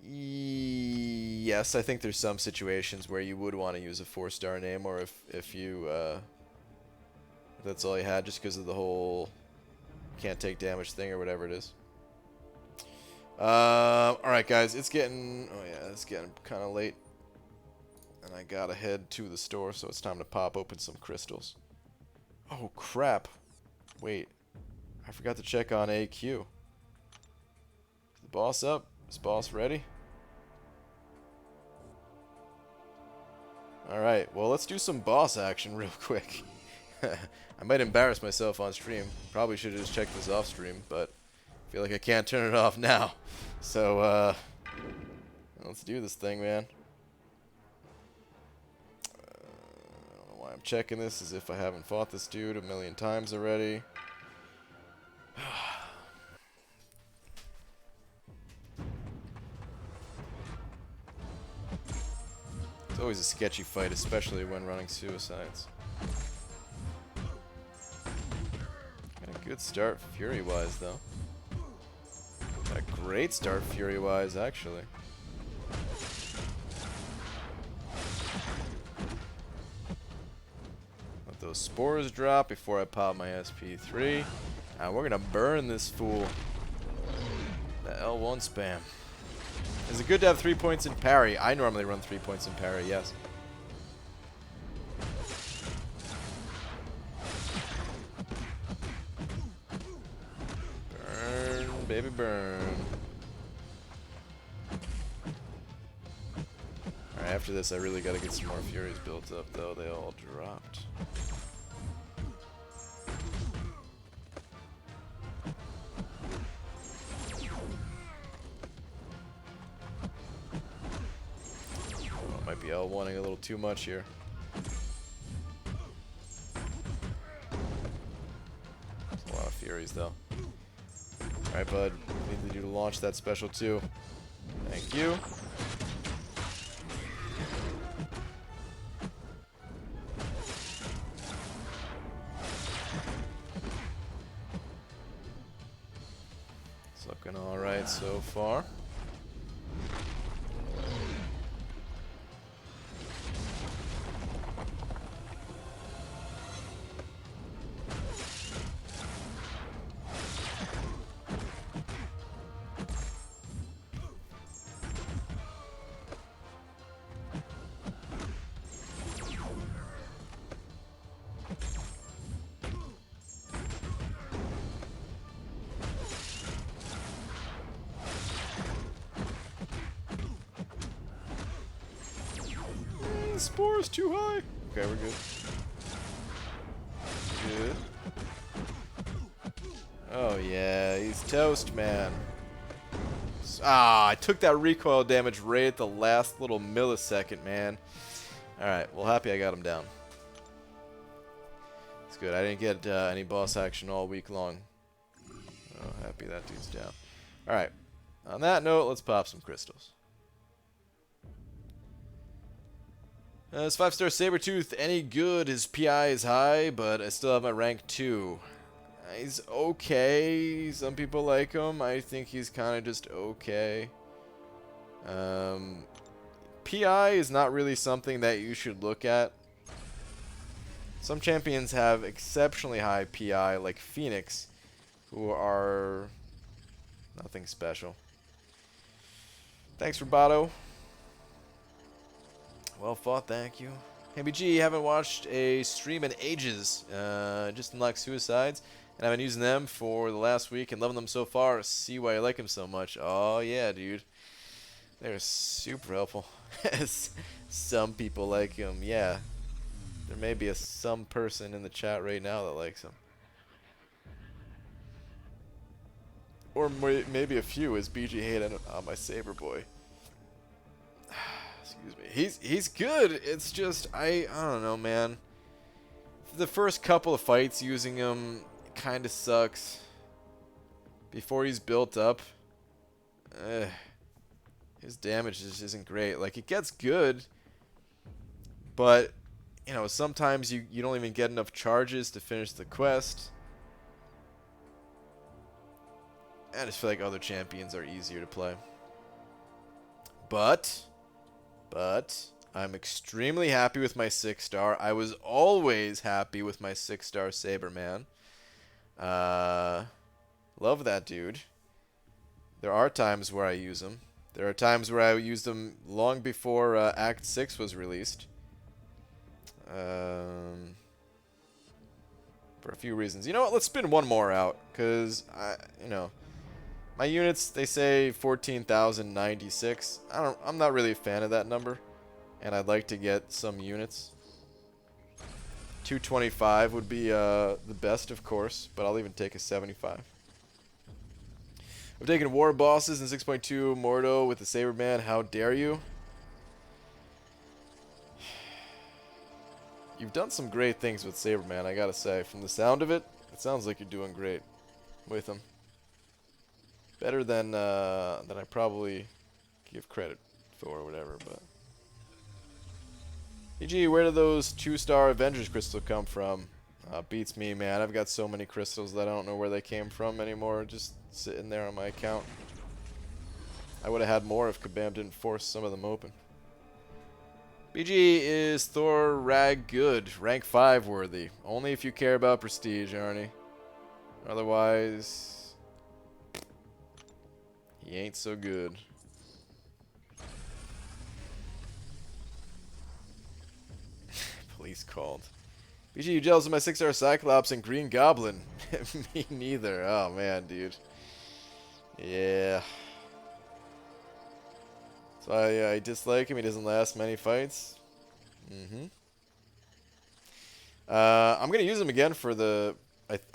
Yes, I think there's some situations where you would want to use a 4-star Namor if you that's all you had, just because of the whole can't take damage thing or whatever it is. Alright guys, it's getting kind of late, and I gotta head to the store, so it's time to pop open some crystals. Oh crap, wait, I forgot to check on AQ. Is the boss up? Is boss ready? Alright, well let's do some boss action real quick. I might embarrass myself on stream. Probably should have just checked this off stream, but I feel like I can't turn it off now. So, let's do this thing, man. I don't know why I'm checking this, as if I haven't fought this dude a million times already. It's always a sketchy fight, especially when running suicides. Got a good start Fury-wise, though. Got a great start Fury-wise, actually. Let those spores drop before I pop my SP3. And we're gonna burn this fool. The L1 spam. Is it good to have 3 points in parry? I normally run 3 points in parry, yes. Burn, baby, burn. Alright, After this, I really gotta get some more Furies built up, though. They all dropped. Oh, might be L1ing a little too much here. That's a lot of Furies, though. Alright, bud. Need you to launch that special, too. Thank you. It's looking alright so far. The spore is too high. Okay, we're good. Good. Oh yeah, he's toast, man. Ah, I took that recoil damage right at the last little millisecond, man. Alright, well, happy I got him down. It's good. I didn't get any boss action all week long. Oh, happy that dude's down. Alright, on that note, let's pop some crystals. This 5-star Sabretooth, any good? His PI is high, but I still have my rank 2. He's okay. Some people like him. I think he's kind of just okay. PI is not really something that you should look at. Some champions have exceptionally high PI, like Phoenix, who are nothing special. Thanks, Roboto. Well fought, thank you. KBG, haven't watched a stream in ages. Just unlocked Suicides, and I've been using them for the last week and loving them so far. See why I like them so much. Oh yeah, dude. They're super helpful. Some people like them, yeah. There may be some person in the chat right now that likes them. Or maybe a few, as BG hated on my Saber boy. Excuse me. He's good. It's just I don't know, man. The first couple of fights using him kind of sucks. Before he's built up, his damage just isn't great. Like, it gets good, but you know, sometimes you don't even get enough charges to finish the quest. I just feel like other champions are easier to play. But I'm extremely happy with my 6-star. I was always happy with my 6-star Saberman. Love that dude. There are times where I use him. There are times where I used him long before Act 6 was released. For a few reasons. You know what? Let's spin one more out, because you know, my units, they say 14,096. I'm not really a fan of that number, and I'd like to get some units. 225 would be the best, of course, but I'll even take a 75. I've taken war bosses in 6.2 Mordo with the Saberman. How dare you? You've done some great things with Saberman, I gotta say. From the sound of it, it sounds like you're doing great with him. Better than I probably give credit for or whatever, but... EG, where do those 2-star Avengers crystals come from? Beats me, man. I've got so many crystals that I don't know where they came from anymore, just sitting there on my account. I would have had more if Kabam didn't force some of them open. BG, is Thor Rag good? Rank 5 worthy. Only if you care about prestige, Arnie. Otherwise... he ain't so good. Police called. BG, you jealous of my 6-star Cyclops and Green Goblin? Me neither. Oh man, dude. Yeah. So I dislike him. He doesn't last many fights. I'm gonna use him again for the.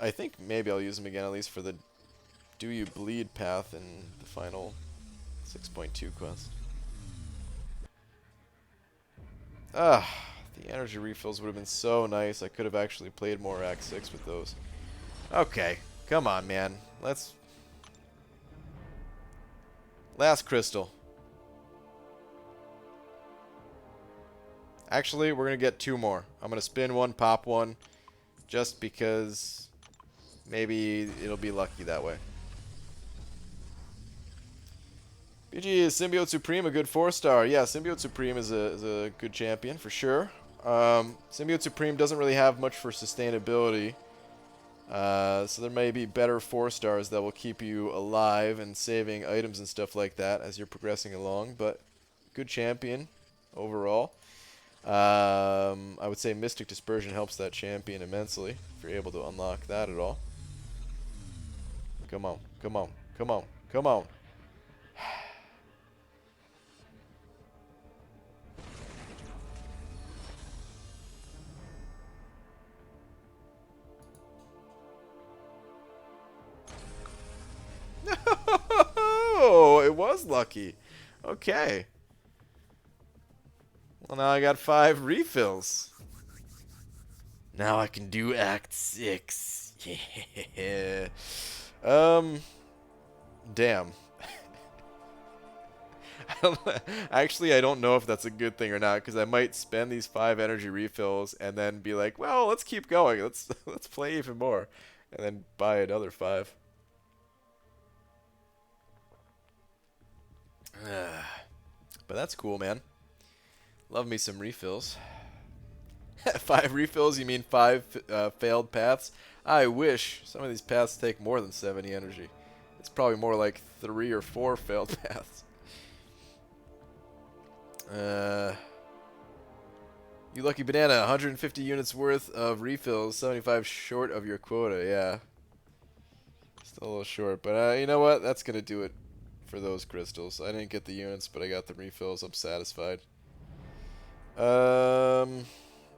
I think maybe I'll use him again at least for the Do You Bleed path in the final 6.2 quest. Ah, the energy refills would have been so nice. I could have actually played more Act 6 with those. Okay, come on, man. Let's. Last crystal. Actually, we're going to get 2 more. I'm going to spin 1, pop 1, just because maybe it'll be lucky that way. BG, is Symbiote Supreme a good 4-star? Yeah, Symbiote Supreme is a good champion for sure. Symbiote Supreme doesn't really have much for sustainability. So there may be better 4-stars that will keep you alive and saving items and stuff like that as you're progressing along. But good champion overall. I would say Mystic Dispersion helps that champion immensely if you're able to unlock that at all. Come on, come on, come on, come on. Oh, it was lucky. Okay. Well, now I got 5 refills. Now I can do Act 6. Yeah. Damn. Actually, I don't know if that's a good thing or not, because I might spend these 5 energy refills and then be like, well, let's keep going. Let's play even more, and then buy another 5. But that's cool, man. Love me some refills. 5 refills? You mean 5 failed paths? I wish. Some of these paths take more than 70 energy. It's probably more like 3 or 4 failed paths. You lucky banana, 150 units worth of refills, 75 short of your quota. Yeah. Still a little short, but you know what? That's going to do it for those crystals. I didn't get the units, but I got the refills. I'm satisfied. On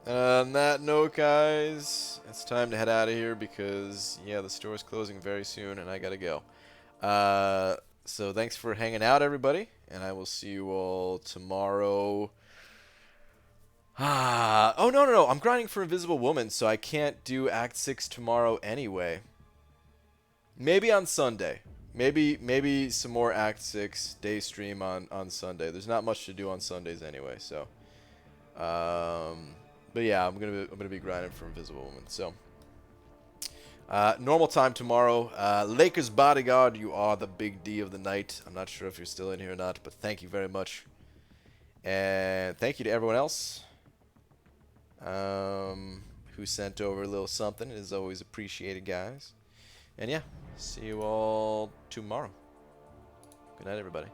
that note, guys, it's time to head out of here because, yeah, the store's closing very soon and I gotta go. So thanks for hanging out, everybody, and I will see you all tomorrow. Oh, no. I'm grinding for Invisible Woman, so I can't do Act 6 tomorrow anyway. Maybe on Sunday. Maybe some more Act 6 day stream on Sunday. There's not much to do on Sundays anyway, so. But yeah, I'm gonna be grinding for Invisible Woman. So, normal time tomorrow. Lakers Bodyguard, you are the big D of the night. I'm not sure if you're still in here or not, but thank you very much, and thank you to everyone else who sent over a little something. It is always appreciated, guys. And yeah, see you all tomorrow. Good night, everybody.